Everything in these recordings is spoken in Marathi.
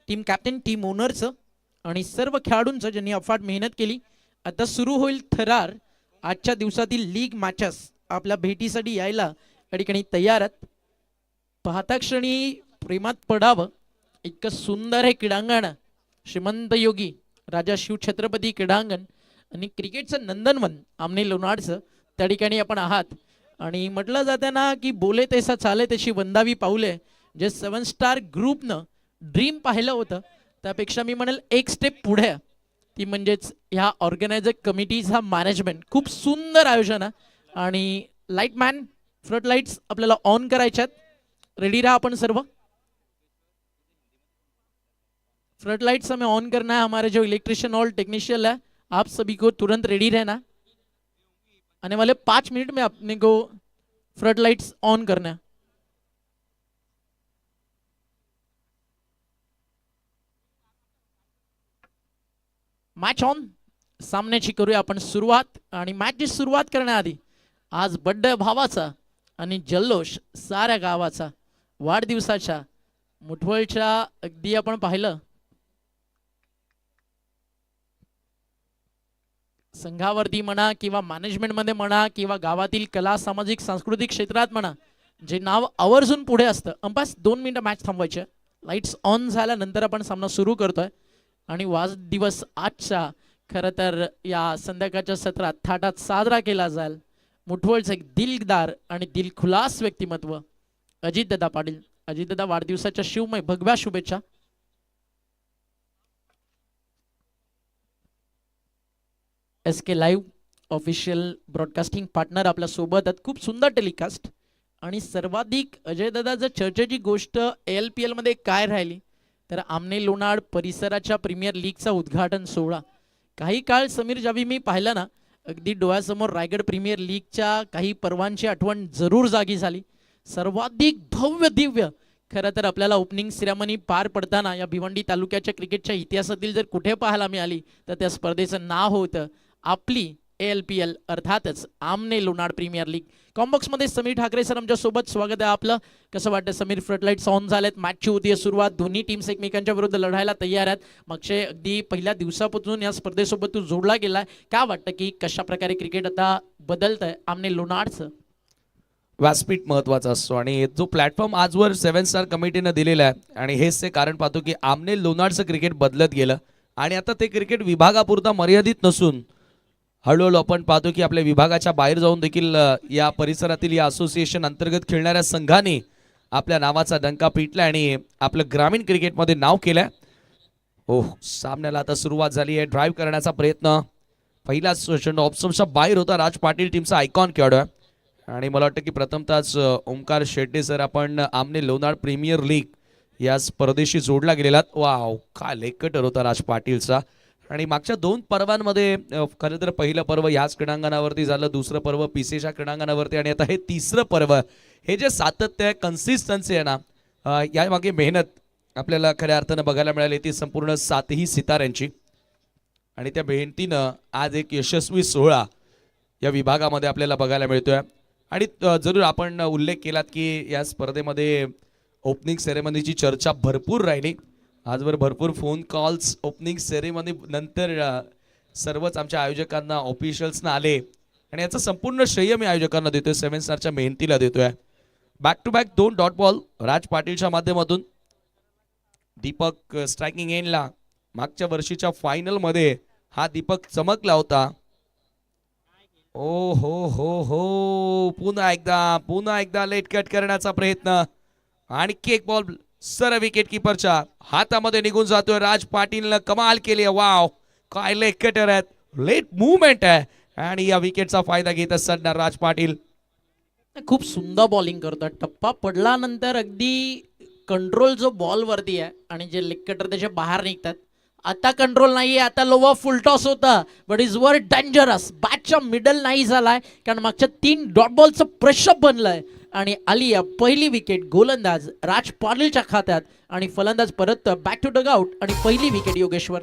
टीम कॅप्टन, टीम ओनरचं आणि सर्व खेळाडूंचं ज्यांनी अफाट मेहनत केली. आता सुरू होईल थरार. आजच्या दिवसातील लीग मॅचेस आपल्या भेटीसाठी यायला या ठिकाणी तयार आहेत. पाहता क्षणी प्रेमात पडावं इतकं सुंदर हे क्रीडांगण, श्रीमंत योगी राजा शिवछत्रपती क्रीडांगण आणि क्रिकेटचं नंदनवन आमने लोणारचं त्या ठिकाणी आपण आहात. आणि म्हटलं जातं ना की बोले तैसा चाले तशी वंदावी पाऊले. जे 7 स्टार ग्रुपनं ड्रीम पाहिलं होतं त्यापेक्षा मी म्हणेल एक स्टेप पुढे, ती म्हणजेच ह्या ऑर्गनायझर कमिटीचा मॅनेजमेंट. खूप सुंदर आयोजन आहे. आणि लाईटमॅन फ्लड लाईट्स आपल्याला ऑन करायच्यात. रेडी रहा अपन सर्व. फ्लड लाइट्स हमें ऑन करना है. हमारे जो इलेक्ट्रिशियन और टेक्नीशियन है आप सभी को तुरंत रेडी रहना. आने वाले 5 मिनट में अपने को फ्लड लाइट्स ऑन करना है. Match on. सामन्याची करूया आपण सुरुवात. आणि मॅचची सुरुवात करण्याआधी आज बड्डे भावाचा आणि जल्लोष साऱ्या गावाचा, वाढदिवसाच्या मुठवळच्या अगदी आपण पाहिलं संघावरती म्हणा किंवा मॅनेजमेंटमध्ये म्हणा किंवा गावातील कला सामाजिक सांस्कृतिक क्षेत्रात म्हणा, जे नाव आवर्जून पुढे असतं. अंपास 2 मिनिटं मॅच थांबवायचे. लाईट्स ऑन झाल्यानंतर आपण सामना सुरू करतोय. आणि वाढदिवस आजच्या खरं तर या संध्याकाळच्या सत्रात थाटात साजरा केला जाईल. मुठवळचं एक दिलदार आणि दिलखुलास व्यक्तिमत्व अजितदादा पाटील. अजितदादा वाढदिवसाच्या शिवमय भगव्या शुभेच्छा. SK live official broadcasting partner आपल्या सोबत आहेत. खूप सुंदर टेलिकास्ट. आणि सर्वाधिक अजयदादा जर चर्चेची गोष्ट ALPL मध्ये काय राहिली तर आमने लोणाड परिसराच्या प्रीमियर लीगचा उद्घाटन सोहळा. काही काळ समीर जावी मी पाहिलं ना, अगदी डोळ्यासमोर रायगड प्रीमियर लीगच्या काही पर्वांची आठवण जरूर जागी झाली. सर्वाधिक भव्य दिव्य खरं तर आपल्याला ओपनिंग सिरेमनी पार पडताना या भिवंडी तालुक्याच्या क्रिकेटच्या इतिहासातील जर कुठे पाहायला मिळाली तर त्या स्पर्धेचं नाव होतं आपली ALPL, अर्थातच आमने लोणाड प्रीमियर लीग. कॉम्बॉक्समध्ये समीर ठाकरे सर आमच्या सोबत. स्वागत आहे आपलं. कसं वाटतं समीर? फ्लडलाईट्स ऑन झालेत. मॅचची होती सुरुवात. दोन्ही टीम्स एकमेकांच्या विरुद्ध लढायला तयार आहेत. मागचे अगदी पहिल्या दिवसापासून या स्पर्धेसोबत तू जोडला गेलाय. काय वाटतं की कशा प्रकारे क्रिकेट आता बदलतंय आमने लोणाडचं? व्यासपीठ महत्वाचा असतो आणि जो प्लॅटफॉर्म आजवर 7 स्टार कमिटीनं दिलेला आहे आणि हेच ते कारण पाहतो की आमने लोणारचं क्रिकेट बदलत गेलं. आणि आता ते क्रिकेट विभागापुरता मर्यादित नसून हळूहळू आपण पाहतो की आपल्या विभागाच्या बाहेर जाऊन देखील या परिसरातील या असोसिएशन अंतर्गत खेळणाऱ्या संघाने आपल्या नावाचा डंका पिटला आणि आपलं ग्रामीण क्रिकेटमध्ये नाव केलंय. ओह, सामन्याला आता सुरुवात झाली आहे. ड्राईव्ह करण्याचा प्रयत्न. पहिलाच चेंडू ऑप्शनच्या बाहेर होता. राज पाटील टीमचा आयकॉन खेळाडू आहे. आणि मला वाटतं की प्रथमतःच ओमकार शेट्टे सर आपण आमने लोणाड प्रीमियर लीग या स्पर्धेशी जोडला गेलेला. वाव, काय लेग कटर होता राज पाटीलचा. आणि मागच्या 2 पर्वांमध्ये खरं तर पहिलं पर्व याच क्रीडांगणावरती झालं, दुसरं पर्व PCच्या क्रीडांगणावरती आणि आता हे तिसरं पर्व. हे जे सातत्य आहे, कन्सिस्टन्सी आहे ना, यामागे मेहनत आपल्याला खऱ्या अर्थानं बघायला मिळाली ती संपूर्ण 7ही सिताऱ्यांची. आणि त्या मेहनतीनं आज एक यशस्वी सोहळा या विभागामध्ये आपल्याला बघायला मिळतोय. आणि जरूर आपण उल्लेख केलात की या स्पर्धेमध्ये ओपनिंग सेरेमनीची चर्चा भरपूर राहिली. आजवर भरपूर फोन कॉल्स ओपनिंग सेरेमनी नंतर सर्वच आमच्या आयोजकांना ऑफिशियल्सना आले आणि याचं संपूर्ण श्रेय मी आयोजकांना देतोय, 7 स्टारच्या मेहनतीला देतोय. Back to back 2 dot ball Raj पाटीलच्या माध्यमातून. दीपक स्ट्रायकिंग एंडला. मागच्या वर्षीच्या फायनल मध्ये हा दीपक चमकला होता. ओ हो, पुन्हा एकदा लेट कट करण्याचा प्रयत्न. आणि केक बॉल सर विकेट किपरच्या हातामध्ये निघून जातोय. राज पाटीलनं कमाल केली. वाव, काय लेग कटर आहेत, लेट मुवमेंट आहे. आणि या विकेटचा फायदा घेत असताना राज पाटील खूप सुंदर बॉलिंग करतोय. टप्पा पडल्यानंतर अगदी कंट्रोल जो बॉल वरती आहे आणि जे लेग कटर त्याच्या बाहेर निघतात. आता कंट्रोल नाहीये. आता लोवा फुल टॉस होता बट इज वर डेंजरस. बॅटच्या मिडल नाही झालाय कारण मागच्या 3 डॉट बॉलचं प्रेशर बनलंय. आणि आली पहिली विकेट गोलंदाज राज पाटीलच्या खात्यात. आणि फलंदाज परत बॅक टू डग आउट आणि पहिली wicket Yogeshwar.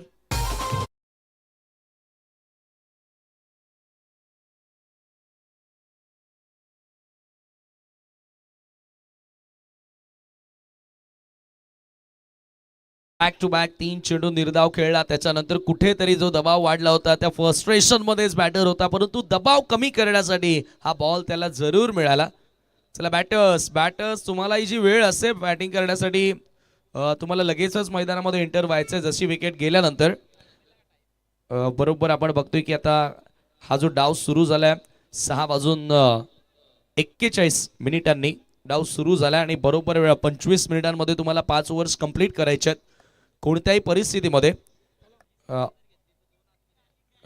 Back to back 3 चेंडू निर्धाव खेळला. त्याच्यानंतर कुठेतरी जो दबाव वाढला होता त्या फ्रस्ट्रेशन मध्येच बॅटर होता, परंतु दबाव कमी करण्यासाठी हा बॉल त्याला जरूर मिळाला. चला बॅटर्स तुम्हाला ही जी वेळ असते बॅटिंग करण्यासाठी तुम्हाला लगेचच मैदानामध्ये एंटर व्हायचं जशी विकेट गेल्यानंतर. बरोबर आपण बघतोय की आता हा जो डाव सुरू झालाय 6 वाजून 41 मिनिटांनी डाव सुरू झाला आणि बरोबर 25 मिनिटांमध्ये तुम्हाला 5 ओव्हर्स कंप्लीट करायचे आहेत कोणत्याही परिस्थितीमध्ये.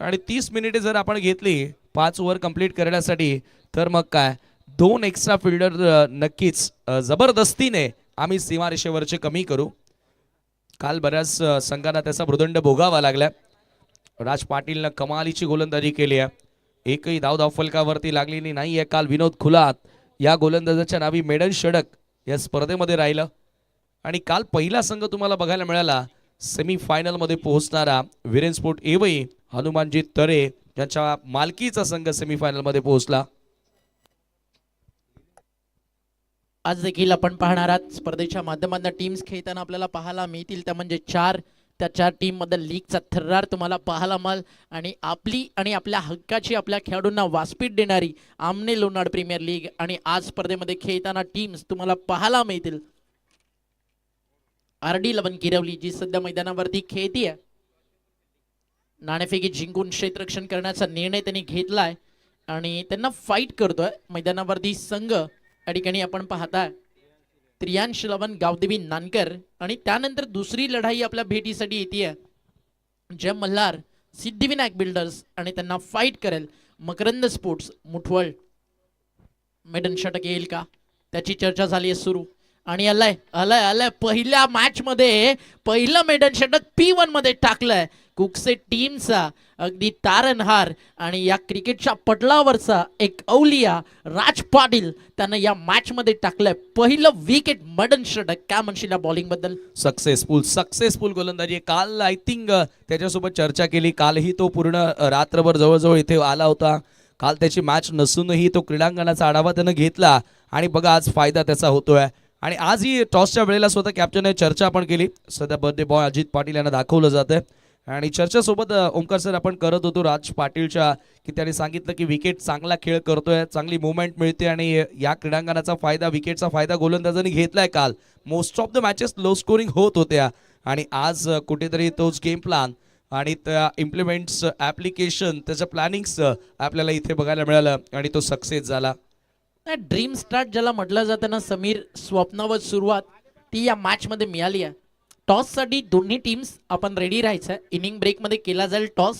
आणि 30 मिनिटे जर आपण घेतली 5 ओव्हर कंप्लीट करण्यासाठी तर मग काय 2 एक्स्ट्रा फिल्डर नक्कीच जबरदस्तीने आम्ही सीमारेषेवरचे कमी करू. काल बऱ्याच संघांना त्याचा भृदंड भोगावा लागला. राज पाटीलनं कमालीची गोलंदाजी केली आहे. एकही धाव फलकावरती लागलेली नाहीये. काल विनोद खुलात या गोलंदाजाच्या नावी मेडन षटक या स्पर्धेमध्ये राहिलं. आणि काल पहिला संघ तुम्हाला बघायला मिळाला सेमी फायनल मध्ये पोहोचणारा वीरेन स्पोर्ट एवई हनुमानजी तरे यांच्या मालकीचा संघ सेमी फायनल मध्ये पोहोचला. आज देखील आपण पाहणार आहात स्पर्धेच्या माध्यमातून टीम्स खेळताना आपल्याला पाहायला मिळतील त्या म्हणजे 4 त्या 4 टीम मध्ये लीगचा थर्रार तुम्हाला पाहायला मिळेल. आणि आपली आणि आपल्या हक्काची आपल्या खेळाडूंना व्यासपीठ देणारी आमने लोणाड प्रीमियर लीग आणि आज स्पर्धेमध्ये खेळताना टीम्स तुम्हाला पाहायला मिळतील. RD11 किरवली जी सध्या मैदानावरती खेळतीये. नाणेफेकी जिंकून क्षेत्ररक्षण करण्याचा निर्णय त्यांनी घेतलाय आणि त्यांना फाईट करतोय मैदानावरती संघ. या ठिकाणी आपण पाहताय त्रियांश लवन गावदेवी नानकर आणि त्यानंतर दुसरी लढाई आपल्या भेटीसाठी येते जय मल्हार सिद्धिविनायक बिल्डर्स आणि त्यांना फाईट करेल मकरंद स्पोर्ट्स मुठवळ. मेडन षटक येईल का त्याची चर्चा झाली आहे सुरू. आणि आलाय पहिल्या मॅच मध्ये पहिलं मेडन षटक P1 मध्ये टाकलंय कुकसे टीमचा अगदी तारणहार आणि या क्रिकेटच्या पटलावरचा एक अवलिया राज पाटील त्यानं या मॅच मध्ये टाकलंय पहिलं विकेट मेडन षटक. काय म्हणशील या बॉलिंग बद्दल? सक्सेसफुल गोलंदाजी. काल आय थिंक त्याच्यासोबत चर्चा केली. कालही तो पूर्ण रात्रभर जवळजवळ इथे आला होता. काल त्याची मॅच नसूनही तो क्रीडांगणाचा आढावा त्यानं घेतला आणि बघा आज फायदा त्याचा होतोय. आणि आजही टॉसच्या वेळेला स्वतः कॅप्टनने चर्चा आपण केली. सध्या बर्थडे बॉय अजित पाटील यांना दाखवलं जातं आणि चर्चेसोबत ओमकार सर आपण करत होतो राज पाटीलच्या की त्याने सांगितलं की विकेट चांगला खेळ करतोय, चांगली मुवमेंट मिळते आणि या क्रीडांगणाचा फायदा विकेटचा फायदा गोलंदाजांनी घेतलाय. काल most of the matches low scoring होत होत्या आणि आज कुठेतरी तोच गेम प्लॅन आणि त्या इम्प्लिमेंट्स ॲप्लिकेशन त्याचं प्लॅनिंग्स आपल्याला इथे बघायला मिळालं आणि तो सक्सेस झाला. ड्रीम स्टार्ट ज्याला म्हटलं जातं ना समीर, स्वप्नावत सुरुवात ती या मॅच मध्ये मिळाली आहे. टॉस साठी दोन्ही टीम्स आपण रेडी राहायचं. इनिंग ब्रेक मध्ये केला जाईल टॉस.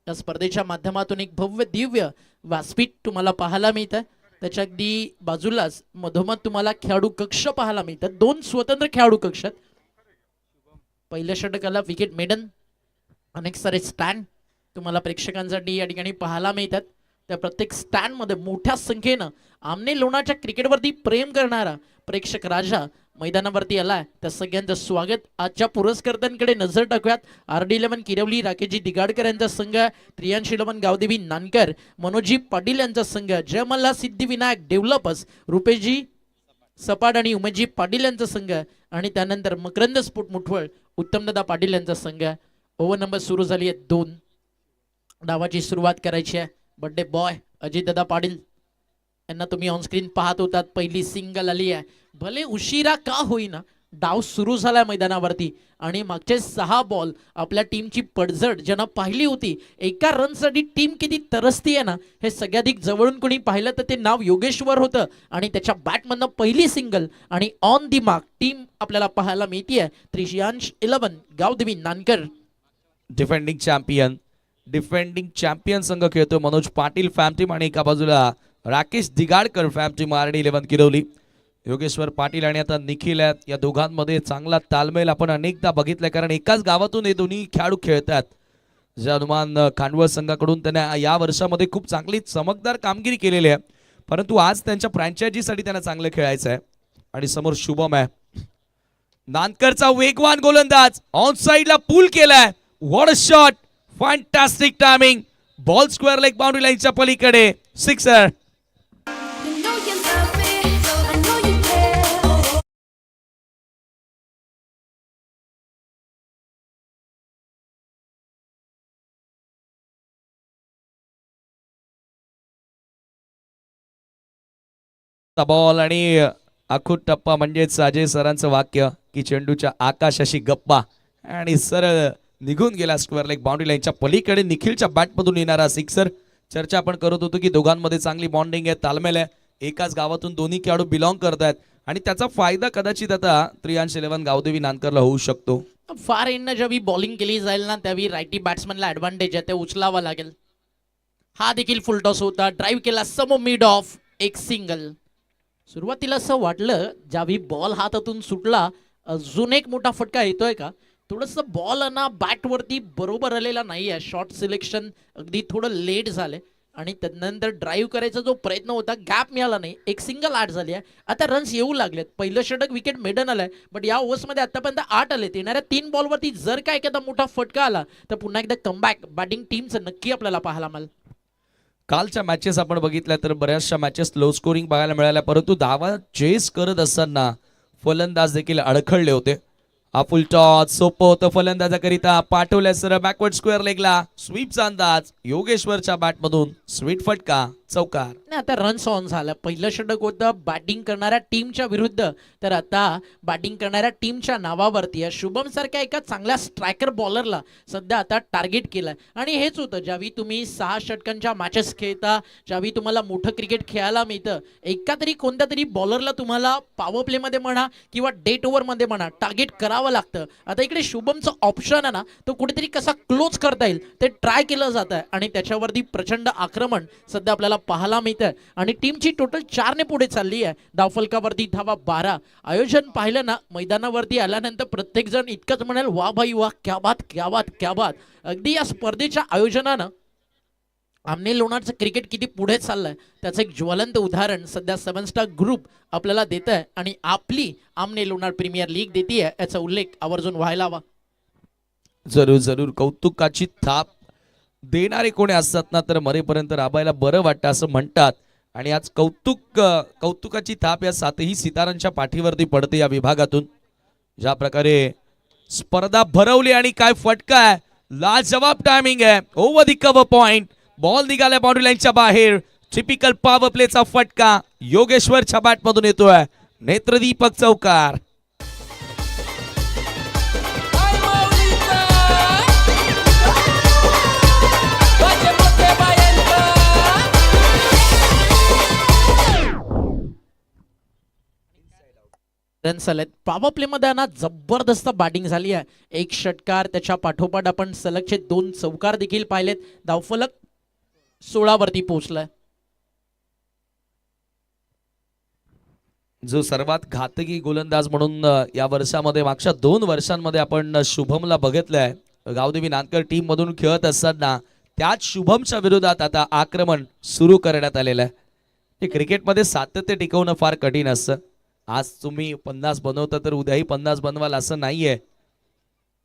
या स्पर्धेच्या माध्यमातून एक भव्य दिव्य व्यासपीठ तुम्हाला पाहायला मिळतं. त्याच्या अगदी बाजूलाच मधोमध तुम्हाला खेळाडू कक्ष पाहायला मिळतात. 2 स्वतंत्र खेळाडू कक्ष. पहिल्या षटकाला विकेट मेडन अनेक सारे स्टँड तुम्हाला प्रेक्षकांसाठी या ठिकाणी पाहायला मिळतात. त्या प्रत्येक स्टँड मध्ये मोठ्या संख्येनं आमने लोणाच्या क्रिकेटवरती प्रेम करणारा प्रेक्षक राजा मैदानावरती आलाय. त्या सगळ्यांचं स्वागत. आजच्या पुरस्कर्त्यांकडे नजर टाकूयात. RD11 किरवली राकेशजी दिगाडकर यांचा संघ, त्रियांश लवन गावदेवी नानकर, मनोजी पाटील यांचा संघ, जय मल्हार सिद्धिविनायक डेव्हलपर्स रुपेशजी सपाट आणि उमेशजी पाटील यांचा संघ आणि त्यानंतर मकरंद स्फोट मुठवळ उत्तमदादा पाटील यांचा संघ. ओव्हर नंबर सुरू झाली आहे 2. डावाची सुरुवात करायची आहे. बर्थडे बॉय अजितदादा पाटील यांना तुम्ही ऑनस्क्रीन पाहत होतात. पहिली सिंगल आली आहे. भले उशिरा का होईना डाव सुरू झालाय मैदानावरती आणि मागचे 6 बॉल आपल्या टीमची पडझड ज्यांना पाहिली होती. एका रनसाठी टीम किती तरसती आहे ना हे सगळ्याधिक जवळून कोणी पाहिलं तर ते नाव योगेश्वर होतं आणि त्याच्या बॅटमधनं पहिली सिंगल आणि ऑन दी मार्क टीम आपल्याला पाहायला मिळतीये. त्रियांश 11 गावदेवी नानकर डिफेंडिंग चॅम्पियन संघ खेळतो मनोज पाटील फॅम टीम आणि एका बाजूला Rakesh Digadkar fam team RD11 Kirvali. Yogeshwar Patil आणि आता निखिल आहेत. या दोघांमध्ये चांगला तालमेल आपण अनेकदा बघितलाय कारण एकाच गावातून हे दोन्ही खेळाडू खेळतात. जे हनुमान खांडवळ संघाकडून त्यांना या वर्षामध्ये खूप चांगली चमकदार कामगिरी केलेली आहे परंतु आज त्यांच्या फ्रँचायझीसाठी त्यांना चांगलं खेळायचं आहे. आणि समोर शुभम आहे. नानकरचा वेगवान गोलंदाज ऑन साइडला पूल केलाय. What a shot, fantastic timing. Ball square leg boundary लाईनच्या पलीकडे सिक्सर. बॉल आणि आखूट टप्पा म्हणजेच अजय सरांचं वाक्य की चेंडूच्या आकाशाशी गप्पा आणि सरळ निघून गेला स्क्वेअर लेग बाउंड्री लाईनच्या पलीकडे निखिलच्या बॅटमधून येणारा सिक्सर. चर्चा आपण करत होतो की दोघांमध्ये चांगली बॉन्डिंग आहे, तालमेल आहे, एकाच गावातून दोन्ही खेळाडू बिलॉंग करतायत आणि त्याचा फायदा कदाचित आता 3-11 गावदेवी नानकरला होऊ शकतो. फार एंडनं जेव्हा बॉलिंग केली जाईल ना त्यावेळी रायटी बॅट्समनला ऍडव्हान्टेज आहे, ते उचलावं लागेल. हा देखील फुल टॉस होता, ड्राईव्ह केला समो मिड ऑफ, एक सिंगल. सुरुवातीला असं वाटलं ज्यावेळी बॉल हातातून सुटला अजून एक मोठा फटका येतोय का, थोडंसं बॉल ना बॅटवरती बरोबर आलेला नाही आहे, शॉर्ट सिलेक्शन अगदी थोडं लेट झालंय आणि त्यानंतर ड्राईव्ह करायचा जो प्रयत्न होता गॅप मिळाला नाही, एक सिंगल 8 झाली आहे. आता रन्स येऊ लागलेत, पहिलं षटक विकेट मेडन आलाय, बट या ओव्हर्समध्ये आतापर्यंत 8 आलेत. येणाऱ्या 3 बॉलवरती जर का एखादा मोठा फटका आला तर पुन्हा एकदा कमबॅक बॅटिंग टीमचं नक्की आपल्याला पाहायला मिळेल. कालच्या मॅचेस आपण बघितल्या तर बऱ्याचशा मॅचेस लो स्कोरिंग बघायला मिळाल्या, परंतु धावा चेस करत असताना फलंदाज देखील अडखळले होते. हा फुल टॉस सोपं होतं फलंदाजाकरिता, पाठवल्या सर बॅकवर्ड स्क्वेअर लेगला, स्वीपचा अंदाज, योगेश्वरच्या बॅटमधून स्वीट फटका, चौकार. नाही आता रन्स ऑन झालं, पहिलं षटक होतं बॅटिंग करणाऱ्या टीमच्या विरुद्ध, तर आता बॅटिंग करणाऱ्या टीमच्या नावावरती या शुभम सारख्या एका चांगल्या स्ट्रायकर बॉलरला सध्या आता टार्गेट केलंय. आणि हेच होतं ज्यावेळी तुम्ही 6 षटकांच्या मॅचेस खेळता, ज्यावेळी तुम्हाला मोठं क्रिकेट खेळायला मिळतं, एका तरी कोणत्या तरी बॉलरला तुम्हाला पॉवर प्लेमध्ये म्हणा किंवा डेट ओव्हरमध्ये म्हणा टार्गेट करावं लागतं. आता इकडे शुभमचं ऑप्शन आहे ना, तो कुठेतरी कसा क्लोज करता येईल ते ट्राय केलं जात आहे आणि त्याच्यावरती प्रचंड आक्रमण सध्या आपल्याला पाहायला मिळतं आणि टीमची टोटल 4 ने पुढे चालली आहे. धावफलकावरती धावा 12. आयोजन पाहिलं ना, मैदानावरती आल्यानंतर प्रत्येक जण इतकंच म्हणाल वा भाई वा, क्या बात क्या बात क्या बात. अगदी या स्पर्धेच्या आयोजनानं आमने लोणारचं क्रिकेट किती पुढे चाललंय त्याचं एक ज्वलंत उदाहरण सध्या 7 स्टार ग्रुप आपल्याला देत आहे आणि आपली आमने लोणार प्रीमियर लीग देते आहे याचा उल्लेख आवर्जून व्हायला हवा. जरूर जरूर कौतुकाची थाप देणारे कोणी असतात ना तर मरेपर्यंत राबायला बरं वाटतं असं म्हणतात आणि आज कौतुकाची थाप या 7ही सितारांच्या पाठीवरती पडते या विभागातून. ज्या प्रकारे स्पर्धा भरवली आणि काय फटका आहे, लाजवाब टायमिंग आहे, over the cover point, ball निघाला बाउंड्री लाईनच्या बाहेर, टिपिकल पॉवर प्लेचा फटका योगेश्वरच्या बॅटमधून येतोय, नेत्रदीपक चौकार. रन्स आलेत. पॉवर प्ले मध्ये ना जबरदस्त बॅटिंग झाली आहे, एक षटकार त्याच्या पाठोपाठ आपण सलगचे 2 चौकार देखील पाहिलेत. धावफलक 16 वरती पोहोचलाय. जो सर्वात घातकी गोलंदाज म्हणून या वर्षामध्ये मागच्या 2 वर्षांमध्ये आपण शुभमला बघितलंय. गावदेवी नानकर टीम मधून खेळत असताना त्याच शुभमच्या विरोधात आता आक्रमण सुरू करण्यात आलेलं आहे. हे क्रिकेटमध्ये सातत्य टिकवणं फार कठीण असतं. आज तुम्ही 50 बनवता तर उद्याही 50 बनवाल असं नाहीये.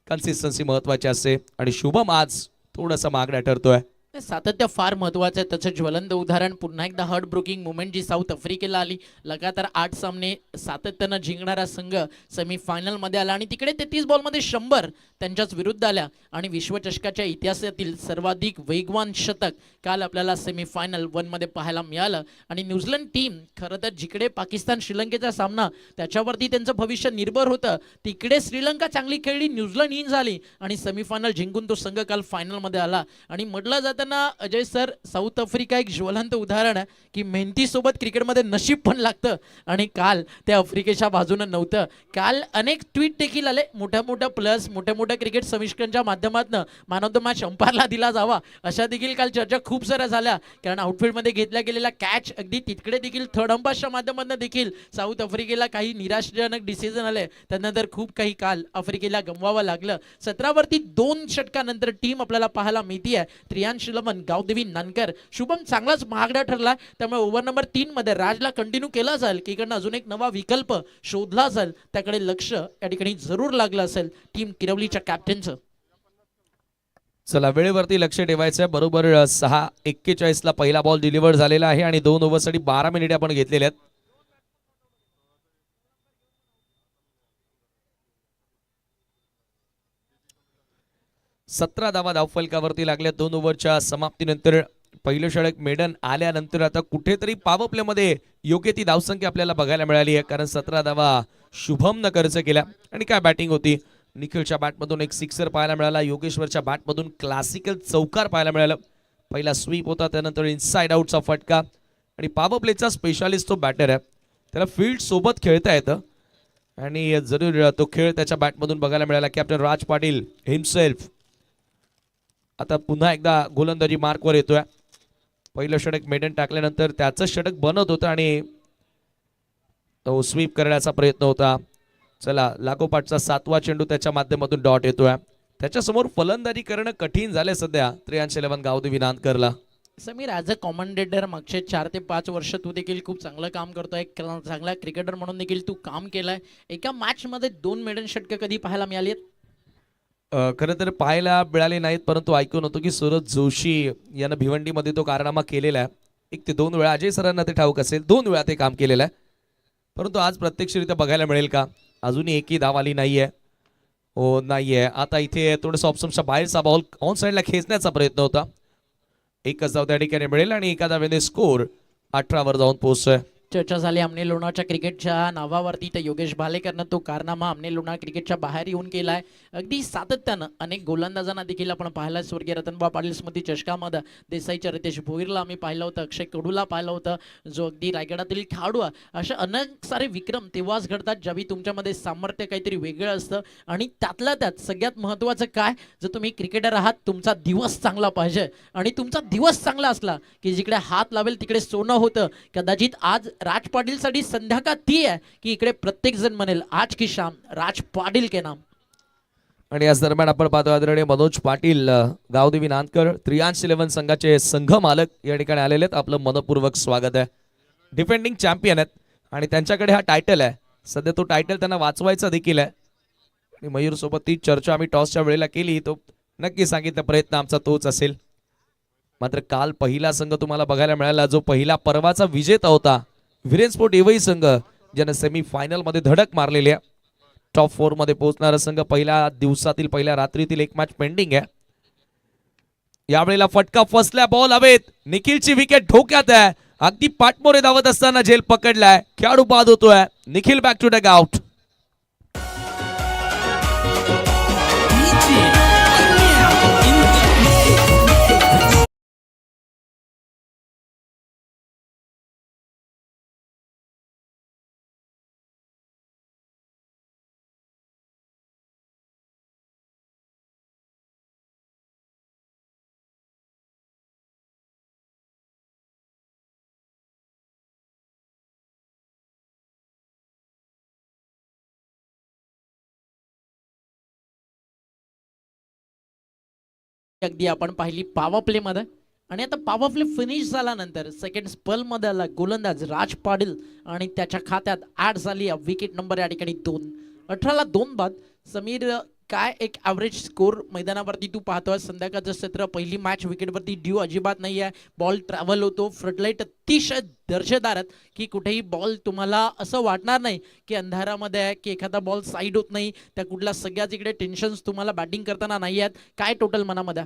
कन्सिस्टन्सी महत्वाची असते आणि शुभम आज थोडासा मागण्या ठरतोय. सातत्य फार महत्वाचं आहे. त्याचं ज्वलंत उदाहरण पुन्हा एकदा हार्ट ब्रोकिंग मुवमेंट जी साऊथ आफ्रिकेला आली, लगातार 8 सामने सातत्यानं जिंकणारा संघ सेमीफायनलमध्ये आला आणि तिकडे 33 बॉलमध्ये 100 त्यांच्याच विरुद्ध आल्या आणि विश्वचषकाच्या इतिहासातील सर्वाधिक वेगवान शतक काल आपल्याला सेमीफायनल 1 मध्ये पाहायला मिळालं. आणि न्यूझीलंड टीम खरं तर जिकडे पाकिस्तान श्रीलंकेचा सामना त्याच्यावरती त्यांचं भविष्य निर्भर होतं, तिकडे श्रीलंका चांगली खेळली, न्यूझीलंड इन झाली आणि सेमीफायनल जिंकून तो संघ काल फायनलमध्ये आला. आणि म्हटलं जातं ना अजय सर, साऊथ आफ्रिका एक ज्वलंत उदाहरण आहे की मेहनतीसोबत क्रिकेटमध्ये नशीब पण लागतं आणि काल त्या आफ्रिकेच्या बाजूनं नव्हतं. काल अनेक ट्विट देखील आले, मोठ्या प्लस मोठ्या क्रिकेट समीक्षकांच्या माध्यमातून मॅन ऑफ द मॅच अंपायरला दिला जावा अशा देखील काल चर्चा खूप साऱ्या झाल्या. कारण आउटफील्डमध्ये घेतल्या गेलेला कॅच अगदी तिकडे देखील थर्ड अंपायरच्या माध्यमातून देखील साऊथ आफ्रिकेला काही निराशाजनक डिसिजन आले. त्यानंतर खूप काही काल आफ्रिकेला गमवावं लागलं. 17 वरती 2 षटकानंतर टीम आपल्याला पाहायला मिळतीये. त्रियांश लमन, गावदेवी नानकर, शुभम चांगलाच महागडा ठरला. त्यामुळे ओव्हर नंबर 3 मध्ये राजला कंटिन्यू केला जाईल की इकडनं अजून एक नवा विकल्प शोधला जाईल, त्याकडे लक्ष या ठिकाणी जरूर लागलं असेल टीम किरवलीच्या कॅप्टनचं. चला वेळेवरती लक्ष ठेवायचं. बरोबर 6:41 ला पहिला बॉल डिलिव्हर झालेला आहे आणि 2 ओव्हरसाठी 12 मिनिटे आपण घेतलेले आहेत. सतरा धावा धावफलकावरती लागल्या 2 ओव्हरच्या समाप्तीनंतर. पहिलं षटक मेडन आल्यानंतर आता कुठेतरी पॉवर प्ले मध्ये योग्य ती धावसंख्या आपल्याला बघायला मिळाली आहे, कारण 17 धावा शुभमनं खर्च केल्या. आणि काय बॅटिंग होती. निखिलच्या बॅटमधून एक सिक्सर पाहायला मिळाला, योगेश्वरच्या बॅटमधून क्लासिकल चौकार पाहायला मिळालं. पहिला स्वीप होता, त्यानंतर इनसाइड आउटचा फटका. आणि पॉवर प्लेचा स्पेशालिस्ट तो बॅटर आहे, त्याला फील्ड सोबत खेळता येतं आणि जरूर तो खेळ त्याच्या बॅटमधून बघायला मिळाला. कॅप्टन राज पाटील हिमसेल्फ आता पुन्हा एकदा गोलंदाजी मार्कवर येतोय. पहिलं षटक मेडन टाकल्यानंतर त्याचं षटक बनत होतं आणि तो स्वीप करण्याचा प्रयत्न होता. चला, लागोपाठचा 7वा चेंडू त्याच्या माध्यमातून डॉट येतोय. त्याच्यासमोर फलंदाजी करणं कठीण झालंय सध्या श्रेयांश इलेव्हन गावदेवी नांदकरला. समीर, ॲज अ कॉमेंटेटर मागचे 4 ते 5 वर्ष तू देखील खूप चांगलं काम करतोय, चांगला क्रिकेटर म्हणून देखील तू काम केलंय. एका मॅच मध्ये 2 मेडन षटकं कधी पाहायला मिळाली आहेत? खरं तर पाहायला मिळाले नाहीत, परंतु ऐकून होतो की सूरज जोशी यानं भिवंडीमध्ये तो कारनामा केलेला आहे. 1 ते 2 वेळा, अजय सरांना ते ठाऊक असेल, 2 वेळा ते काम केलेलं आहे. परंतु आज प्रत्यक्षरित्या बघायला मिळेल का? अजूनही एकही धाव आली नाहीये. हो, नाहीये. आता इथे थोडंसं ऑप्शनच्या बाहेरचा बॉल ऑन साईडला खेचण्याचा प्रयत्न होता. एकच धाव त्या ठिकाणी मिळेल आणि एका धावेने स्कोर 18 वर जाऊन पोहोचतोय. चर्चा झाली आमने लोणाच्या क्रिकेटच्या नावावरती, तर योगेश भालेकरनं तो कारनामा आमने लोणा क्रिकेटच्या बाहेर येऊन केलाय. अगदी सातत्यानं अनेक गोलंदाजांना देखील आपण पाहिला. स्वर्गीय रतनबा पाटील स्मृती चषकामध्ये देसाईच्या रितेश भोईरला आम्ही पाहिलं होतं, अक्षय कडूला पाहिलं होतं, जो अगदी रायगडातील खेळाडू आहे. अशा अनेक सारे विक्रम तेव्हाच घडतात ज्यावेळी तुमच्यामध्ये सामर्थ्य काहीतरी वेगळं असतं. आणि त्यातल्या त्यात सगळ्यात महत्त्वाचं काय, जर तुम्ही क्रिकेटर आहात, तुमचा दिवस चांगला पाहिजे. आणि तुमचा दिवस चांगला असला की जिकडे हात लावेल तिकडे सोनं होतं. कदाचित आज राज पाटीलसाठी संध्याकाळ ती आहे की इकडे प्रत्येक जण म्हणेल आज की शाम राज पाटील के नाम. आणि याच दरम्यान आपण पाहतो आदरणीय मनोज पाटील गावदेवी नांदकर श्रेयांश इलेव्हन संघाचे संघ मालक या ठिकाणी आलेले आहेत. आपलं मनपूर्वक स्वागत आहे. डिफेंडिंग चॅम्पियन आहेत आणि त्यांच्याकडे हा टायटल आहे. सध्या तो टायटल त्यांना वाचवायचा देखील आहे. आणि मयूर सोबत ती चर्चा आम्ही टॉसच्या वेळेला केली, तो नक्की सांगितलं प्रयत्न आमचा तोच असेल. मात्र काल पहिला संघ तुम्हाला बघायला मिळाला, जो पहिला पर्वाचा विजेता होता, विरेन स्पोर्ट एवई संघ, ज्याने सेमी फायनल मध्ये धडक मारलेली आहे. टॉप 4 मध्ये पोहोचणारा संघ पहिल्या दिवसातील पहिल्या रात्रीतील एक मॅच पेंडिंग आहे. यावेळेला फटका फसला, बॉल हवेत, निखिलची विकेट धोक्यात आहे. अगदी पाठमोरे धावत असताना झेल पकडलाय, खेळाडू बाद होतोय. Nikhil back to dug out. अगदी आपण पाहिली पॉवर प्ले मध्ये. आणि आता पॉवर प्ले फिनिश झाल्यानंतर सेकंड स्पेल मध्ये आला गोलंदाज राज पाटील आणि त्याच्या खात्यात ऍड झाली विकेट नंबर या ठिकाणी 2. 18ला 2 बाद. समीर, काय एक ॲव्हरेज स्कोर मैदानावरती तू पाहतोय? संध्याकाळचं सत्र, पहिली मॅच, विकेटवरती ड्यू अजिबात नाही आहे, बॉल ट्रॅव्हल होतो, फ्लडलाईट अतिशय दर्जेदार आहेत की कुठेही बॉल तुम्हाला असं वाटणार नाही की अंधारामध्ये आहे, की एखादा बॉल साईड होत नाही, त्या कुठल्या सगळ्याच इकडे टेन्शन्स तुम्हाला बॅटिंग करताना नाही आहेत. काय टोटल मनामध्ये?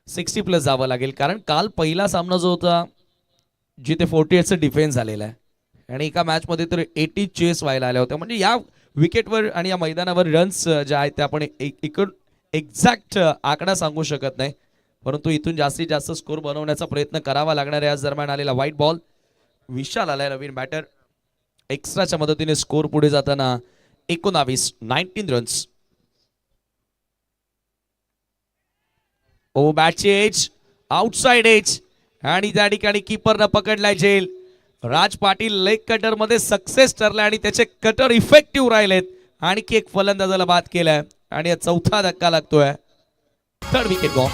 60 प्लस जावं लागेल, कारण काल पहिला सामना जो होता जिथे 48चं डिफेन्स झालेला आहे आणि एका मॅच मध्ये तर 80 चेस व्हायला आल्या होत्या. म्हणजे या विकेटवर आणि या मैदानावर रन्स ज्या आहेत ते आपण इकडून एक्झॅक्ट आकडा सांगू शकत नाही, परंतु इथून जास्तीत जास्त स्कोर बनवण्याचा प्रयत्न करावा लागणार आहे. आज दरम्यान आलेला व्हाईट बॉल, विशाल आलाय नवीन बॅटर. एक्स्ट्राच्या मदतीने स्कोर पुढे जाताना 19 रन्स. ओ बॅटची एज, आउटसाइड एज, आणि त्या ठिकाणी कीपरनं पकडलाय झेल. राज पाटील लेग कटर मध्ये सक्सेस ठरलाय आणि त्याचे कटर इफेक्टिव्ह राहिलेत. आणखी एक फलंदाजाला बाद केलाय आणि चौथा धक्का लागतोय. 3rd wicket gone.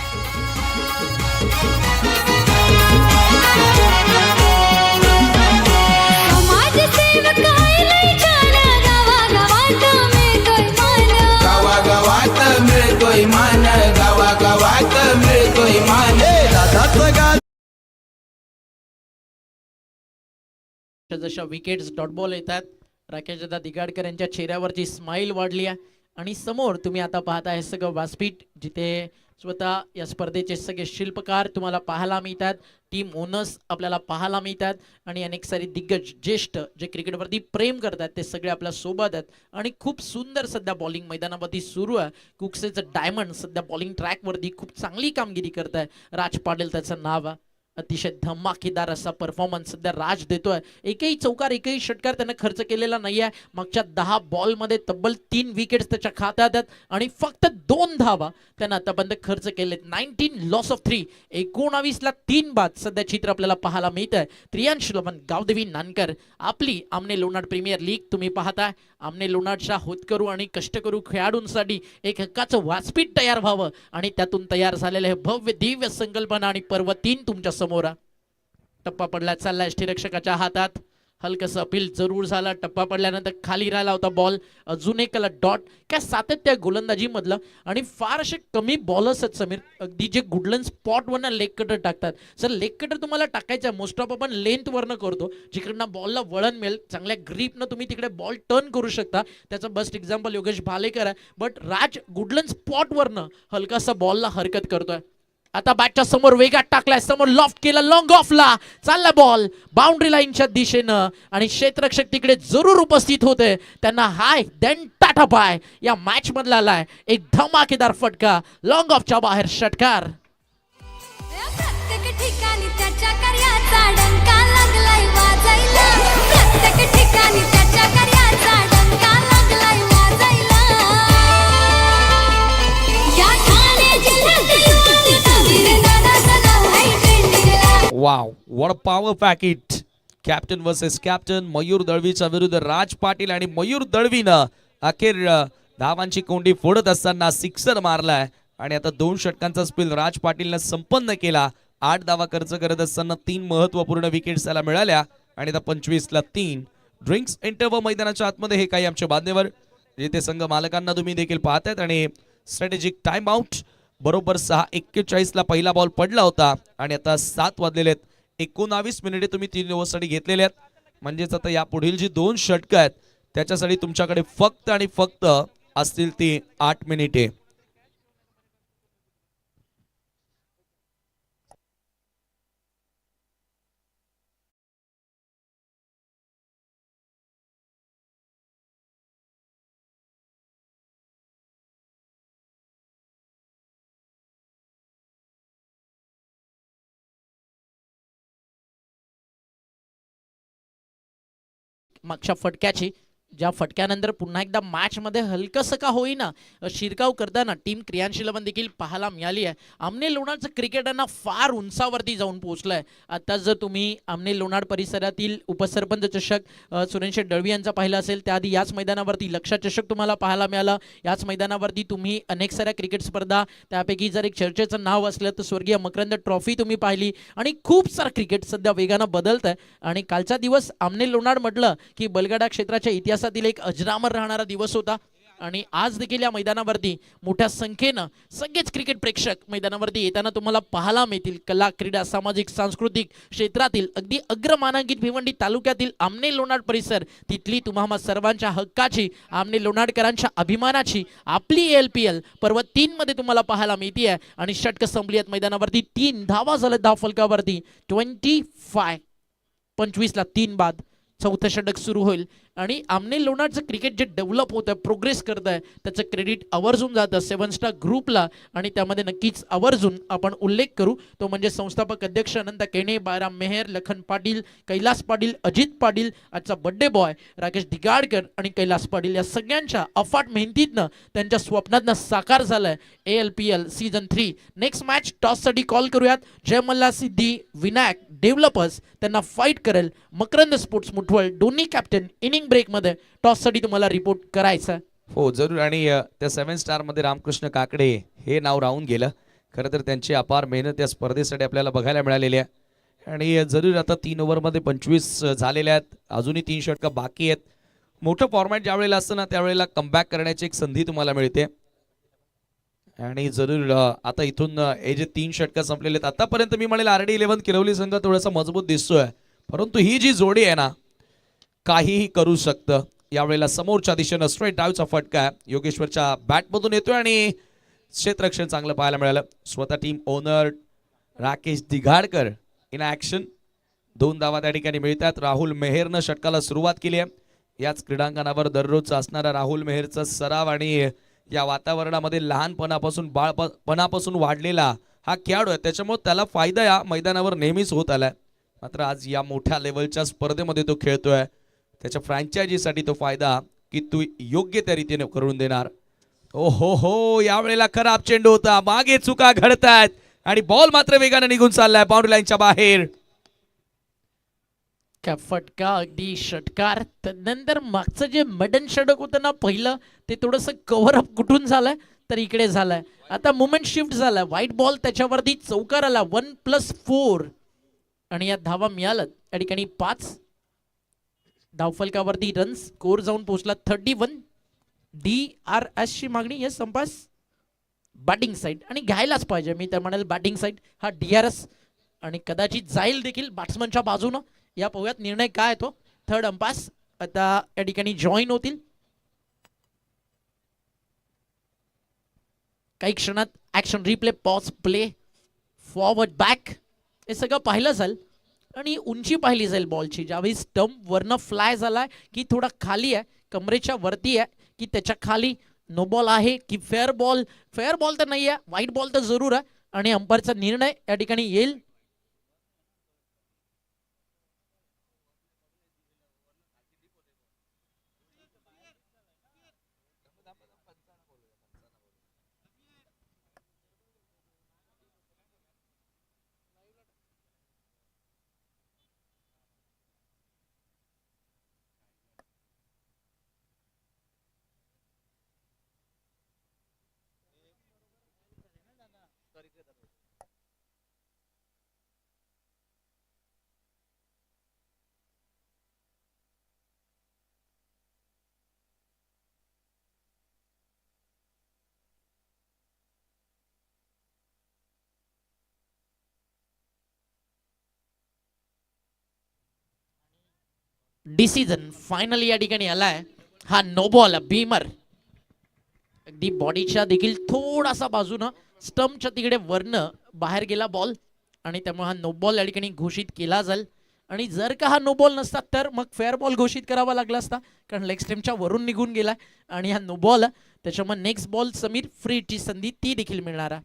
जशा विकेट्स डॉट बॉल येतात, राकेश दादा दिगाडकर यांच्या चेहऱ्यावरची स्माइल वाढली आहे. आणि समोर तुम्ही आता पाहता हे सगळं व्यासपीठ, जिथे स्वतः या स्पर्धेचे सगळे शिल्पकार तुम्हाला पाहायला मिळतात, टीम ओनर्स आपल्याला पाहायला मिळतात आणि अनेक सारे दिग्गज ज्येष्ठ जे क्रिकेटवरती प्रेम करतात ते सगळे आपल्या सोबत आहेत. आणि खूप सुंदर सध्या बॉलिंग मैदानावरती सुरू आहे. कुक्सेचं डायमंड सध्या बॉलिंग ट्रॅकवरती खूप चांगली कामगिरी करत आहे. राज पाटील त्याचं नाव आहे. अतिशय धमाकेदार असा परफॉर्मन्स सध्या राज देतोय. एकही चौकार एकही षटकार त्यानं खर्च केलेला नाहीये. मागच्या 10 बॉलमध्ये तब्बल 3 विकेट्स त्याच्या खात्यात आहेत आणि फक्त 2 धावा त्यानं आतापर्यंत खर्च केलेत. 19 लॉस ऑफ 3, 19ला 3 बाद सध्या चित्र आपल्याला पाहायला मिळत आहे. त्रियांश लमन, गावदेवी नानकर, आपली आमने लोणाड प्रीमियर लीग तुम्ही पाहताय. आमने लोणाडच्या होतकरू आणि कष्टकरू खेळाडूंसाठी एक हक्काचं व्यासपीठ तयार व्हावं आणि त्यातून तयार झालेलं हे भव्य दिव्य संकल्पना आणि पर्व 3 तुमच्या समोर आहे. टप्पा पडला, चालला यष्टीरक्षकाच्या हातात. हलकस अपील जरूर झाला. टप्पा पडल्यानंतर खाली राहिला होता बॉल. अजून एक डॉट. काय सातत्य गोलंदाजी मधलं आणि फार असे कमी बॉलर्स आहेत समीर अगदी जे गुडलन स्पॉट वरनं लेग कटर टाकतात. सर लेग कटर तुम्हाला टाकायचा आहे, मोस्ट ऑफ आपण लेंथ वरनं करतो, जिकडनं बॉलला वळण मिळेल, चांगल्या ग्रीपनं तुम्ही तिकडे बॉल टर्न करू शकता. त्याचं बेस्ट एक्झाम्पल योगेश भालेकर आहे. बट राज गुडलन स्पॉट वरनं हलकासा बॉलला हरकत करतोय. आता बॅटच्या समोर वेगात टाकलाय, समोर लॉफ्ट केला, लॉंग ऑफला चालला बॉल बाउंड्री लाईनच्या दिशेनं आणि क्षेत्ररक्षक तिकडे जरूर उपस्थित होते. त्यांना हाय देन टाटा बाय या मॅच मधला आलाय एक धमाकेदार फटका, लॉंग ऑफच्या बाहेर षटकार. प्रत्येक ठिकाणी त्याच्या कार्याचा डंका लागलाय वाजायला. प्रत्येक ठिकाणी त्याच्या कार्याचा डंका लागलाय वाजायला. या ठाणे जिल्ह्यात wow, what a power packet. Captain versus captain. Mayur दळवीच्या विरुद्ध राज पाटील आणि मयूर दळवीनं अखेर धावांची कोंडी फोडत असताना सिक्सर मारलाय आणि आता 2 षटकांचा स्पेल राज पाटीलनं संपन्न केला. 8 धावा खर्च करत असताना 3 महत्वपूर्ण विकेट्स त्याला मिळाल्या आणि आता 25ला 3. ड्रिंक्स इंटरव्ह मैदानाच्या आतमध्ये हे काही आमचे बांधेवर जिथे संघ मालकांना तुम्ही देखील पाहतायत आणि स्ट्रॅटेजिक टाइम आउट. बरोबर 6:41ला पहिला बॉल पडला होता आणि आता 7 वाजलेले आहेत. 19 मिनिटे तुम्ही 3 ओव्हरसाठी घेतलेले आहेत. म्हणजेच आता या पुढील जी 2 षटकं आहेत त्याच्यासाठी तुमच्याकडे फक्त आणि फक्त असतील ती 8 मिनिटे. मागच्या फटक्याची ज्या फटक्यानंतर पुन्हा एकदा मॅच मध्ये हलकसं का होईना शिरकाव करताना टीम क्रियांशील देखील पाहायला मिळाली आहे. आमने लोणारचं क्रिकेटरना फार उंचावरती जाऊन पोहोचलंय. आता जर तुम्ही आमने लोणाड परिसरातील उपसरपंच चषक सुरेश दळवी यांचा पाहिला असेल, त्याआधी याच मैदानावरती लक्षा चषक तुम्हाला पाहायला मिळाला. याच मैदानावरती तुम्ही अनेक साऱ्या क्रिकेट स्पर्धा, त्यापैकी जर एक चर्चेचं नाव असलं तर स्वर्गीय मकरंद ट्रॉफी तुम्ही पाहिली आणि खूप सारं क्रिकेट सध्या वेगानं बदलत आहे. आणि कालचा दिवस आमने लोणाड म्हटलं की बलगाडा क्षेत्राच्या इतिहासातील एक अजरामर राहणारा दिवस होता आणि आज देखील या मैदानावरती मोठ्या संख्येनं सगळेच क्रिकेट प्रेक्षक मैदानावरती येताना तुम्हाला पाहायला मिळतील. कला, क्रीडा, सामाजिक, सांस्कृतिक क्षेत्रातील अगदी अग्रमानांकित भिवंडी तालुक्यातील आमने लोणाड परिसर, तिथली तुम्हा सर्वांच्या हक्काची, आमने लोणाडकरांच्या अभिमानाची आपली LPL पर्व 3 मध्ये तुम्हाला पाहायला मिळते आहे. आणि षटक संपली आहेत मैदानावरती. 3 धावा झाल्या धाव फलकावरती. 25ला 3 बाद. 4थं षटक सुरू होईल आणि आमने लोणारचं क्रिकेट जे डेव्हलप होत आहे, प्रोग्रेस करत आहे, त्याचं क्रेडिट आवर्जून जातं 7 स्टार ग्रुपला. आणि त्यामध्ये नक्कीच आवर्जून आपण उल्लेख करू तो म्हणजे संस्थापक अध्यक्ष अनंत केणे, बायराम मेहर, लखन पाटील, कैलास पाटील, अजित पाटील, आजचा बड्डे बॉय राकेश दिगाडकर आणि कैलास पाटील या सगळ्यांच्या अफाट मेहनतीतनं त्यांच्या स्वप्नातनं साकार झालंय ALPL सीझन 3. नेक्स्ट मॅच टॉससाठी कॉल करूयात. जय मल्ला सिद्धी विनायक डेव्हलपर्स त्यांना फाईट करेल मकरंद स्पोर्ट्स मुठवळ. दोन्ही कॅप्टन इनिंग ब्रेक मध्ये टॉस साठी तुम्हाला रिपोर्ट करायचा. हो जरूर. आणि त्या 7 स्टार मध्ये रामकृष्ण काकडे हे नाव राहून गेलं. खरं तर त्यांची अपार मेहनत या स्पर्धेसाठी आपल्याला बघायला मिळालेली आहे आणि जरूर आता 3 ओव्हरमध्ये 25 झालेल्या आहेत. अजूनही 3 षटकं बाकी आहेत. मोठं फॉर्मॅट ज्या वेळेला असतं ना त्यावेळेला कमबॅक करण्याची एक संधी तुम्हाला मिळते आणि जरूर आता इथून हे जे 3 षटकं संपलेले आहेत आतापर्यंत मी म्हणेल RD11 किरवली संघ थोडासा मजबूत दिसतोय, परंतु ही जी जोडी आहे ना काहीही करू शकतं. यावेळेला समोरच्या दिशेनं स्ट्रेट डावचा फटका योगेश्वरच्या बॅटमधून येतोय आणि क्षेत्ररक्षण चांगलं पाहायला मिळालं. स्वतः team owner Rakesh Dighadkar in action. 2 धावा त्या ठिकाणी मिळतात. राहुल मेहरनं षटकाला सुरुवात केली आहे. याच क्रीडांगणावर दररोज असणारा राहुल मेहरचा सराव आणि या वातावरणामध्ये लहानपणापासून बाळपणापासून वाढलेला हा खेळाडू आहे, त्याच्यामुळे त्याला फायदा या मैदानावर नेहमीच होत आलाय. मात्र आज या मोठ्या लेवलच्या स्पर्धेमध्ये तो खेळतोय, त्याच्या फ्रँचायझीसाठी तो फायदा की तू योग्य त्या रीतीने करून देणार. ओ हो यावेळेला खराब चेंडू होता, मागे चुका घडतायत आणि बॉल मात्र वेगाने निघून चाललाय बाउंड्री लाईनच्या बाहेर. क्या फटका, अगदी षटकार. त्यानंतर मागचं जे मडन षटक होतं ना पहिलं, ते थोडंसं कव्हर अप कुठून झालंय तर इकडे झालंय. आता मुवमेंट शिफ्ट झालाय. व्हाईट बॉल त्याच्यावरती चौकार आला. 1+4 आणि या धावा मिळालं. या ठिकाणी 5 धावफलकावरती रन्स स्कोर जाऊन पोहोचला 31. DRS ची मागणी. येस संपास बॅटिंग साईड आणि घ्यायलाच पाहिजे. मी तर म्हणाल बॅटिंग साईड हा DRS आणि कदाचित जाईल देखील बॅट्समनच्या बाजूनं. या पोह्यात निर्णय काय तो. थर्ड अंपास आता या ठिकाणी जॉईन होतील. काही क्षणात action replay, pause, play, forward, back हे सगळं पाहिलं जाईल आणि उंची पाहिली जाईल बॉलची. ज्यावेळी स्टंप वरनं फ्लाय झालाय की थोडा खाली आहे, कमरेच्या वरती आहे की त्याच्या खाली, नो बॉल आहे की फेअर बॉल. फेअर बॉल तर नाही आहे, व्हाईट बॉल तर जरूर आहे आणि अंपायरचा निर्णय या ठिकाणी येईल. डिसिजन फायनली या ठिकाणी आलाय. हा नो बॉल. बीमर अगदी बॉडीच्या देखील थोडासा बाजूनं स्टंपच्या तिकडे वरनं बाहेर गेला बॉल आणि त्यामुळे हा नो बॉल या ठिकाणी घोषित केला जाईल. आणि जर का हा नो बॉल नसता तर मग फेअर बॉल घोषित करावा लागला असता, कारण लेग स्टंपच्या वरून निघून गेलाय आणि हा नो बॉल. त्याच्यामुळे नेक्स्ट बॉल समीर फ्रीची संधी ती देखील मिळणार आहे.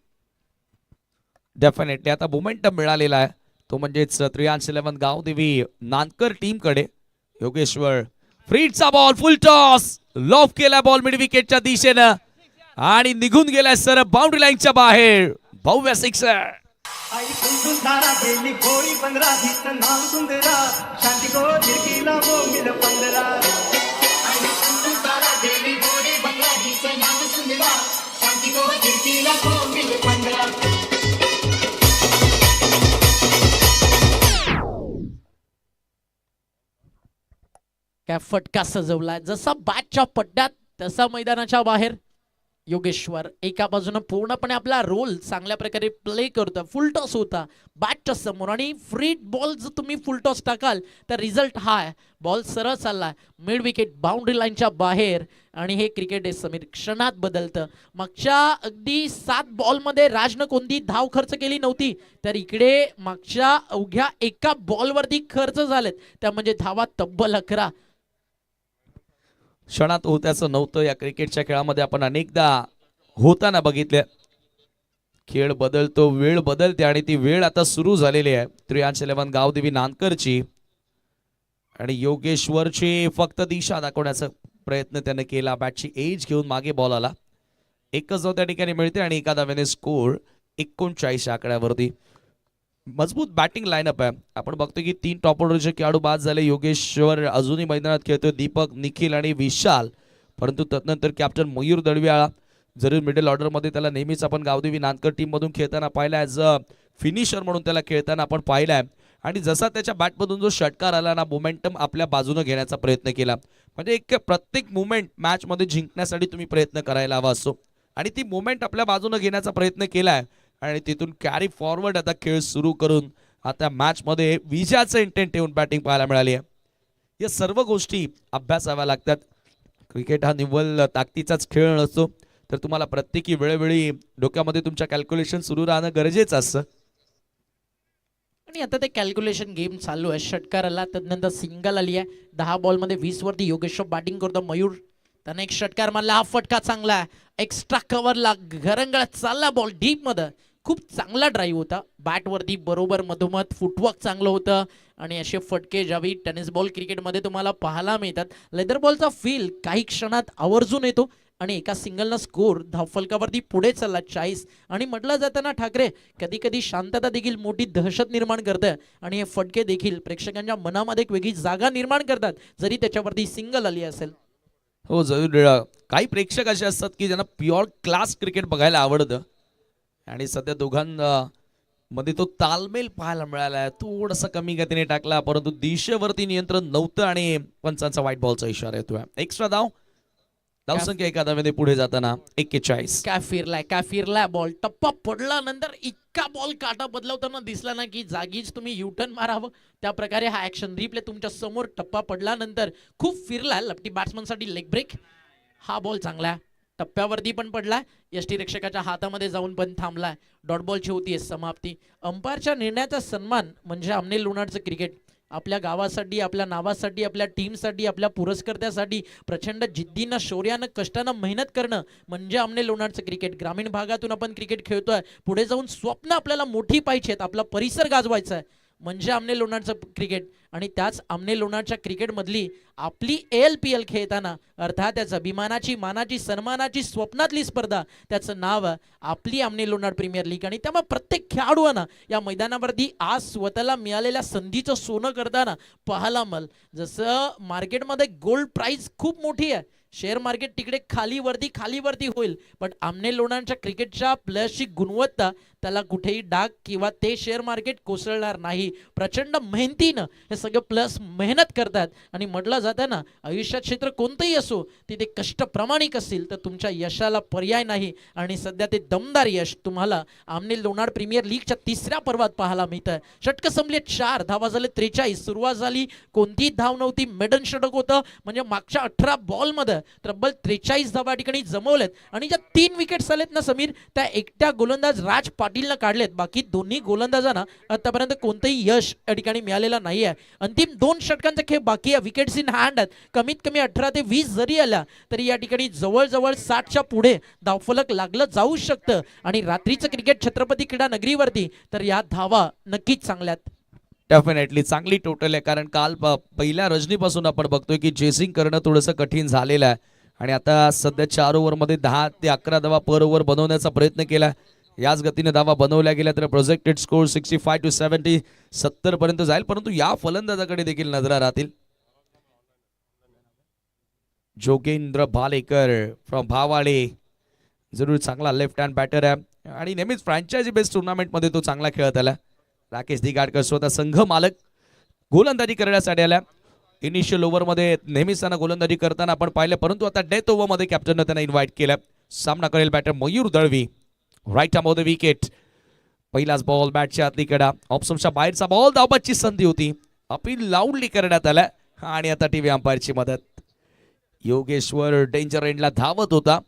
डेफिनेटली आता मोमेंटम मिळालेला आहे तो म्हणजेच 311 गावदेवी नानकर टीम कडे. योगेश्वर फ्रीडचा बॉल, फुल टॉस, लॉफ केला बॉल मिड विकेटच्या दिशेनं आणि निघून गेलाय सर बाउंड्री लाईनच्या बाहेर. भव्य सिक्सर. आई कुंदुंदारा गेली घोडी 15 हिचं नाव सुंदरा शांती को झिरकीला बोंबील 15. आई कुंदुंदारा गेली घोडी 15 हिचं नाव सुंदरा शांती को झिरकीला बोंबील 15. काय फटका सजवलाय. जसा बॅटच्या पड्ड्यात तसा मैदानाच्या बाहेर. योगेश्वर एका बाजूने पूर्णपणे आपला रोल चांगल्या प्रकारे प्ले करतो. फुल टॉस होता बॅटच्या समोर आणि फ्री बॉल जर तुम्ही फुल टॉस टाकाल तर रिझल्ट हा आहे. बॉल सरळ चाललाय मिड विकेट बाउंड्री लाईनच्या बाहेर आणि हे क्रिकेट आहे समीर, क्षणात बदलतं. मागच्या अगदी 7 बॉलमध्ये राजनं कोणती धाव खर्च केली नव्हती, तर इकडे मागच्या अवघ्या एका बॉलवरती खर्च झालेत, त्या म्हणजे धावा तब्बल 11. क्षणात होत्याचं नव्हतं. या क्रिकेटच्या खेळामध्ये आपण अनेकदा होताना बघितले. खेळ बदलतो, वेळ बदलते आणि ती वेळ आता सुरू झालेली आहे 311 गावदेवी नानकरची. आणि योगेश्वरची फक्त दिशा दाखवण्याचा प्रयत्न त्याने केला. बॅटची एज घेऊन मागे बॉल आला. एकच धाव त्या ठिकाणी मिळते आणि एका धाव्याने स्कोर 39 आकड्यावरती. मजबूत बॅटिंग लाईनअप आहे. आपण बघतो की 3 टॉप ऑर्डरचे खेळाडू बाद झाले. योगेश्वर अजूनही मैदानात खेळतोय, दीपक, निखिल आणि विशाल. परंतु तदनंतर कॅप्टन मयूर दळवी जरी मिडल ऑर्डरमध्ये त्याला नेहमीच आपण गावदेवी नानकर टीम मधून खेळताना पाहिला, ॲज अ फिनिशर म्हणून त्याला खेळताना आपण पाहिलाय. आणि जसा त्याच्या बॅटमधून जो षटकार आला ना, मोमेंटम आपल्या बाजूने घेण्याचा प्रयत्न केला. म्हणजे एक प्रत्येक मुवमेंट मॅचमध्ये जिंकण्यासाठी तुम्ही प्रयत्न करायला हवा असतो आणि ती मुवमेंट आपल्या बाजूने घेण्याचा प्रयत्न केलाय आणि तिथून कॅरी फॉरवर्ड आता खेळ सुरू करून आता मॅचमध्ये विजयाचं इंटेंट ठेवून बॅटिंग पाहायला मिळाली आहे. या सर्व गोष्टी अभ्यासाव्या लागतात. क्रिकेट हा निव्वळ ताकदीचाच खेळ नसतो, तर तुम्हाला प्रत्येकी वेळोवेळी डोक्यामध्ये तुमच्या कॅल्क्युलेशन सुरू राहणं गरजेचं असतं. आणि आता ते कॅल्क्युलेशन गेम चालू आहे. षटकार आला, त्यानंतर सिंगल आली आहे. 10 बॉलमध्ये 20 वरती योगेश्वर बॅटिंग करतो. मयूर त्याने एक षटकार मारला, हा फटका चांगला आहे. एक्स्ट्रा कव्हरला घरंगळा चालला बॉल डीप मध्ये, खूप चांगला ड्राईव्ह होता. बॅटवरती बरोबर मधोमध फुटवर्क चांगलं होतं आणि असे फटके ज्यावेळी टेनिस बॉल क्रिकेटमध्ये तुम्हाला पाहायला मिळतात, लेदर बॉलचा फील काही क्षणात आवर्जून येतो आणि एका सिंगलनं स्कोर धावफलकावरती पुढे चालला 40. आणि म्हटलं जातं ना ठाकरे, कधी कधी शांतता देखील मोठी दहशत निर्माण करतं आणि हे फटके देखील प्रेक्षकांच्या मनामध्ये एक वेगळी जागा निर्माण करतात, जरी त्याच्यावरती सिंगल आली असेल. हो जरूर. काही प्रेक्षक असे असतात की ज्यांना प्युअर क्लास क्रिकेट बघायला आवडतं आणि सध्या दोघांमध्ये तो तालमेल पाहायला मिळाला आहे. थोडंसं कमी गतीने टाकला, परंतु दिशेवरती नियंत्रण नव्हतं आणि पंचांचा व्हाईट बॉलचा इशारा येतोय. एक्स्ट्रा धावसंख्या एका धावेने पुढे जाताना 41. काय फिरलाय बॉल, टप्पा पडल्यानंतर इतका बॉल काटा बदलवताना दिसला ना की जागीच तुम्ही युटर्न मारावं, त्या प्रकारे हा ऍक्शन रिप्ले तुमच्या समोर. टप्पा पडल्यानंतर खूप फिरलाय, लपटी बॅट्समनसाठी लेग ब्रेक. हा बॉल चांगला आहे, टप्प्यावरती पण पडलाय, यष्टीरक्षकाच्या हातामध्ये जाऊन पण थांबलाय. डॉट बॉलची होती समाप्ती. अंपायरच्या निर्णयाचा सन्मान म्हणजे आमने लोणारचं क्रिकेट. आपल्या गावासाठी, आपल्या नावासाठी, आपल्या टीमसाठी, आपल्या पुरस्कर्त्यासाठी प्रचंड जिद्दीनं, शौर्यानं, कष्टानं मेहनत करणं म्हणजे आमने लोणारचं क्रिकेट. ग्रामीण भागातून आपण क्रिकेट खेळतोय, पुढे जाऊन स्वप्न आपल्याला मोठी पाहिजे आहेत, आपला परिसर गाजवायचा आहे म्हणजे आमने लोणारचं क्रिकेट. आणि त्याच आमने लोणारच्या क्रिकेटमधली आपली ALPL खेळताना, अर्थात त्याचं अभिमानाची, मानाची, सन्मानाची, स्वप्नातली स्पर्धा, त्याचं नाव आपली आमने लोणार प्रीमियर लीग. आणि त्यामुळे प्रत्येक खेळाडूंना या मैदानावरती आज स्वतःला मिळालेल्या संधीचं सोनं करताना पाहायला मल. जसं मार्केटमध्ये गोल्ड प्राइस खूप मोठी आहे, शेअर मार्केट तिकडे खालीवरती होईल, पण आमने लोणारच्या क्रिकेटच्या प्लेयर्सची गुणवत्ता त्याला कुठेही डाग किंवा ते शेअर मार्केट कोसळणार नाही. प्रचंड मेहनतीनं हे सगळे प्लस मेहनत करतात. आणि म्हटलं जातं ना, आयुष्यात क्षेत्र कोणतंही असो, तिथे कष्ट प्रामाणिक असतील तर तुमच्या यशाला पर्याय नाही. आणि सध्या ते दमदार यश तुम्हाला आमने लोणार प्रीमियर लीगच्या 3ऱ्या पर्वात पाहायला मिळतं. षटकं संपले 4, धावा झाले 43. सुरुवात झाली, कोणतीही धाव नव्हती, मेडन षटक होतं, म्हणजे मागच्या 18 बॉलमध्ये तब्बल 43 धावा ठिकाणी जमवलेत. आणि ज्या 3 विकेट्स आलेत ना समीर, त्या एकट्या गोलंदाज राज पाटीलनं काढलेत. बाकी दोन्ही गोलंदाजांना आतापर्यंत कोणतंही यश या ठिकाणी मिळालेलं नाही आहे. अंतिम 2 षटकांचा खेळ बाकी आहे, विकेट्स इन हँड आहेत. कमीत कमी 18 ते 20 जरी आल्या तरी या ठिकाणी जवळजवळ 60च्या पुढे धावफलक लागलं जाऊ शकतं. आणि रात्रीचं क्रिकेट छत्रपती क्रीडा नगरीवरती तर या धावा नक्कीच चांगल्यात. डेफिनेटली चांगली टोटल आहे, कारण काल पहिल्या रजनीपासून आपण बघतोय की चेसिंग करणं थोडंसं कठीण झालेलं आहे. आणि आता सध्या 4 ओव्हरमध्ये 10 ते 11 धावा पर ओव्हर बनवण्याचा प्रयत्न केला. याच गतीने धावा बनवल्या गेल्या तर प्रोजेक्टेड स्कोर 65 to 70 70 पर्यंत जाईल. परंतु या फलंदाजाकडे देखील नजरा राहतील. जोगेंद्र भालेकर फ्रॉम भावाळे, जरूर चांगला लेफ्ट हँड बॅटर आहे आणि नेहमीच फ्रँचायझी बेस्ड टुर्नामेंटमध्ये तो चांगला खेळत आला. राकेश दिगाडकर स्वतः संघ मालक गोलंदाजी करण्यासाठी आल्या. इनिशियल ओव्हरमध्ये नेहमीच त्यांना गोलंदाजी करताना आपण पाहिलं, परंतु आता डेथ ओव्हरमध्ये कॅप्टननं त्यांना इन्व्हाइट केलं. सामना करेल batter Mayur Dalvi, right arm off the wicket. पहिलाच बॉल बॅटच्या आतली कडा, ऑप्शनच्या बाहेरचा बॉल, धावबाची संधी होती, अपील लाऊडली करण्यात आलं. आणि आता टीव्ही अंपायरची मदत. योगेश्वर डेंजर एंडला धावत होता,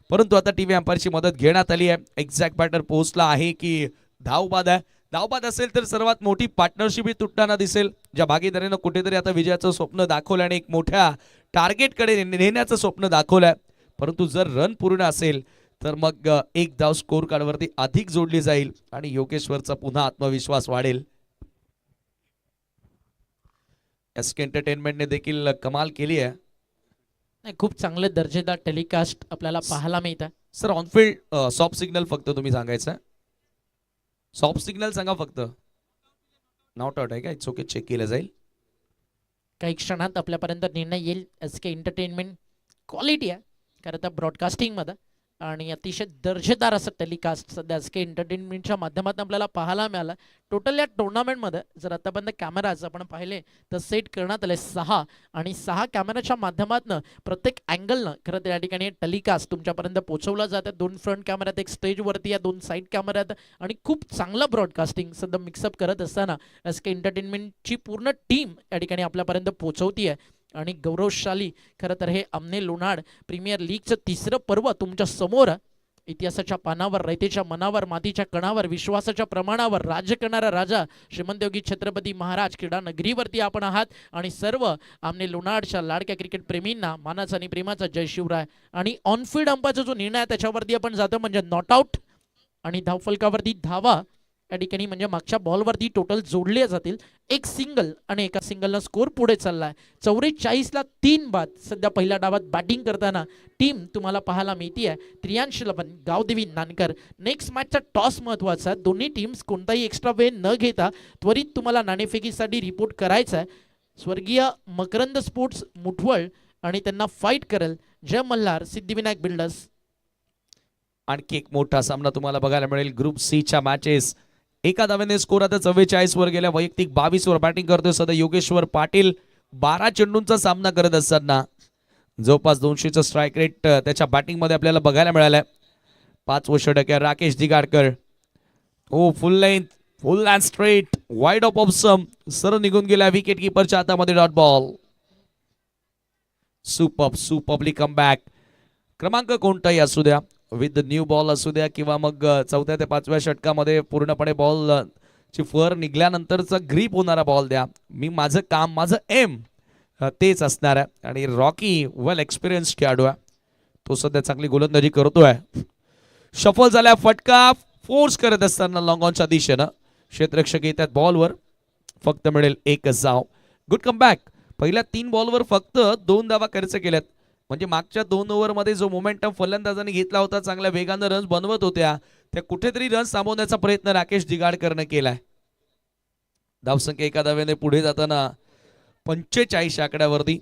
परंतु आता टीव्ही अंपायरची मदत घेण्यात आली आहे. एक्झॅक्ट बॅटर पोहोचला आहे की धावबाद आहे. धावबाद असेल तर सर्वात मोठी पार्टनरशिप ही तुटताना दिसेल. ज्या भागीदारीनं कुठेतरी आता विजयाचं स्वप्न दाखवलं आणि एक मोठ्या टार्गेटकडे नेण्याचं स्वप्न दाखवलंय, परंतु जर रन पूर्ण असेल तर मग एक धाव स्कोर कार्डवरती अधिक जोडली जाईल आणि योगेश्वरचा पुन्हा आत्मविश्वास वाढेल. SK एंटरटेनमेंटने देखील कमाल केली आहे. नाही, खूप चांगलं दर्जेदार टेलिकास्ट आपल्याला पाहायला मिळतं. सर ऑनफिल्ड सॉफ्ट सिग्नल फक्त तुम्ही सांगायचं, सॉफ्ट सिग्नल सांगा फक्त. नॉट आउट आहे का? इट्स ओके, चेक केलं जाईल. काही क्षणात आपल्यापर्यंत निर्णय येईल. SK एंटरटेनमेंट क्वालिटी आहे कारण त्या ब्रॉडकास्टिंगमध्ये आणि अतिशय दर्जेदार असं टेलिकास्ट सध्या SK एंटरटेनमेंटच्या माध्यमातून आपल्याला पाहायला मिळालं. टोटल या टुर्नामेंटमध्ये जर आतापर्यंत कॅमेराज आपण पाहिले तर सेट करण्यात आले 6 आणि 6 कॅमेराच्या माध्यमातून प्रत्येक अँगलनं खरं तर या ठिकाणी टेलिकास्ट तुमच्यापर्यंत पोहोचवलं जातं. 2 फ्रंट कॅमेऱ्यात, एक स्टेजवरती, या 2 साईड कॅमेऱ्यात आणि खूप चांगलं ब्रॉडकास्टिंग सध्या मिक्सअप करत असताना SK एंटरटेनमेंटची पूर्ण टीम या ठिकाणी आपल्यापर्यंत पोहोचवती आहे. आणि गौरवशाली खरं तर हे आमने लोणाड प्रीमियर लीगचं तिसरं पर्व तुमच्या समोर आहे. इतिहासाच्या पानावर, रयतेच्या मनावर, मातीच्या कणावर, विश्वासाच्या प्रमाणावर राज्य करणारा राजा श्रीमंत योगी छत्रपती महाराज क्रीडा नगरीवरती आपण आहात आणि सर्व आमने लोणाडच्या लाडक्या क्रिकेट प्रेमींना मानाचा आणि प्रेमाचा जय शिवराय. आणि ऑनफिल्ड अंपाचा जो निर्णय आहे त्याच्यावरती आपण जातो म्हणजे नॉट आउट आणि धावफलकावरती धावा या ठिकाणी म्हणजे मागच्या बॉलवरती टोटल जोडले जातील. एक सिंगल आणि एका सिंगलनं स्कोर पुढे चाललाय. 44ला 3 बाद. सध्या पहिल्या डावात बॅटिंग करताना टीम तुम्हाला पाहायला मिळतीये. 83 लबन गावदेवी नानकर. नेक्स्ट मॅचचा टॉस महत्वाचा. दोन्ही टीम्स कोणताही एक्स्ट्रा वेळ न घेता त्वरित तुम्हाला नाणेफेकीसाठी रिपोर्ट करायचा आहे. स्वर्गीय मकरंद स्पोर्ट्स मुठवळ आणि त्यांना फाईट करेल जय मल्हार सिद्धिविनायक बिल्डर्स. आणखी एक मोठा सामना तुम्हाला बघायला मिळेल ग्रुप सी च्या मॅचेस. एका धावेने स्कोर आता 44 वर गेल्या. वैयक्तिक 22 वर बॅटिंग करतोय सध्या योगेश्वर पाटील. 12 चेंडूंचा सामना करत असताना जवळपास 200चं स्ट्राईक रेट त्याच्या बॅटिंग मध्ये आपल्याला बघायला मिळालंय. 5 षटक Rakesh Digadkar. Oh full length, full and straight, wide off awesome, सर निघून गेला विकेट किपरच्या हातामध्ये डॉट बॉल. सुपरली कमबॅक. क्रमांक कोणताही असू द्या, विथ न्यू बॉल असू द्या किंवा मग 4थ्या ते 5व्या षटकामध्ये पूर्णपणे बॉल ची फर निघल्यानंतरचा ग्रीप होणारा बॉल द्या. मी माझं काम, माझं एम तेच असणार आहे. आणि रॉकी वेल एक्सपिरियन्स खेळाडू आहे, तो सध्या चांगली गोलंदाजी करतोय. शफल झाल्या फटका फोर्स करत असताना लॉंग ऑनच्या दिशेनं क्षेत्ररक्षक येतात बॉलवर. फक्त मिळेल 1 धाव. Good comeback. पहिल्या 3 बॉलवर फक्त 2 धावा खर्च केल्यात. म्हणजे मागच्या 2 ओव्हरमध्ये जो मोमेंटम फलंदाजांनी घेतला होता, चांगल्या वेगानं रन्स बनवत होत्या, त्या कुठेतरी रन्स थांबवण्याचा प्रयत्न राकेश दिगाडकरनं केलाय. धावसंख्या एका धावेने पुढे जाताना 45 आकड्यावरती.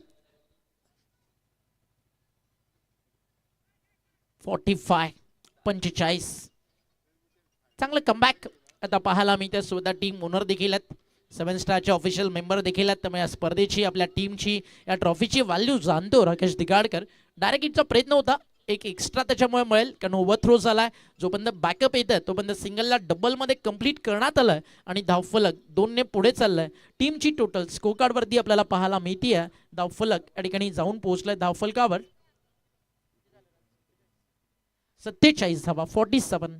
45 चांगलं कमबॅक आता पाहायला मिळतं. स्वतः टीम ओनर देखील आहेत, 7 स्टारचे ऑफिशियल मेंबर देखील आहेत. त्यामुळे या स्पर्धेची, आपल्या टीमची, या ट्रॉफीची व्हॅल्यू जाणतो राकेश दिगाडकर. डायरेक्ट हिटचा प्रयत्न होता, एक एक्स्ट्रा त्याच्यामुळे मिळेल कारण ओव्हरथ्रो झालाय. जोपर्यंत बॅकअप येतं तोपर्यंत सिंगलला डबलमध्ये कंप्लीट करण्यात आलंय आणि धावफलक 2 ने पुढे चाललंय. टीमची टोटल स्कोर कार्डवरती आपल्याला पाहायला मिळतीये. धावफलक या ठिकाणी जाऊन पोहोचलाय. धावफलकावर 47 धावा, 47.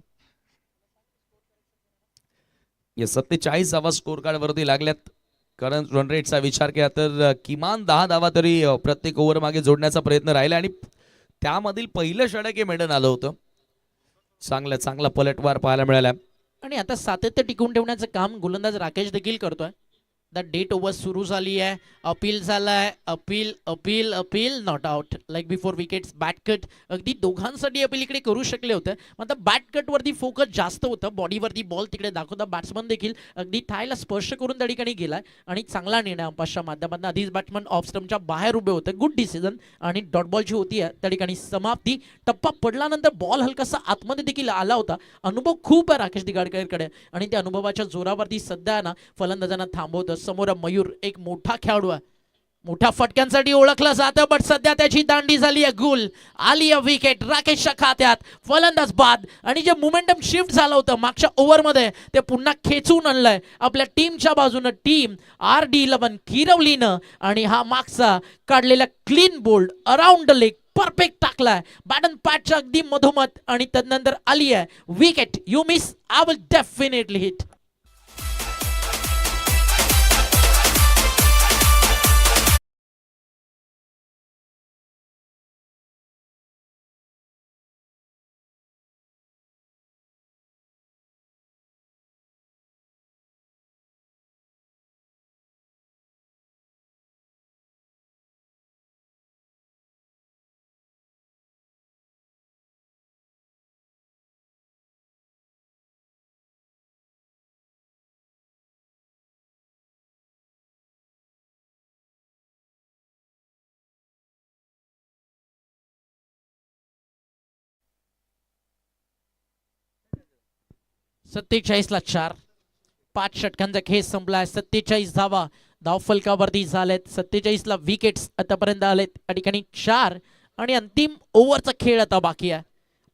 या 47 धावा स्कोर कार्ड वरती लागल्यात. करंट रन रेटचा विचार केला तर किमान 10 धावा तरी प्रत्येक ओव्हर मागे जोडण्याचा प्रयत्न राहिला आणि त्यामधील पहिलं षटक हे मेडन आलं होतं. चांगला पलटवार पाहायला मिळाला. आणि आता सातत्य टिकवून ठेवण्याचं काम गोलंदाज राकेश देखील करतोय. द डेट ओव्हर सुरू झाली आहे. अपील झालाय, appeal not out. Like before wickets bat cut. अगदी दोघांसाठी अपील इकडे करू शकले होते. आता बॅट कट वरती फोकस जास्त होतं, बॉडीवरती बॉल तिकडे दाखवता. बॅट्समन देखील अगदी थायला स्पर्श करून त्या ठिकाणी गेलाय आणि चांगला निर्णय अंपायरच्या माध्यमातून. आधीच बॅट्समन ऑफ स्टंपच्या बाहेर उभे होते. गुड डिसिजन आणि डॉट बॉलची होती त्या ठिकाणी समाप्ती. टप्पा पडल्यानंतर बॉल हलकासा आतमध्ये देखील आला होता. अनुभव खूप आहे राकेश दिगाडकरकडे आणि त्या अनुभवाच्या जोरावरती सध्या ना फलंदाजांना थांबवतं. समोर मयूर एक मोठा खेळाडू आहे, मोठ्या फटक्यांसाठी ओळखला जातं, पण सध्या त्याची दांडी झाली आहे गुल. आली आहे विकेट राकेशच्या खात्यात. फलंदाज बाद आणि जे मोमेंटम शिफ्ट झालं होतं मागच्या ओव्हरमध्ये ते पुन्हा खेचून आणलंय आपल्या टीमच्या बाजूनं. टीम RD11 किरवलीनं आणि हा मागचा काढलेला clean bowled around the leg perfect टाकलाय बॅटन पॅटच्या अगदी मधोमध आणि त्यानंतर आली आहे wicket. You miss, I will definitely hit. ला 4. 5 षटकांचा खेळ संपलाय. 47 धावा धावफलकावरती झालेत. 47ला विकेट्स आतापर्यंत आलेत. या ठिकाणी 4 आणि अंतिम ओव्हरचा खेळ आता बाकी आहे.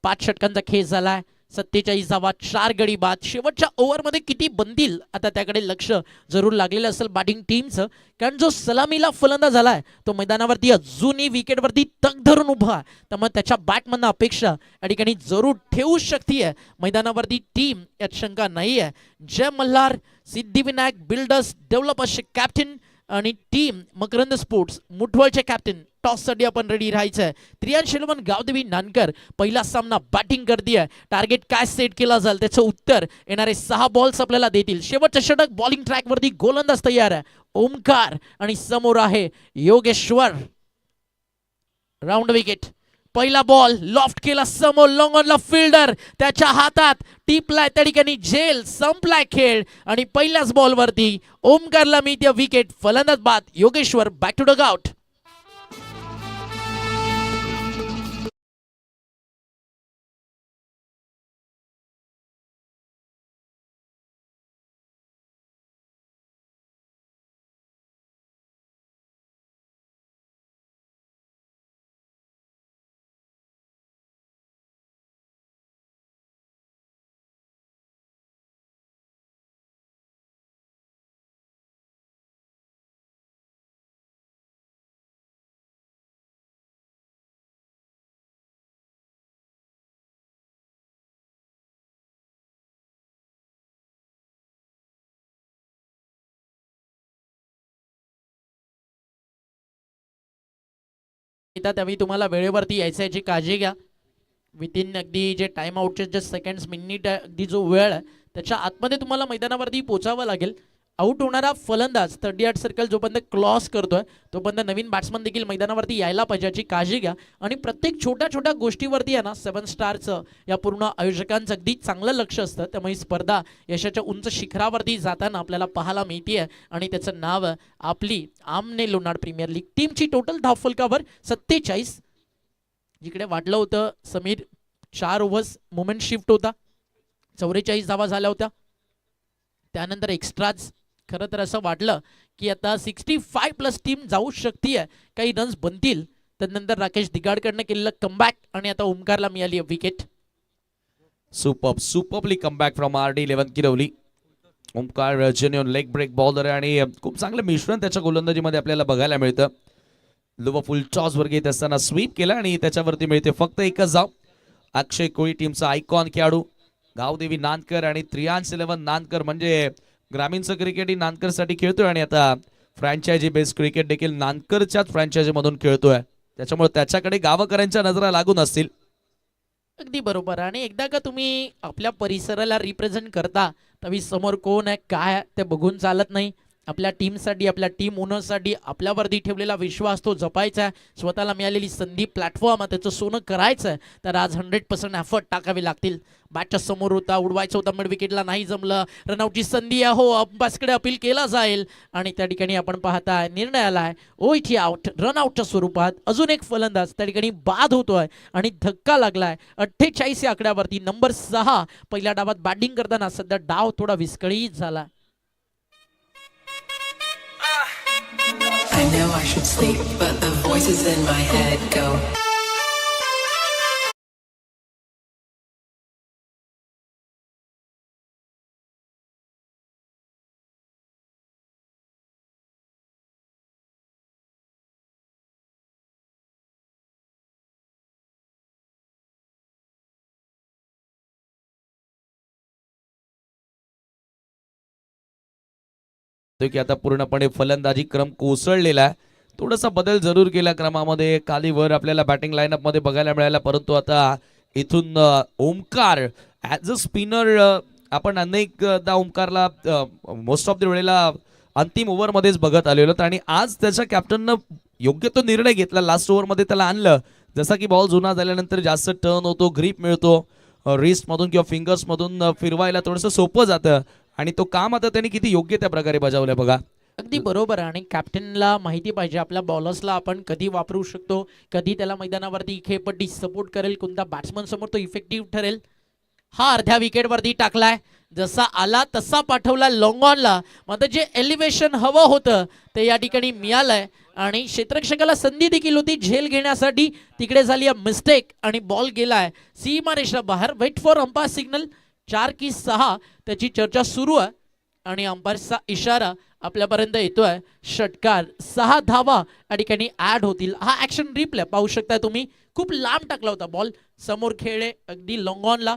5 षटकांचा खेळ झालाय. 47 धावा, 4 गडी बाद. शेवटच्या ओव्हरमध्ये किती बनतील आता त्याकडे लक्ष जरूर लागलेलं असेल बॅटिंग टीमचं, कारण जो सलामीला फलंदाज झालाय तो मैदानावरती अजूनही विकेटवरती तग धरून उभा आहे. त्यामुळे त्याच्या बॅटमधनं अपेक्षा या ठिकाणी जरूर ठेवू शकते मैदानावरती टीम, यात शंका नाही आहे. जय मल्हार, सिद्धिविनायक बिल्डर्स डेव्हलपर्सचे कॅप्टन आणि टीम मकरंद स्पोर्ट्स मुठवळचे कॅप्टन, टॉससाठी आपण रेडी राहायचं आहे. 83 गावदेवी नानकर पहिला सामना बॅटिंग करते. टार्गेट काय सेट केला जाईल त्याचं उत्तर येणारे 6 बॉल्स आपल्याला देतील. शेवटचं षटक बॉलिंग ट्रॅकवरती गोलंदाज तयार आहे ओमकार आणि समोर आहे योगेश्वर. राऊंड विकेट, पहिला बॉल लॉफ्ट केला समोर, लॉंग ऑनला फिल्डर त्याच्या हातात टिपलाय, त्या ठिकाणी झेल, संपलाय खेळ आणि पहिल्याच बॉलवरती ओमकारला मिळते विकेट. फलंदाज बाद, Yogeshwar back to the out. त्यावेळी तुम्हाला वेळेवरती यायचं याची काळजी घ्या. विथिन अगदी जे टाइम आउटचे जे सेकंड्स मिनिट अगदी जो वेळ आहे त्याच्या आतमध्ये तुम्हाला मैदानावरती पोचावं लागेल. आउट होणारा फलंदाज 38 सर्कल जोपर्यंत क्रॉस करतोय तोपर्यंत नवीन बॅट्समन देखील मैदानावरती यायला पाहिजे याची काळजी घ्या. आणि प्रत्येक छोट्या छोट्या गोष्टीवरती आहे ना 7 स्टारचं या पूर्ण आयोजकांचं अगदी चांगलं लक्ष असतं. त्यामुळे स्पर्धा यशाच्या उंच शिखरावरती जाताना आपल्याला पाहायला मिळते आणि त्याचं नाव आपली आमने लोणार प्रीमियर लीग टीमची. टोटल धावफलकावर 47. जिकडे वाटलं होतं समीर 4 ओव्हर्स मोमेंट शिफ्ट होता, 44 धावा झाल्या होत्या. त्यानंतर एक्स्ट्राज, खरं तर असं वाटलं की आता 65+ टीम जाऊ शकते, काही रन्स बनतील. त्यानंतर राकेश दिगाडकडनं केलेलं कमबॅक आणि आता ओमकारला मिळाली wicket. Superly comeback from RD11 Kirvali. Omkar genuine leg break bowler आहे आणि खूप चांगलं मिश्रण त्याच्या गोलंदाजीमध्ये आपल्याला बघायला मिळतं. लिव्हरपूल टॉस वर घेत असताना स्वीप केला आणि त्याच्यावरती मिळते फक्त एकच धाव. अक्षय कोळी टीमचा आयकॉन खेळाडू, गावदेवी नानकर आणि 311 नानकर म्हणजे ग्रामीणचं क्रिकेट ही नानकरसाठी खेळतोय आणि आता फ्रँचायझी बेस्ड क्रिकेट देखील नानकरच्याच फ्रँचायझी मधून खेळतोय. त्याच्यामुळे त्याच्याकडे गावकऱ्यांच्या नजरा लागून असतील. अगदी बरोबर. आणि एकदा का तुम्ही आपल्या परिसराला रिप्रेझेंट करता तरी समोर कोण आहे काय आहे ते बघून चालत नाही. आपल्या टीमसाठी, आपल्या टीम ओनरसाठी आपल्यावरती ठेवलेला विश्वास तो जपायचा आहे. स्वतःला मिळालेली संधी, प्लॅटफॉर्म त्याचं सोनं करायचं आहे तर आज 100% एफर्ट टाकावे लागतील. बॅटच्या समोर होता, उडवायचं होता, मिड विकेटला नाही जमलं. रनआउटची संधी आहे, हो अंपायर्सकडे अपील केला जाईल आणि त्या ठिकाणी आपण पाहताय निर्णय आलाय ओईटी आउट, रनआउटच्या स्वरूपात. अजून एक फलंदाज त्या ठिकाणी बाद होतोय आणि धक्का लागलाय 48 या आकड्यावरती. नंबर 6 पहिल्या डावात बॅटिंग करताना सध्या डाव थोडा विस्कळीत झाला. I know I should sleep, but the voices in my head go. की आता पूर्णपणे फलंदाजी क्रम कोसळलेला आहे. थोडासा बदल जरूर केला क्रमामध्ये, खाली वर आपल्याला बॅटिंग लाईनअप मध्ये बघायला मिळाला. परंतु आता इथून ओमकार ॲज अ स्पिनर आपण अनेकदा ओमकारला मोस्ट ऑफ द वेळेला अंतिम ओव्हरमध्येच बघत आलेलो आणि आज त्याच्या कॅप्टननं योग्य तो निर्णय घेतला. लास्ट ओव्हरमध्ये त्याला आणलं, जसा की बॉल जुना झाल्यानंतर जास्त टर्न होतो, ग्रीप मिळतो, रिस्टमधून किंवा फिंगर्समधून फिरवायला थोडंसं सोपं जातं आणि तो काम आता त्यांनी किती योग्य त्या प्रकारे बजावलं बघा. अगदी बरोबर. आणि कॅप्टनला माहिती पाहिजे आपल्या बॉलर्सला आपण कधी वापरू शकतो, कधी त्याला मैदानावरती खेळपट्टी सपोर्ट करेल, कोणत्या बॅट्समन समोर तो इफेक्टिव्ह ठरेल. हा अर्ध्या विकेटवरती टाकलाय जसा आला तसा पाठवला लॉंग ऑनला. मात्र जे एलिव्हेशन हवं होतं ते या ठिकाणी मिळालंय आणि क्षेत्ररक्षकाला संधी देखील होती झेल घेण्यासाठी. तिकडे झाली मिस्टेक आणि बॉल गेलाय सीमारेषा बाहेर. Weight for umpire signal. 4 की 6 त्याची चर्चा सुरू आहे आणि अंपायरचा इशारा आपल्यापर्यंत येतोय. षटकार 6 धावा या ठिकाणी ऍड होतील. हा ऍक्शन रिप्ले पाहू शकता तुम्ही. खूप लांब टाकला होता बॉल. समोर खेळले अगदी लॉंग ऑनला.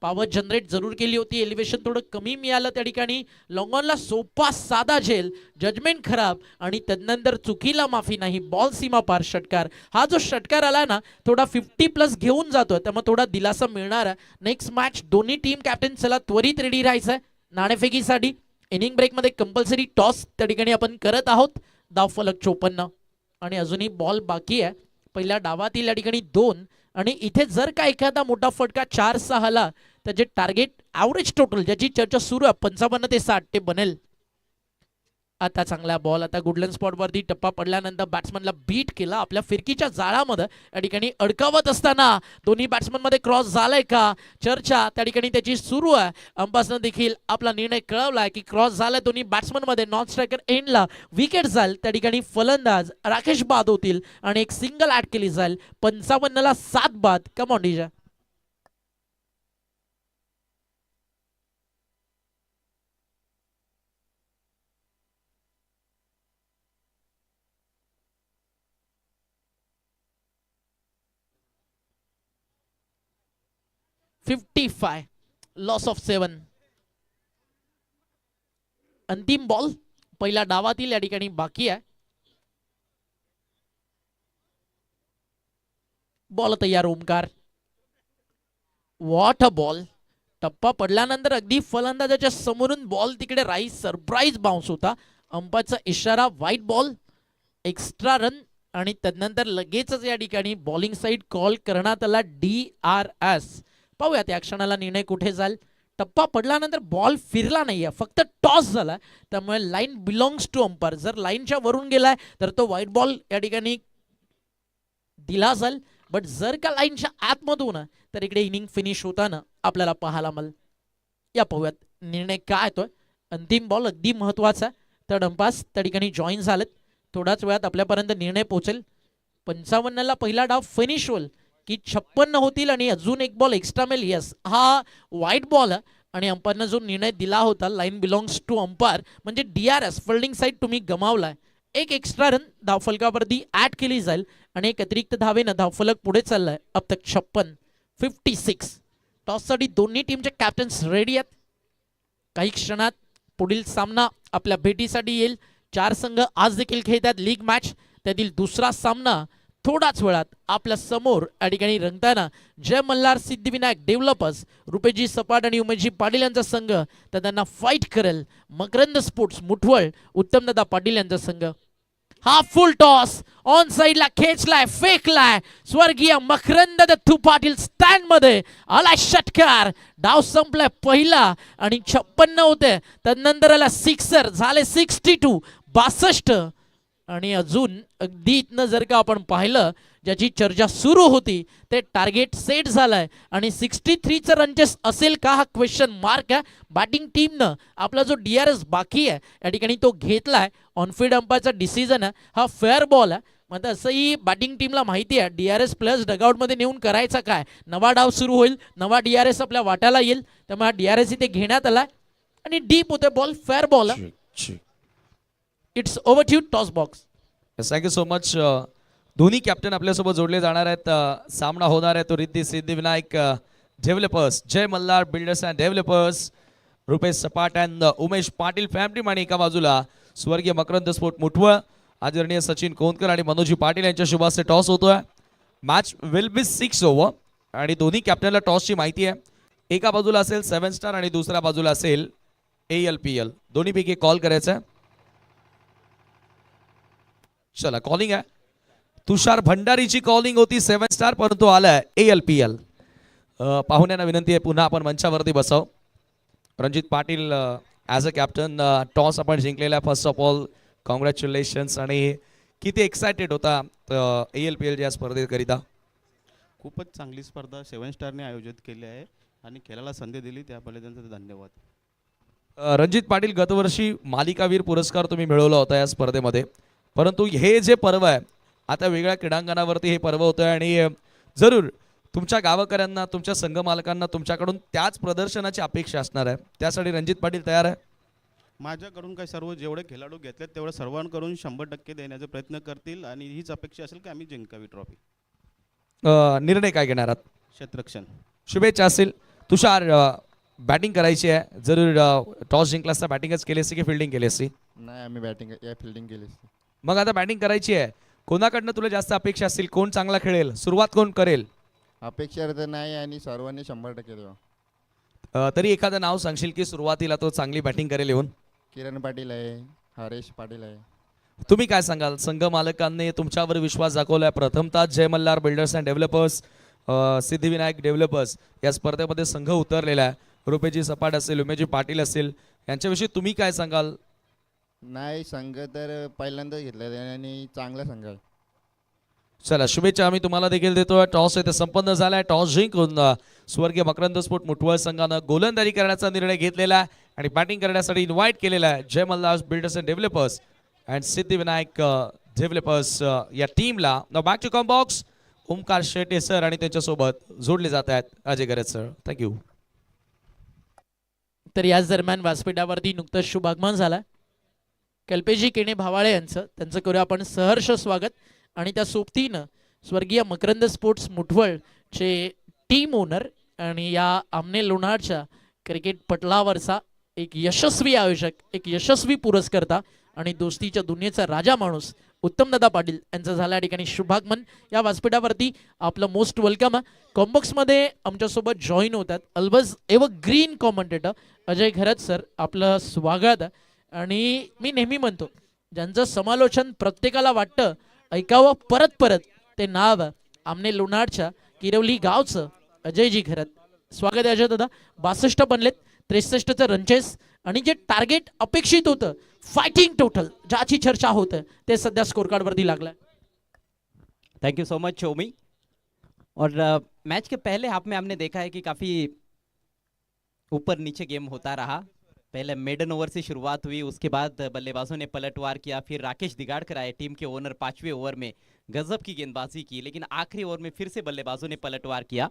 पॉवर जनरेट जरूर केली होती. एलिव्हेशन थोडं कमी मिळालं त्या ठिकाणी. लॉंग ऑनला सोपा साधा झेल. जजमेंट खराब आणि त्यानंतर चुकीला माफी नाही. बॉल सीमा पार षटकार. हा जो षटकार आला ना थोडा 50+ घेऊन जातोय त्यामुळे थोडा दिलासा मिळणार आहे. नेक्स्ट मॅच दोन्ही टीम कॅप्टन चला त्वरित रेडी राहायचंय नाणेफेकीसाठी. इनिंग ब्रेकमध्ये कंपल्सरी टॉस त्या ठिकाणी आपण करत आहोत. धाव फलक 54 आणि अजूनही बॉल बाकी आहे. पहिल्या डावातील या ठिकाणी 2 आणि इथे जर का एखादा मोठा फटका 4-6 ला तर जे टार्गेट ॲव्हरेज टोटल ज्याची चर्चा सुरू आहे 55 ते 60 ते बनेल. आता चांगला बॉल. आता गुडलँड स्पॉटवरती टप्पा पडल्यानंतर बॅट्समनला बीट केला आपल्या फिरकीच्या जाळामध्ये. या ठिकाणी अडकावत असताना दोन्ही बॅट्समनमध्ये क्रॉस झालाय का चर्चा त्या ठिकाणी त्याची सुरू आहे. अंपायरनं देखील आपला निर्णय कळवलाय की क्रॉस झालाय दोन्ही बॅट्समनमध्ये. नॉन स्ट्रायकर एंडला विकेट जाईल. त्या ठिकाणी फलंदाज राकेश बाद होतील आणि एक सिंगल ऍड केली जाईल. 55 ला 7 बाद. कम ऑन डीजा. $55 लॉस ऑफ 7. अंतिम बॉल पहिल्या डावातील या ठिकाणी बाकी आहे. बॉल तयार ओमकार. What a ball. टप्पा पडल्यानंतर अगदी फलंदाजाच्या समोरून बॉल तिकडे राईस. सरप्राईज बाउन्स होता. अंपायरचा इशारा व्हाईट बॉल एक्स्ट्रा रन आणि त्यानंतर लगेचच या ठिकाणी बॉलिंग साईड कॉल करण्यात आला DRS. पाहूयात या क्षणाला निर्णय कुठे जाईल. टप्पा पडल्यानंतर बॉल फिरला नाहीये फक्त टॉस झाला त्यामुळे लाईन बिलॉंग्स टू अंपायर. जर लाईनच्या वरून गेलाय तर तो व्हाईट बॉल या ठिकाणी दिला जाईल. बट जर का लाईनच्या आतमधून तर इकडे इनिंग फिनिश होताना आपल्याला पाहायला मिळेल. या पाहूयात निर्णय काय येतोय. अंतिम बॉल अगदी महत्वाचा. तर अंपायर्स त्या ठिकाणी जॉईन झालेत. थोड्याच वेळात आपल्यापर्यंत निर्णय पोहोचेल. 55 ला पहिला डाव फिनिश होईल की 56 होतील आणि अजून एक बॉल एक्स्ट्रा मिळेल. यस हा व्हाईट बॉल आणि अंपायरनं जो निर्णय दिला होता लाईन बिलॉंग्स टू अंपायर म्हणजे DRS फिल्डिंग साईड तुम्ही गमावलाय. एक एक्स्ट्रा रन धावफलकावरती ऍड केली जाईल आणि एक अतिरिक्त धावेनं धावफलक पुढे चाललाय. अब तक 56. टॉससाठी दोन्ही टीमचे कॅप्टन्स रेडी आहेत. काही क्षणात पुढील सामना आपल्या भेटीसाठी येईल. 4 संघ आज देखील खेळतात लीग मॅच. त्यातील दुसरा सामना थोडाच वेळात आपल्या समोर या ठिकाणी रंगताना जय मल्हार सिद्धिविनायक डेव्हलपर्स रुपेशजी सपाट आणि उमेशजी पाटील यांचा संघ तर त्यांना फाईट करेल मकरंद स्पोर्ट्स मुठवळ उत्तमदादा पाटील यांचा संघ. हा फुल टॉस ऑन साइडला खेचलाय फेकलाय. स्वर्गीय मकरंद दत्तू पाटील स्टँड मध्ये आला षटकार. डाव संपलाय पहिला आणि 56 होते. त्यानंतर आला सिक्सर झाले 62 62 आणि अजून अगदी इथनं जर का आपण पाहिलं ज्याची चर्चा सुरू होती ते टार्गेट सेट झालाय आणि 63चं रनचेस असेल का हा क्वेश्चन मार्क आहे. बॅटिंग टीमनं आपला जो DRS बाकी आहे या ठिकाणी तो घेतलाय. ऑनफिल्ड अंपायरचा डिसिजन आहे. हा फेअर बॉल आहे. मग असंही बॅटिंग टीमला माहिती आहे DRS प्लस डगआउटमध्ये नेऊन करायचा काय. नवा डाव सुरू होईल नवा DRS आपल्या वाट्याला येईल त्यामुळे हा DRS इथे घेण्यात आलाय आणि डीप होते ball. Fair ball. It's over to toss box. Thank you so much. दोन्ही कॅप्टन आपल्यासोबत जोडले जाणार आहेत. सामना होणार आहे तो Riddhi Siddhivinayak developers Jai Malhar builders and developers Rupesh Sapat and Umesh Patil family आणि एका बाजूला स्वर्गीय मकरंद स्पोर्ट मुठवळ आदरणीय सचिन कोंदकर आणि मनोजी पाटील यांच्या शुभास्ते टॉस होतोय. मॅच विल बी 6 ओव्हर आणि दोन्ही कॅप्टनला टॉसची माहिती आहे. एका बाजूला असेल 7 स्टार आणि दुसऱ्या बाजूला असेल ALPL. दोन्हीपैकी कॉल करायचा आहे. चला कॉलिंग आहे. तुषार भंडारीची कॉलिंग होती 7 स्टार परंतु आलाय ALPL. पाहुण्यांना विनंती आहे पुन्हा आपण मंचावरती बसाव. Ranjit Patil as a captain toss आपण जिंकलेला. First of all congratulations. आणि किती एक्सायटेड होता ALPL या स्पर्धेकरिता. खूपच चांगली स्पर्धा 7 स्टारने आयोजित केली आहे आणि खेळायला संधी दिली त्याबद्दल त्यांचा धन्यवाद. रणजित पाटील, गतवर्षी मालिकावीर पुरस्कार तुम्ही मिळवला होता या स्पर्धेमध्ये, परंतु हे जे पर्व आहे आता वेगळ्या क्रीडांगणावरती हे पर्व होतं आणि जरूर तुमच्या गावकऱ्यांना, तुमच्या संघ मालकांना तुमच्याकडून त्याच प्रदर्शनाची अपेक्षा असणार आहे. त्यासाठी रणजित पाटील तयार आहे? माझ्याकडून काही सर्व जेवढे खेळाडू घेतलेत तेवढं सर्वांकडून 100% देण्याचा प्रयत्न करतील आणि हीच अपेक्षा असेल की आम्ही जिंकावी ट्रॉफी. निर्णय काय घेणार आहात? क्षेत्ररक्षण. शुभेच्छा असेल. तुषार, बॅटिंग करायची आहे, जरूर टॉस जिंकला असता बॅटिंगच केली असती की फिल्डिंग केली असती? नाही, आम्ही बॅटिंग या फिल्डिंग केली. मग आता बॅटिंग करायची आहे, कोणाकडनं तुला जास्त अपेक्षा असतील? कोण चांगला खेळेल, सुरुवात कोण करेल? अपेक्षा तर नाही आणि सर्वांनी 100% देवा. तरी एखादं नाव सांगशील की सुरुवातीला तो चांगली बॅटिंग करेल येऊन? किरण पाटील आहे, हरेश पाटील आहे. तुम्ही काय सांगाल? संघ मालकांनी तुमच्यावर विश्वास दाखवलाय. प्रथमतः Jai Malhar builders and developers, Siddhivinayak developers या स्पर्धेमध्ये संघ उतरलेला आहे. रुपेजी सपाट असेल, उमेशजी पाटील असेल, यांच्याविषयी तुम्ही काय सांगाल? नाही, संघ तर पहिल्यांदाच घेतला आणि चांगला संघ आहे. चला, शुभेच्छा आम्ही तुम्हाला देखील देतोय. टॉस इथे संपन्न झालाय. टॉस जिंकून स्वर्गीय मकरंद स्पोर्ट मुठवळ संघानं गोलंदाजी करण्याचा निर्णय घेतलेला आहे आणि बॅटिंग करण्यासाठी इन्व्हाइट केलेला आहे Jai Malhar builders and developers and Siddhivinayak developers या टीमला. Now back to com box. Omkar Shete sir आणि त्यांच्यासोबत जोडले जात आहेत अजय गरज सर. थँक्यू. तर याच दरम्यान व्यासपीठावरती नुकतंच शुभागमन झालं कल्पेशजी केणे भावाळे यांचं. त्यांचं करूया आपण सहर्ष स्वागत. आणि त्या सोबतीनं स्वर्गीय मकरंद स्पोर्ट्स मुठवळचे टीम ओनर आणि या आमने लोणारच्या क्रिकेट पटलावरचा एक यशस्वी आयोजक, एक यशस्वी पुरस्कर्ता आणि दोस्तीच्या दुनियेचा राजा माणूस उत्तमदादा पाटील यांचं झालं या ठिकाणी शुभागमन. या व्यासपीठावरती आपलं मोस्ट वेलकम आहे. कॉम्बॉक्समध्ये आमच्यासोबत जॉईन होतात अलबज ग्रीन कॉमेंटेटर अजय घरत सर. आपलं स्वागत आहे. आणि मी नेहमी म्हणतो ज्यांचं समालोचन प्रत्येकाला वाटतं ऐकावं परत परत, ते नाव आमने लोणारच्या किरवली गावचं अजयजी घरत. स्वागत आहे अजय दादा. 62 बनलेत, 63चं रनचेस आणि जे टार्गेट अपेक्षित होतं फाइटिंग टोटल ज्याची चर्चा होतं ते सध्या स्कोर कार्डवरती लागलं. थैंक यू सो मच ओमी. और मैच के पहले हाफ में हमने देखा है कि काफ़ी ऊपर नीचे गेम होता रहा. पहले मेडन ओवर से शुरुआत हुई, उसके बाद बल्लेबाजों ने पलटवार किया, फिर राकेश दिगाड़कर आए टीम के ओनर 5वें ओवर में गजब की गेंदबाजी की, लेकिन आखिरी ओवर में फिर से बल्लेबाजों ने पलटवार किया.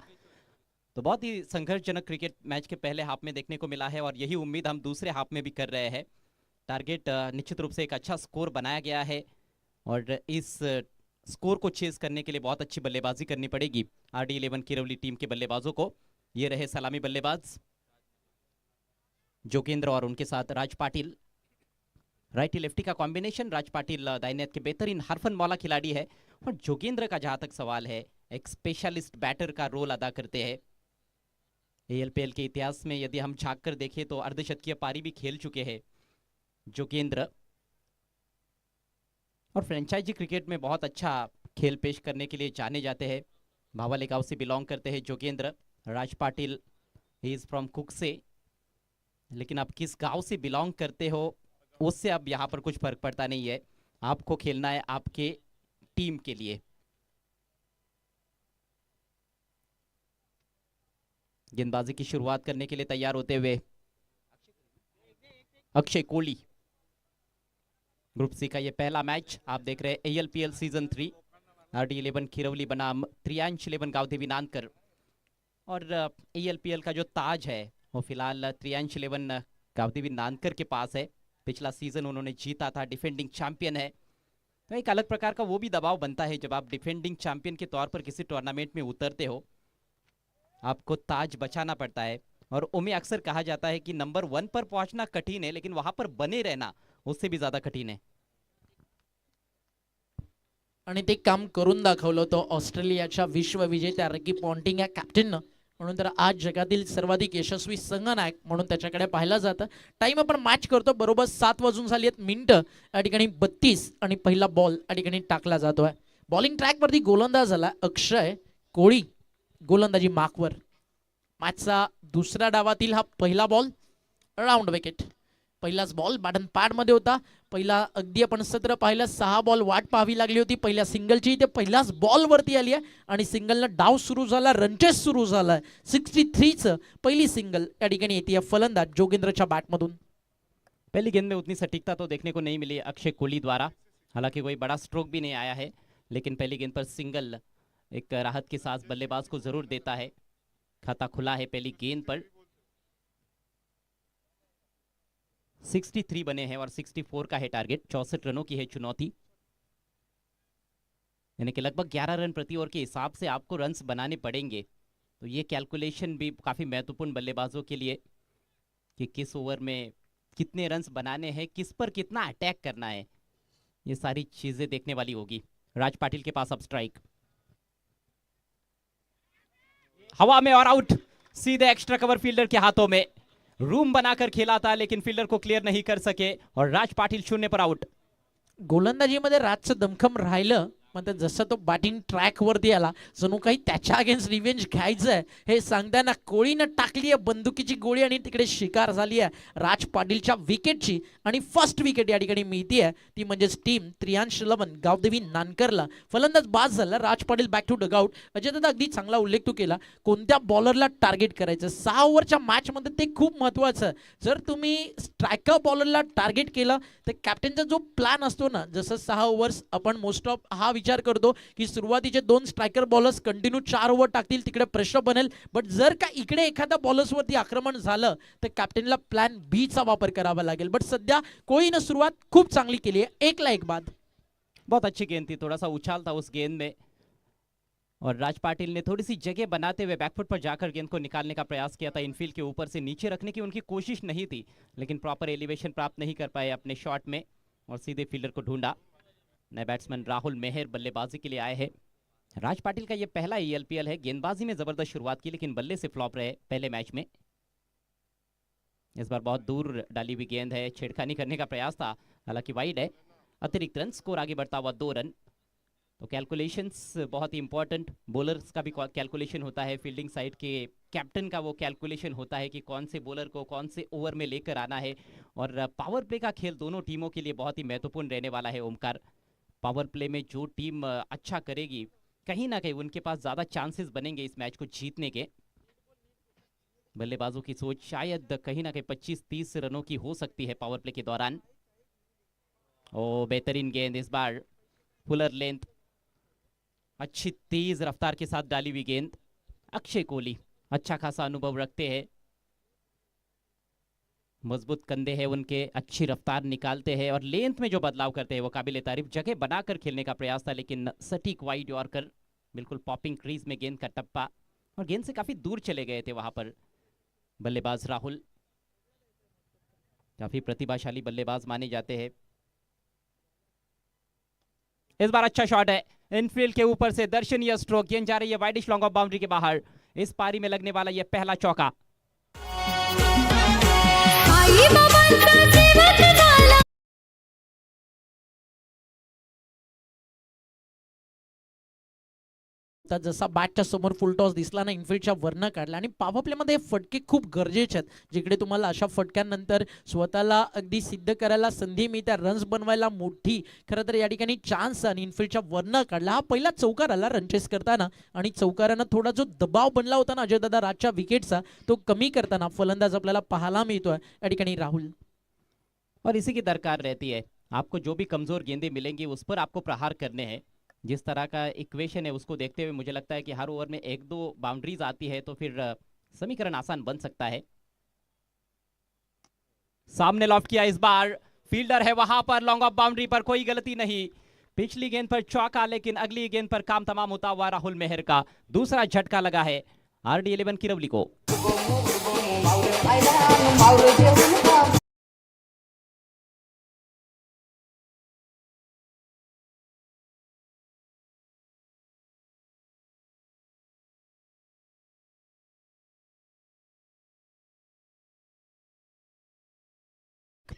तो बहुत ही संघर्षजनक क्रिकेट मैच के पहले हाफ में देखने को मिला है और यही उम्मीद हम दूसरे हाफ में भी कर रहे हैं. टारगेट निश्चित रूप से एक अच्छा स्कोर बनाया गया है और इस स्कोर को चेस करने के लिए बहुत अच्छी बल्लेबाजी करनी पड़ेगी RD11 किरवली टीम के बल्लेबाजों को. ये रहे सलामी बल्लेबाज जोगेंद्र और उनके साथ राज पाटिल. राइटी लेफ्टी का कॉम्बिनेशन. राज पाटिल दाहिने हाथ के बेहतरीन हरफन मौला खिलाड़ी है और जोगेंद्र का जहां तक सवाल है एक स्पेशलिस्ट बैटर का रोल अदा करते हैं. ALPL के इतिहास में यदि हम झांक कर देखें तो अर्धशतकीय पारी भी खेल चुके हैं जोगेंद्र और फ्रेंचाइजी क्रिकेट में बहुत अच्छा खेल पेश करने के लिए जाने जाते हैं. भावाले गांव से बिलोंग करते हैं Jogendra. Raj Patil he is from कुक से, लेकिन आप किस गांव से बिलोंग करते हो उससे अब यहाँ पर कुछ फर्क पड़ता नहीं है. आपको खेलना है आपके टीम के लिए. गेंदबाजी की शुरुआत करने के लिए तैयार होते हुए अक्षय कोहली. ग्रुप सी का ये पहला मैच आप देख रहे हैं ALPL सीजन 3 RD11 खिरवली बनाम त्रियांश 11 गावदेवी नानकर. और ALPL का जो ताज है वो फिलहाल त्रियांश 11 गावदेवी नानकर के पास है. पिछला सीजन उन्होंने जीता था, डिफेंडिंग चैंपियन है. तो एक अलग प्रकार का वो भी दबाव बनता है जब आप डिफेंडिंग चैंपियन के तौर पर किसी टूर्नामेंट में उतरते हो, आपको ताज बचाना पड़ता है. और उमें अक्सर कहा जाता है कि नंबर 1 पर पहुंचना कठिन है, लेकिन वहां पर बने रहना उससे भी ज्यादा कठिन है. आणि ते काम करून दाखवलं होतं ऑस्ट्रेलियाच्या विश्वविजेत्या रिकी पॉन्टिंग या कॅप्टननं. म्हणून तर आज जगातील सर्वाधिक यशस्वी संघनायक म्हणून त्याच्याकडे पाहिलं जातं. टाइम आपण मॅच करतो बरोबर 7 वाजून झाली आहेत मिनिटं. या ठिकाणी 32 आणि पहिला बॉल या ठिकाणी टाकला जातोय. बॉलिंग ट्रॅकवरती गोलंदाज झाला अक्षय कोळी, गोलंदाजी मार्कवर. मॅचचा दुसऱ्या डावातील हा पहिला बॉल राऊंड विकेट. पहिलाच बॉल बॅटन पॅडमध्ये होता. पहिला अगदी आपण सत्र पाहिलं 6 बॉल वाट पाहावी लागली होती पहिल्या सिंगलची. ते पहिलाच बॉलवरती आली आहे आणि सिंगलनं डाव सुरू झाला, रनचेस सुरू झाला. 63चं पहिली सिंगल या ठिकाणी येते फलंदाज जोगेंद्रच्या बॅटमधून. पहली गेंद में उतनी सटीकता तो देखने को नहीं मिली अक्षय कोहली द्वारा, हालांकि कोई बड़ा स्ट्रोक भी नहीं आया है, लेकिन पहली गेंद पर सिंगल एक राहत की सांस बल्लेबाज को जरूर देता है। खाता खुला है पहली गेंद पर। 63 बने हैं और 64 का है टारगेट, 64 रनों की है चुनौती, यानी कि लगभग 11 रन प्रति ओवर के हिसाब से आपको रन्स बनाने पड़ेंगे। तो ये कैलकुलेशन भी काफी महत्वपूर्ण बल्लेबाजों के लिए कि किस ओवर में कितने रन्स बनाने हैं, किस पर कितना अटैक करना है, ये सारी चीजें देखने वाली होगी। राज पाटिल के पास अब स्ट्राइक, हवा में और आउट, सीधे एक्स्ट्रा कवर फील्डर के हाथों में। रूम बनाकर खेला था लेकिन फील्डर को क्लियर नहीं कर सके और राज पाटिल 0 पर आउट। गोलंदाजीमध्ये राजचं दमखम राहिलं, पण जसं तो बॅटिंग ट्रॅक वरती आला जणू काही त्याच्या अगेन्स्ट रिव्हेंज घ्यायचंय हे सांगताना कोळीनं टाकली आहे बंदुकीची गोळी आणि तिकडे शिकार झाली आहे राज पाटीलच्या विकेटची आणि फर्स्ट विकेट या ठिकाणी मिळते ती म्हणजेच टीम त्रियांश लवन गावदेवी नानकरला। फलंदाज बाद झाला, Raj Patil back to dugout. Ajay दादा अगदी चांगला उल्लेख तू केला, कोणत्या बॉलरला टार्गेट करायचं 6 ओव्हरच्या मॅच मध्ये ते खूप महत्वाचं। जर तुम्ही स्ट्रायकर बॉलरला टार्गेट केलं तर कॅप्टनचा जो प्लॅन असतो ना, जसं 6 ओव्हर्स आपण मोस्ट ऑफ हा विचार करतो की सुरुवातीचे 2 स्ट्रायकर बॉलर्स कंटिन्यू 4 ओव्हर टाकतील, तिकडे प्रेशर बनेल, बट जर का इकडे एखाद्या बॉलर्सवरती आक्रमण झालं तर कॅप्टनला प्लॅन बी चा वापर करावा लागेल। बट सध्या कोहलीने सुरुवात खूप चांगली केली आहे, 1 ला 1 बाद। बहुत अच्छी गेंद थी, थोड़ा सा उछाल था उस गेंद में और राज पाटिल ने थोड़ी सी जगह बनाते हुए बैकफुट पर जाकर गेंद को निकालने का प्रयास किया था। इनफील्ड के ऊपर से नीचे रखने की उनकी कोशिश नहीं थी, लेकिन प्रॉपर एलिवेशन प्राप्त नहीं कर पाए अपने शॉट में और सीधे फील्डर को ढूंढा। नए बैट्समैन राहुल मेहर बल्लेबाजी के लिए आए हैं। राज पाटिल का ये पहला ELPL है, गेंदबाजी में जबरदस्त शुरुआत की लेकिन बल्ले से फ्लॉप रहे पहले मैच में। इस बार बहुत दूर डाली हुई गेंद है, छेड़खानी करने का प्रयास था, हालांकि वाइड है। अतिरिक्त रन, स्कोर आगे बढ़ता हुआ 2 रन। तो कैलकुलेशंस बहुत ही इंपॉर्टेंट, बॉलर्स का भी कैलकुलेशन होता है, फील्डिंग साइड के कैप्टन का वो कैलकुलेशन होता है कि कौन से बॉलर को कौन से ओवर में लेकर आना है। और पावर प्ले का खेल दोनों टीमों के लिए बहुत ही महत्वपूर्ण रहने वाला है। ओमकार, पावर प्ले में जो टीम अच्छा करेगी कहीं ना कहीं उनके पास ज्यादा चांसेस बनेंगे इस मैच को जीतने के। बल्लेबाजों की सोच शायद कहीं ना कहीं 25-30 रनों की हो सकती है पावर प्ले के दौरान। ओ बेहतरीन गेंद, इस बार फुलर लेंथ, अच्छी तेज रफ्तार के साथ डाली हुई गेंद। अक्षय कोहली अच्छा खासा अनुभव रखते हैं, मजबूत कंधे हैं उनके, अच्छी रफ्तार निकालते हैं और लेंथ में जो बदलाव करते हैं वो काबिल तारीफ। जगह बनाकर खेलने का प्रयास था लेकिन सटीक वाइड यॉर्कर, बिल्कुल पॉपिंग क्रीज में गेंद का टप्पा और गेंद से काफी दूर चले गए थे वहां पर बल्लेबाज राहुल। काफी प्रतिभाशाली बल्लेबाज माने जाते हैं। इस बार अच्छा शॉट है, इनफील्ड के ऊपर से दर्शनीय स्ट्रोक, गेंद जा रही है वाइडिश लॉन्ग ऑफ बाउंड्री के बाहर। इस पारी में लगने वाला यह पहला चौका। आई बाबांचा जीवन झाला तर जसा बॅटच्या समोर फुल टॉस दिसला ना, इनफिल्डच्या वरनं काढला आणि पॉवर प्लेमध्ये फटके खूप गरजेचे आहेत, जिकडे तुम्हाला अशा फटक्यानंतर स्वतःला अगदी सिद्ध करायला संधी मिळते, रन्स बनवायला मोठी खरं तर या ठिकाणी चान्स आणि इनफिल्डच्या वरनं काढला। हा पहिला चौकार आला रनचेस करताना आणि चौकारानं थोडा जो दबाव बनला होता ना अजयदादा राजच्या विकेटचा तो कमी करताना फलंदाज आपल्याला पाहायला मिळतोय या ठिकाणी राहुल। और इसी की दरकार रहती है, आपको जो भी कमजोर गेंदें मिलेंगी उस पर आपको प्रहार करने हैं। जिस तरह का इक्वेशन है उसको देखते हुए मुझे लगता है कि हर ओवर में 1-2 बाउंड्रीज आती है तो फिर समीकरण आसान बन सकता है। सामने लॉफ्ट किया, इस बार फील्डर है वहां पर, लॉन्ग ऑफ बाउंड्री पर कोई गलती नहीं। पिछली गेंद पर चौका लेकिन अगली गेंद पर काम तमाम होता हुआ राहुल मेहर का दूसरा झटका लगा है RD11 किरवली को।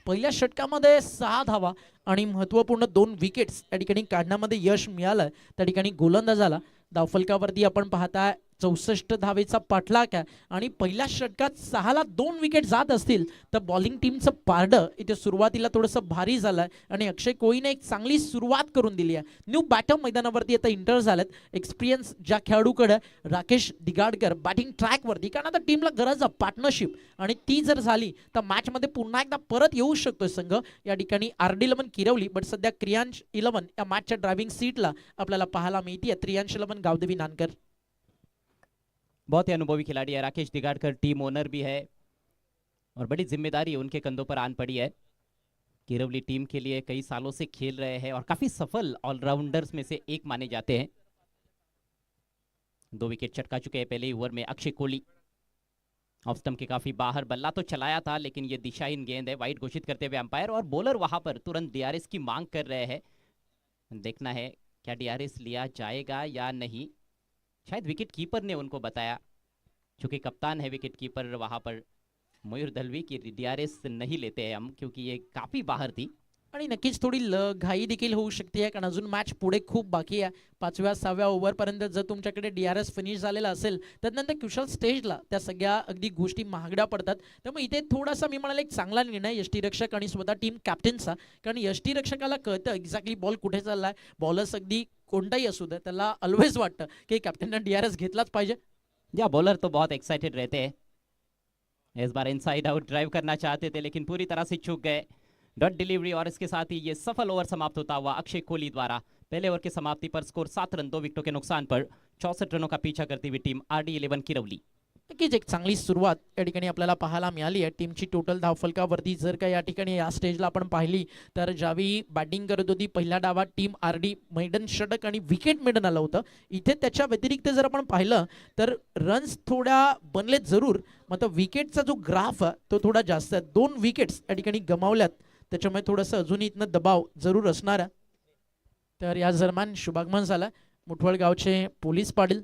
पहिल्या षटकामध्ये 6 धावा आणि महत्त्वपूर्ण 2 विकेट्स या ठिकाणी काढण्यामध्ये यश मिळालं। त्या ठिकाणी गोलंदाजाला धावफलकावरती आपण पाहता 64 धावेचा पाठलाग आहे आणि पहिल्या षटकात 6ला 2 विकेट जात असतील तर बॉलिंग टीमचं पारडं इथे सुरुवातीला थोडंसं भारी झालं आहे आणि अक्षय कोहलीने एक चांगली सुरुवात करून दिली आहे. न्यू बॅटर मैदानावरती आता इंटर झालेत. एक्सपिरियन्स ज्या खेळाडूकडे राकेश दिगाडकर बॅटिंग ट्रॅकवरती, कारण आता टीमला गरज आहे पार्टनरशिप आणि ती जर झाली तर मॅचमध्ये पुन्हा एकदा परत येऊ शकतोय संघ. या ठिकाणी RD11 किरवली, बट सध्या क्रियांश 11 या मॅचच्या ड्रायव्हिंग सीटला आपल्याला पाहायला मिळते. त्रियांश 11 गावदेवी नानकर. बहुत ही अनुभवी खिलाड़ी है राकेश दिगाड़कर, टीम ओनर भी है और बड़ी जिम्मेदारी उनके कंधों पर आन पड़ी है. किरवली टीम के लिए कई सालों से खेल रहे हैं और काफी सफल ऑलराउंडर्स में से एक माने जाते हैं. 2 विकेट चटका चुके हैं पहले ही ओवर में अक्षय कोहली. ऑफ स्टंप के काफी बाहर, बल्ला तो चलाया था लेकिन ये दिशाहीन गेंद है, वाइड घोषित करते हुए अंपायर और बॉलर वहां पर तुरंत DRS की मांग कर रहे हैं. देखना है क्या DRS लिया जाएगा या नहीं. शायद विकेट कीपर ने उनको बताया, चूंकि कप्तान है विकेट कीपर वहां पर मयूर दलवी की DRS नहीं लेते हैं हम, क्योंकि ये काफी बाहर थी. आणि नक्कीच थोडी घाई देखील होऊ शकते कारण अजून मॅच पुढे खूप बाकी आहे. 5व्या 6व्या ओव्हरपर्यंत जर तुमच्याकडे DRS फिनिश झालेला असेल त्यानंतर क्रुशल स्टेजला त्या सगळ्या अगदी गोष्टी महागड्या पडतात. त्यामुळे इथे थोडासा मी म्हणाला एक चांगला निर्णय यष्टीरक्षक आणि स्वतः टीम कॅप्टनचा, कारण यष्टीरक्षकाला कळतं एक्झॅक्टली बॉल कुठे चाललाय. बॉलर्स अगदी कोणताही असू दे त्याला ऑलवेज वाटतं की कॅप्टनने DRS घेतलाच पाहिजे. या बॉलर तो बहुत एक्साइटेड रहते हैं. इस बार इनसाइड आउट ड्राइव करना चाहते थे लेकिन पूरी तरह से चूक गए. डॉट डिलीवरी और इसके साथ ही ये सफल ओवर समाप्त होता हुआ अक्षय कोहली द्वारा. पहले ओवर की समाप्ति पर स्कोर 7 रन 2 विकेटों के नुकसान पर 64 रनों का पीछा करती हुई टीम RD11 किरवली. नक्कीच एक चांगली सुरुवात या ठिकाणी आपल्याला पाहायला मिळाली आहे. टीमची टोटल धावफलकावरती जर का या ठिकाणी या स्टेजला आपण पाहिली तर ज्यावेळी बॅटिंग करत होती पहिल्या डावात टीम RD मैडन षटक आणि विकेट मिळून आलं होतं. इथे त्याच्या व्यतिरिक्त जर आपण पाहिलं तर रन्स थोड्या बनलेत जरूर, मात्र विकेटचा जो ग्राफ आहे तो थोडा जास्त आहे. 2 विकेट्स या ठिकाणी गमावल्यात, त्याच्यामुळे थोडंसं अजूनही इथनं दबाव जरूर असणार आहे. तर या दरम्यान शुभागमन झाला मुठवळ गावचे पोलीस पाटील,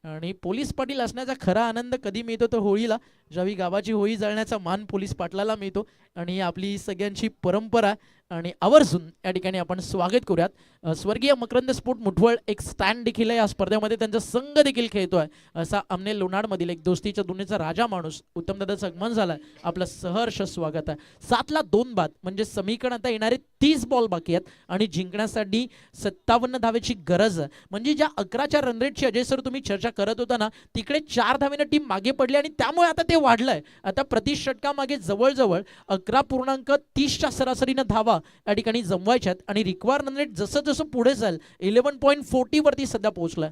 आणि पोलीस पाटील असण्याचा खरा आनंद कधी मिळतो तर होळीला, ज्यावेळी गावाची होळी जळण्याचा मान पोलीस पाटलाला मिळतो. आणि आपली सगळ्यांची परंपरा आणि आवर्जून या ठिकाणी आपण स्वागत करूयात. स्वर्गीय मकरंद स्पोर्ट मुठवळ एक स्टँड देखील आहे या स्पर्धेमध्ये, त्यांचा संघ देखील खेळतोय असा अमने लोणारमधील एक दोस्तीच्या दुनियेचा राजा माणूस उत्तमदादाचं आगमन झालंय. आपलं सहर्ष स्वागत आहे. 7ला 2 बाद म्हणजे समीकरण आता येणारे 30 बॉल बाकी आहेत आणि जिंकण्यासाठी 57 धावेची गरज आहे. म्हणजे ज्या 11च्या रन रेटची अजय सर तुम्ही चर्चा करत होता ना, तिकडे 4 धावेनं टीम मागे पडली आणि त्यामुळे आता ते वाढलंय. आता प्रति षटकामागे जवळजवळ 11.30च्या सरासरीनं धावा या ठिकाणी जमवायच्यात आणि रिक्वायर रन रेट जसं जसं पुढे जाईल 11.40 वरती सध्या पोहोचलाय.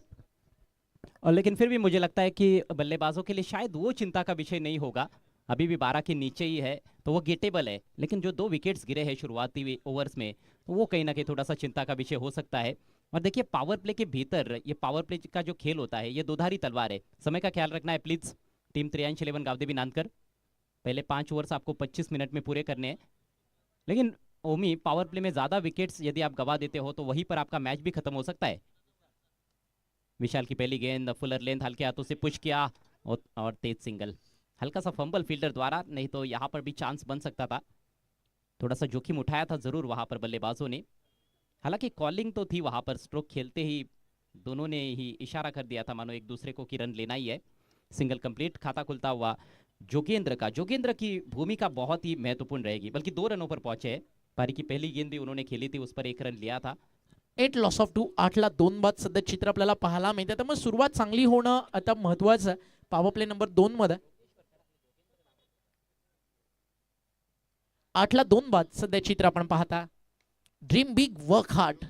और लेकिन फिर भी मुझे लगता है कि बल्लेबाजों के लिए शायद वो चिंता का विषय नहीं होगा. अभी भी 12 के नीचे ही है तो वो गेटेबल है, लेकिन जो 2 विकेट्स गिरे हैं शुरुआती ओवर्स में तो वो कहीं ना कहीं थोड़ा सा चिंता का विषय हो सकता है. और देखिए पावर प्ले के भीतर ये पावर प्ले का जो खेल होता है ये दोधारी तलवार है. समय का ख्याल रखना है प्लीज. टीम 8311 गावदेवी नानकर, पहले 5 ओवर्स आपको 25 मिनट में पूरे करने हैं. लेकिन ओमी, पावर प्ले में ज्यादा विकेट्स यदि आप गवा देते हो तो वहीं पर आपका मैच भी खत्म हो सकता है. विशाल की पहली गेंद, फुलर लेंथ हल्के हाथों से पुश किया और तेज सिंगल. हल्का सा फंबल फील्डर द्वारा, नहीं तो यहाँ पर भी चांस बन सकता था. थोड़ा सा जोखिम उठाया था जरूर वहां पर बल्लेबाजों ने. हालांकि कॉलिंग तो थी वहां पर, स्ट्रोक खेलते ही दोनों ने ही इशारा कर दिया था मानो एक दूसरे को कि रन लेना ही है. सिंगल कंप्लीट, खाता खुलता हुआ जोगेंद्र की भूमिका बहुत ही महत्वपूर्ण रहेगी, बल्कि 2 रनों पर पहुंचे हैं. पारी की पहली गेंद भी उन्होंने खेली थी, उस पर 1 रन लिया था. 8 लॉस ऑफ 2, 8ला 2 बाद सध्या चित्र आपल्याला पाहायला मिळतं. त्यामुळे सुरुवात चांगली होणं आता महत्वाचं आहे. पॉवर प्ले नंबर 2 मध्ये 8ला 2 बाद सध्या चित्र आपण पाहता. Dream big, work hard.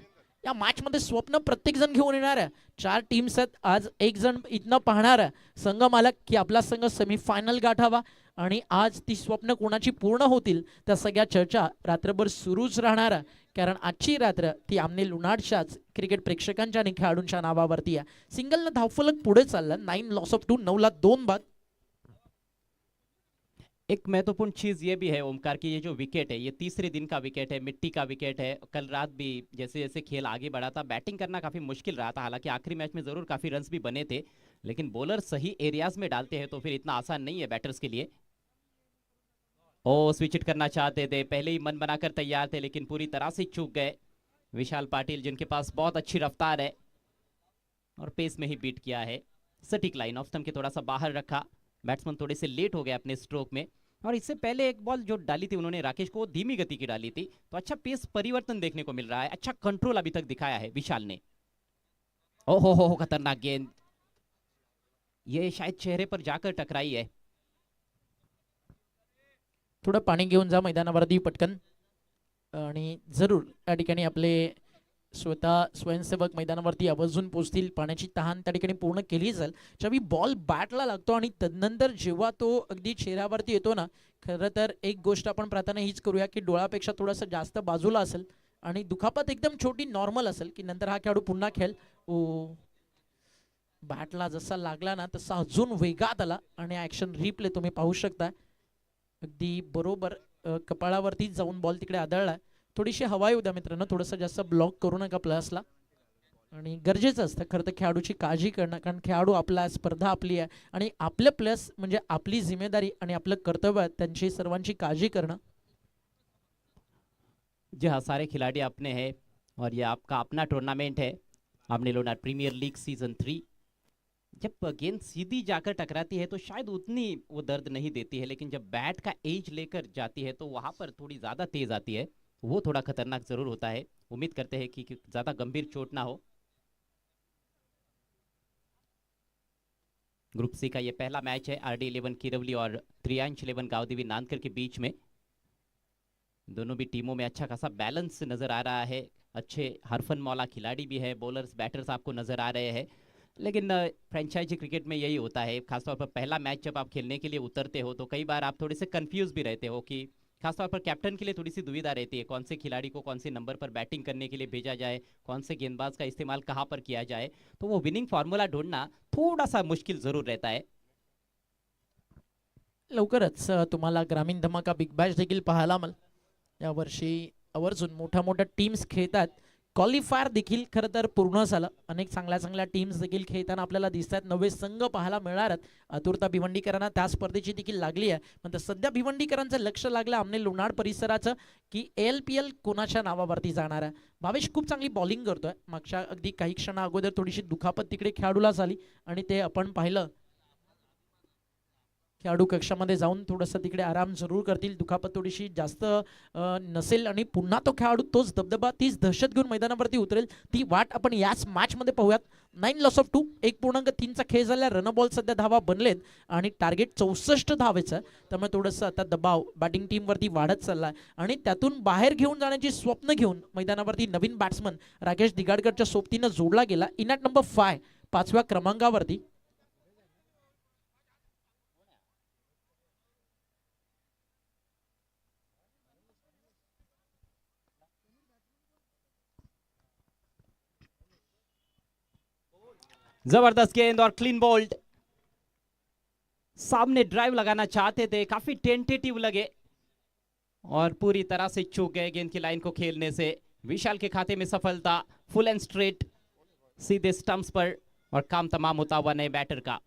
या मॅच मध्ये स्वप्न प्रत्येक जण घेऊन येणार आहे. 4 टीम्स आहेत. आज एक जण इथनं पाहणार आहे संघ मालक की आपला संघ सेमीफायनल गाठावा, आणि आज ती स्वप्न कोणाची पूर्ण होतील त्या सगळ्या चर्चा रात्रभर सुरूच राहणार आहे. कारण आजची रात्र ती आमने लुनाडच्याच क्रिकेट प्रेक्षकांच्या आणि खेळाडूंच्या नावावरती आहे. सिंगलनं धावफलक पुढे चाललं. 9 लॉस ऑफ 2, 9ला 2 बाद. एक महत्वपूर्ण चीज ये भी है ओमकार की ये जो विकेट है ये तीसरे दिन का विकेट है, मिट्टी का विकेट है. कल रात भी जैसे जैसे खेल आगे बढ़ा था बैटिंग करना काफी मुश्किल रहा था. हालांकि आखिरी मैच में जरूर काफी रन्स भी बने थे, लेकिन बॉलर सही एरियाज में डालते हैं तो फिर इतना आसान नहीं है बैटर्स के लिए. स्विच इट करना चाहते थे, पहले ही मन बनाकर तैयार थे, लेकिन पूरी तरह से चूक गए. विशाल पाटिल जिनके पास बहुत अच्छी रफ्तार है और पेस में ही बीट किया है. सटीक लाइन ऑफ स्टंप के थोड़ा सा बाहर रखा, बैट्समैन थोड़े से लेट हो गए अपने स्ट्रोक में। और इससे पहले एक बॉल जो डाली थी उन्होंने राकेश को, वो धीमी गति की डाली थी, तो अच्छा पेस परिवर्तन देखने को मिल रहा है, अच्छा कंट्रोल अभी तक दिखाया है विशाल ने। ओहो हो खतरनाक गेंद, ये शायद चेहरे पर जाकर टकराई है। थोडं पाणी घेऊन जा मैदानावरती पटकन, आणि जरूर या ठिकाणी आपले स्वतः स्वयंसेवक मैदानावरती आवर्जून पोहोचतील. पाण्याची तहान त्या ठिकाणी पूर्ण केली जाईल. ज्यावेळी बॉल बॅटला लागतो आणि तदनंतर जेव्हा तो अगदी चेहऱ्यावरती येतो ना, खरं तर एक गोष्ट आपण प्रार्थना हीच करूया की डोळ्यापेक्षा थोडंसं जास्त बाजूला असेल आणि दुखापत एकदम छोटी नॉर्मल असेल की नंतर हा खेळाडू पुन्हा खेळ. ओ, बॅटला जसा लागला ना तसा अजून वेगात आला आणि ॲक्शन रिप्ले तुम्ही पाहू शकता. अगदी बरोबर कपाळावरती जाऊन बॉल तिकडे आदळला. थोडीशी हवा येऊ द्या मित्रांनो, थोडंसं जास्त ब्लॉक करू नका प्लसला. आणि गरजेचं असतं खरं तर खेळाडूची काळजी करणं, कारण खेळाडू आपला, स्पर्धा आपली आहे आणि आपलं प्लस म्हणजे आपली जिम्मेदारी आणि आपलं कर्तव्य आहे त्यांची सर्वांची काळजी करणं. जी हाँ, सारे खिलाड़ी अपने हैं और ये आपका अपना टूर्नामेंट है, आमने लोनार प्रीमियर लीग सीजन 3। जब गेंद सीधी जाकर टकराती है तो शायद उतनी वो दर्द नहीं देती है, लेकिन जब बैट का एज लेकर जाती है तो वहाँ पर थोड़ी ज़्यादा तेज आती है, वो थोड़ा खतरनाक जरूर होता है। उम्मीद करते हैं कि ज़्यादा गंभीर चोट ना हो। ग्रुप सी का ये पहला मैच है RD11 किरवली और त्रियांश 11 गावदेवी नानकर के बीच में। दोनों भी टीमों में अच्छा खासा बैलेंस नजर आ रहा है, अच्छे हरफन मौला खिलाड़ी भी है, बॉलर्स बैटर्स आपको नजर आ रहे हैं। लेकिन फ्रेंचाइजी क्रिकेट में यही होता है, खासतौर पर पहला मैच जब आप खेलने के लिए उतरते हो तो कई बार आप थोड़े से कंफ्यूज भी रहते हो कि खासतौर पर कैप्टन के लिए थोड़ी सी दुविधा रहती है, कौन से खिलाड़ी को कौन से नंबर पर बैटिंग करने के लिए भेजा जाए, कौन से गेंदबाज का इस्तेमाल कहाँ पर किया जाए, तो वो विनिंग फॉर्मूला ढूंढना थोड़ा सा मुश्किल जरूर रहता है। लवकरच तुम्हाला ग्रामीण धमाका बिग बॅश देखील पाहायला मिळेल. यावर्षी आवर्जून मोठ्या मोठ्या टीम्स खेळतात. क्वालिफायर देखील खरं तर पूर्ण झालं. अनेक चांगल्या चांगल्या टीम्स देखील खेळताना आपल्याला दिसत आहेत. नवे संघ पाहायला मिळणार आहेत. आतुरता भिवंडीकरांना त्या स्पर्धेची देखील लागली आहे. पण सध्या भिवंडीकरांचं लक्ष लागलं आमने लोणार परिसराचं की LPL कोणाच्या नावावरती जाणार आहे. भावेश खूप चांगली बॉलिंग करतोय. मागच्या अगदी काही क्षणा अगोदर थोडीशी दुखापत तिकडे खेळाडूला झाली आणि ते आपण पाहिलं. खेळाडू कक्षामध्ये जाऊन थोडंसं तिकडे आराम जरूर करतील. दुखापत थोडीशी जास्त नसेल आणि पुन्हा तो खेळाडू तोच दबदबा, तीच दहशत घेऊन मैदानावरती उतरेल. ती वाट आपण याच मॅचमध्ये पाहूयात. 9 लॉस ऑफ 2, 1.3चा खेळ झाला. रन बॉल सध्या धावा बनलेत आणि टार्गेट 64 धावेचं. त्यामुळे थोडंसं आता दबाव बॅटिंग टीमवरती वाढत चाललाय आणि त्यातून बाहेर घेऊन जाण्याची स्वप्न घेऊन मैदानावरती नवीन बॅट्समन राकेश दिगाडकरच्या सोबतीनं जोडला गेला. इनॅट नंबर 5, 5व्या क्रमांकावरती. जबरदस्त गेंद और क्लीन बोल्ड, सामने ड्राइव लगाना चाहते थे, काफी टेंटेटिव लगे और पूरी तरह से चूक गए गेंद की लाइन को खेलने से। विशाल के खाते में सफलता, फुल एंड स्ट्रेट सीधे स्टंप्स पर और काम तमाम होता हुआ नए बैटर का।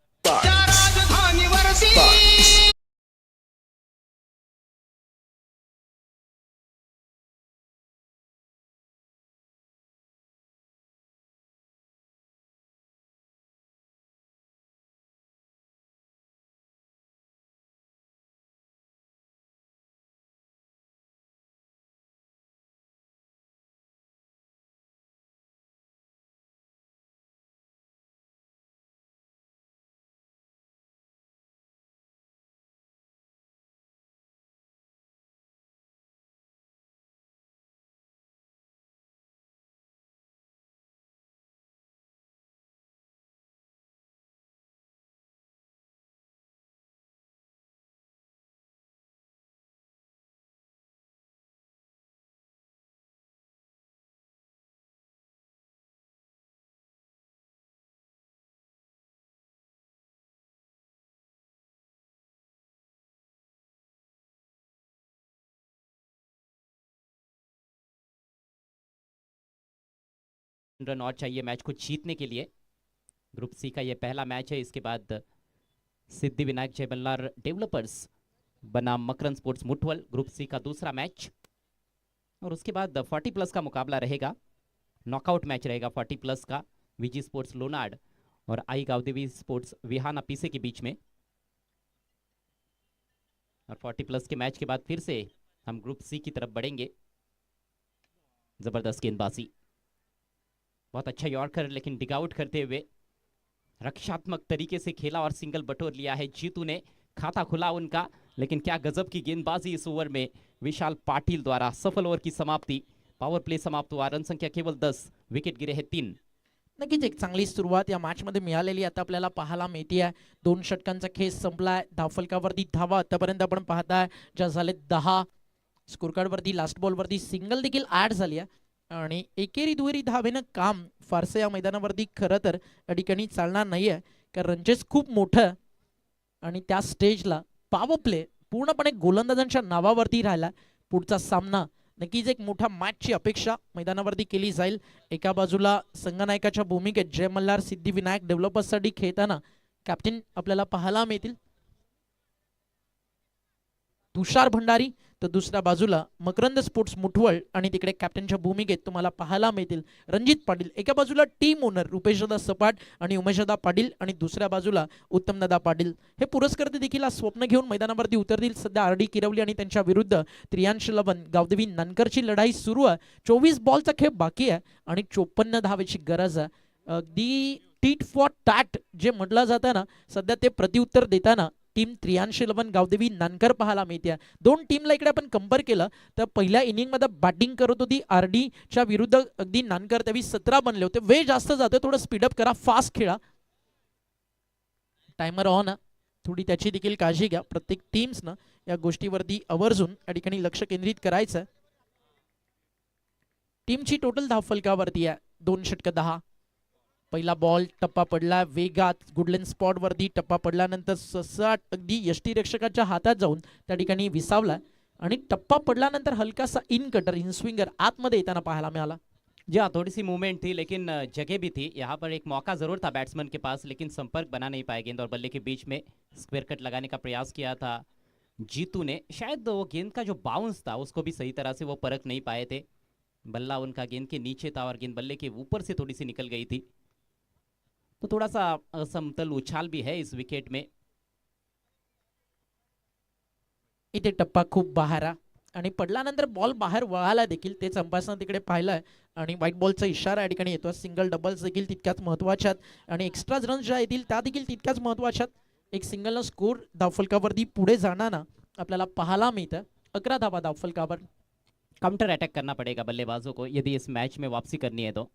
रन और चाहिए मैच को जीतने के लिए। ग्रुप सी का यह पहला मैच है। इसके बाद सिद्धि विनायक जयबल्लार डेवलपर्स बनाम मकरन स्पोर्ट्स मुठवल, ग्रुप सी का दूसरा मैच। और उसके बाद 40+ का मुकाबला रहेगा, नॉकआउट मैच रहेगा 40+ का। विजी स्पोर्ट्स लोनाड और आई गावदेवी स्पोर्ट्स विहाना पीसे के बीच में। और 40+ के मैच के बाद फिर से हम ग्रुप सी की तरफ बढ़ेंगे। जबरदस्त गेंदबाजी, बहुत अच्छा यॉर्कर, लेकिन डिग आउट करते हुए रक्षात्मक तरीके से खेला और सिंगल बटोर लिया है जीतू ने। खाता खुला उनका, लेकिन क्या गजब की गेंदबाजी इस ओवर में विशाल पाटिल द्वारा। सफल ओवर की समाप्ति, पॉवर प्ले समाप्त हुआ, रन संख्या केवल 10, विकेट गिरे हैं 3। नक्कीच एक चांगली सुरुवात या मॅचमध्ये मिळालेली आता आपल्याला पाहायला मिळते आहे। 2 षटकांचा खेळ संपलाय, धावफलकावरती धावा आतापर्यंत आपण पाहताय ज्या झाले 10, स्कोर कार्डवरती लास्ट बॉलवरती सिंगल देखील ऍड झाली आहे आणि एकेरी दुहेरी धावेनं काम फारसं या मैदानावरती खरं तर या ठिकाणी चालणार नाही आहे, कारण रंचेस खूप मोठं आणि त्या स्टेजला पॉवर प्ले पूर्णपणे गोलंदाजांच्या नावावरती राहिला। पुढचा सामना नक्कीच एक मोठा मॅचची अपेक्षा मैदानावरती केली जाईल। एका बाजूला संघनायकाच्या भूमिकेत जय मल्हार सिद्धिविनायक डेव्हलपर्ससाठी खेळताना कॅप्टन आपल्याला पाहायला मिळतील तुषार भंडारी, तर दुसऱ्या बाजूला मकरंद स्पोर्ट्स मुठवळ आणि तिकडे कॅप्टनच्या भूमिकेत तुम्हाला पाहायला मिळतील रणजित पाटील। एका बाजूला टीम ओनर रुपेशदादा सपाट आणि उमेशदादा पाटील आणि दुसऱ्या बाजूला उत्तमदादा पाटील। हे पुरस्कर्ते देखील आज स्वप्न घेऊन मैदानावरती उतरतील। सध्या आरडी किरवली आणि त्यांच्या विरुद्ध त्रियांश लवन गावदेवी नानकरची लढाई सुरू आहे। 24 बॉलचा खेळ बाकी आहे आणि 54 धावेची गरज आहे। अगदी टीट फॉर टॅट जे म्हटलं जातं ना, सध्या ते प्रत्युत्तर देताना टीम 83 गावदेवी नानकर पाहायला मिळते। 2 टीमला इकडे आपण कंपेअर केलं तर पहिल्या इनिंग मध्ये बॅटिंग करत होती आरडी च्या विरुद्ध अगदी नानकर, त्यावेळी 17 बनले होते। वेळ जास्त जातो, थोडं स्पीडअप करा, फास्ट खेळा, टायमर ऑन, थोडी त्याची देखील काळजी घ्या। प्रत्येक टीम्सनं या गोष्टीवरती आवर्जून या ठिकाणी लक्ष केंद्रित करायचं। टीमची टोटल धावफलकावरती आहे 2 षटक 10। पहिला बॉल टप्पा पडला वेगात, गुडलेन स्पॉट वरती टप्पा पडल्यानंतर ससाट अगदी यष्टीरक्षकाच्या हातात जाऊन त्या ठिकाणी विसावला आणि टप्पा पडल्यानंतर हलकासा इन कटर इन स्विंगर आतमध्ये येताना पाहायला मिळाला। जी हाँ, थोड़ी सी मूवमेंट थी, लेकिन जगह भी थी। यहाँ पर एक मौका जरूर था बैट्समैन के पास, लेकिन संपर्क बना नहीं पाए। गेंद और बल्ले के बीच में स्क्वायर कट लगाने का प्रयास किया था जीतू ने। शायद वो गेंद का जो बाउंस था उसको भी सही तरह से वो परख नहीं पाए थे। बल्ला उनका गेंद के नीचे था और गेंद बल्ले के ऊपर से थोड़ी सी निकल गई थी, तो थोड़ा सा असमतल उछाल भी है इस विकेट में। इथे टप्पा खूप बाहेर आणि पडल्यानंतर बॉल बाहेर वळाला देखील, तेच अंपायरनं तिकडे पाहिलंय आणि व्हाईट बॉलचा इशारा या ठिकाणी येतो। सिंगल डबल्स देखील तितक्याच महत्त्वाच्या आणि एक्स्ट्राज रन्स ज्या येतील त्या देखील तितक्याच महत्त्वाच्या। एक सिंगलनं स्कोर धावफलकावरती पुढे जाणारा आपल्याला पाहायला मिळतं। 11 धावा धावफलकावर। काउंटर अटैक करना पड़ेगा बल्लेबाजों को यदि इस मैच में वापसी करनी है तो।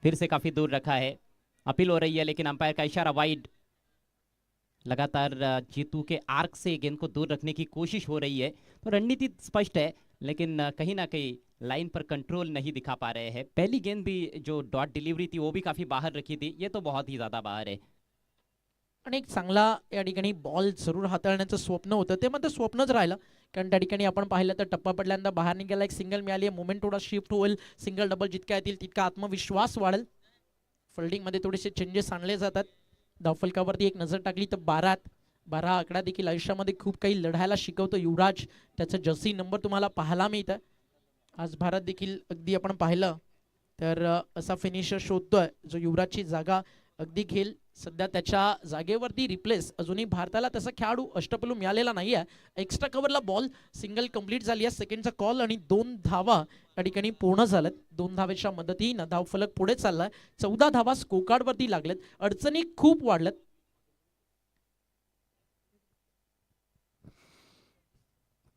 फिर से काफी दूर रखा है, अपील हो रही है, लेकिन अंपायर का इशारा वाइड। लगातार जीतू के आर्क से गेंद को दूर रखने की कोशिश हो रही है, तो रणनीति स्पष्ट है, लेकिन कहीं ना कहीं लाइन पर कंट्रोल नहीं दिखा पा रहे हैं। पहली गेंद भी जो डॉट डिलीवरी थी वो भी काफी बाहर रखी थी, ये तो बहुत ही ज्यादा बाहर है। आणि एक चांगला या ठिकाणी बॉल जरूर हाताळण्याचं स्वप्न होतं, ते मात्र स्वप्नच राहिलं, कारण त्या ठिकाणी आपण पाहिलं तर टप्पा पडल्यानंतर बाहेर निघाला, एक सिंगल मिळाली, मोमेंट थोडा शिफ्ट होईल, सिंगल डबल जितक्या येतील तितका आत्मविश्वास वाढेल। फिल्डिंग मध्ये थोडेसे चेंजेस आणले जातात। धावफलकावरती एक नजर टाकली तर 12 आकडा देखील आयुष्यामध्ये खूप काही लढायला शिकवतो युवराज, त्याचं जर्सी नंबर तुम्हाला पाहायला मिळतं। आज भारत देखील अगदी आपण पाहिलं तर असा फिनिशर शोधतोय जो युवराजची जागा अगदी घेईल। सध्या त्याच्या जागेवरती रिप्लेस अजूनही भारताला तसा खेळाडू अष्टपैलू मिळालेला नाही आहे। एक्स्ट्रा कव्हरला बॉल सिंगल कंप्लीट झाली आहे, सेकंडचा कॉल आणि 2 धावा या ठिकाणी पूर्ण झाल्यात। 2 धावेच्या मदतीने धावफलक पुढे चाललाय। 14 धावा स्कोर कार्डवरती लागलेत, अडचणी खूप वाढल्यात।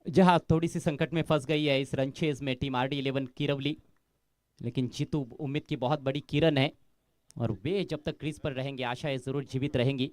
जहां थोड़ी सी संकट में फंस गई है इस रनचेज में टीम RD11 किरवली, लेकिन जीतू उम्मीद की बहुत बड़ी किरण है और वे जब तक क्रीज पर रहेंगे आशाएं जरूर जीवित रहेंगी।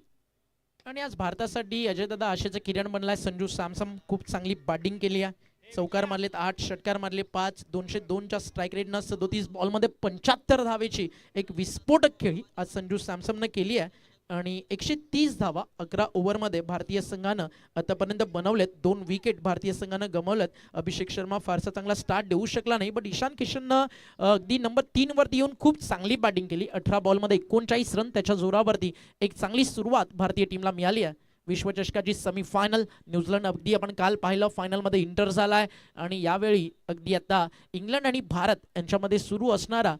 आणि आज भारतासाठी अजयदादा आशेचा किरण बनलाय। संजू सॅमसन खूप चांगली बॅटिंग केली आहे। चौकार मारलेत 8, षटकार मारले 5, 202च्या स्ट्राईक रेटनं 37 बॉलमध्ये 75 धावेची एक विस्फोटक खेळी आज संजू सॅमसनने केली आहे आणि 130 धावा 11 ओव्हरमध्ये भारतीय संघानं आतापर्यंत बनवलेत। 2 विकेट भारतीय संघानं गमावलेत। अभिषेक शर्मा फारसा चांगला स्टार्ट देऊ शकला नाही, पण ईशान किशननं अगदी नंबर 3 वरती येऊन खूप चांगली बॅटिंग केली। 18 बॉलमध्ये 39 रन त्याच्या जोरावरती एक चांगली सुरुवात भारतीय टीमला मिळाली आहे। विश्वचषकाची सेमीफायनल. न्यूझीलंड अगदी आपण काल पाहिलं फायनलमध्ये इंटर झाला आहे आणि यावेळी अगदी आता इंग्लंड आणि भारत यांच्यामध्ये सुरू असणारा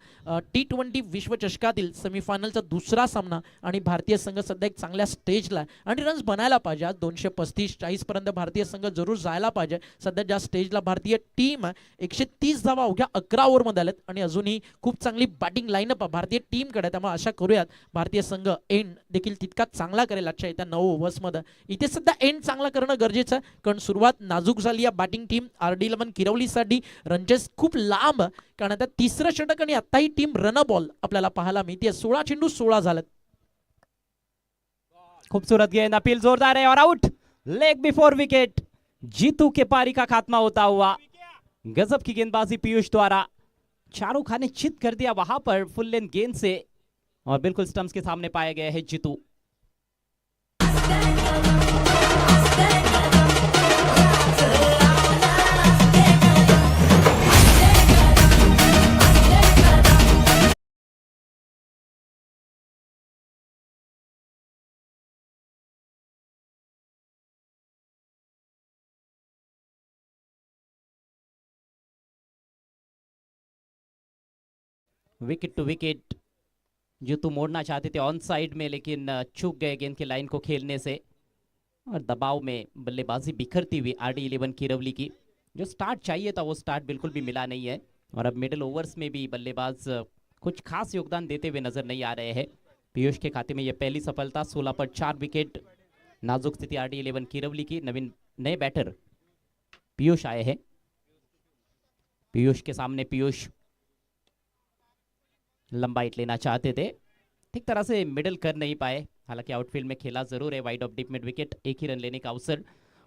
T20 विश्वचषकातील सेमीफायनलचा दुसरा सामना आणि भारतीय संघ सध्या एक चांगल्या स्टेजला आहे आणि रन्स बनायला पाहिजे. आज 235-40 पर्यंत भारतीय संघ जरूर जायला पाहिजे. सध्या ज्या स्टेजला भारतीय टीम आहे 130 धावा अवघ्या 11 ओव्हरमध्ये आल्यात आणि अजूनही खूप चांगली बॅटिंग लाईनअप भारतीय टीमकडे. त्यामुळे आशा करूयात भारतीय संघ एंड देखील तितकाच चांगला करेल आजच्या येत्या 9 ओव्हर्समध्ये. इथे सध्या एंड चांगला करणं गरजेचं आहे कारण सुरुवात नाजूक झाली या बॅटिंग टीम RD11 किरवलीसाठी. रनचेस खूप लांब कारण आता तिसरं षटक आणि आताही टीम रन बॉल आपल्याला पाहायला मिळते. 16 चेंडू 16 झालेत. खूबसूरत गेंद, अपील जोरदार है और out. Leg before wicket. Jeetu के पारी का खात्मा होता हुआ. गजब की गेंदबाजी पीयूष द्वारा. चारों खाने चित कर दिया वहां पर फुल लेंथ गेंद से और बिल्कुल स्टंप्स के सामने पाया गया है Jitu. Wicket to wicket. Jitu मोड़ना चाहते थे ऑन साइड में लेकिन चूक गए गेंद की लाइन को खेलने से और दबाव में बल्लेबाजी बिखरती हुई RD11 किरवली की. जो स्टार्ट चाहिए था वो स्टार्ट बिल्कुल भी मिला नहीं है और अब मिडिल ओवर्स में भी बल्लेबाज कुछ खास योगदान देते हुए नजर नहीं आ रहे हैं. पीयूष के खाते में ये पहली सफलता. 16 पर 4 विकेट. नाजुक स्थिति RD11 किरवली की. नए बैटर पीयूष आए हैं. पीयूष के सामने पीयूष लंबा हिट लेना चाहते थे, ठीक तरह से मिडल कर नहीं पाए. हालांकि आउटफील्ड में खेला जरूर है. Wide of deep mid wicket. एक ही रन लेने का अवसर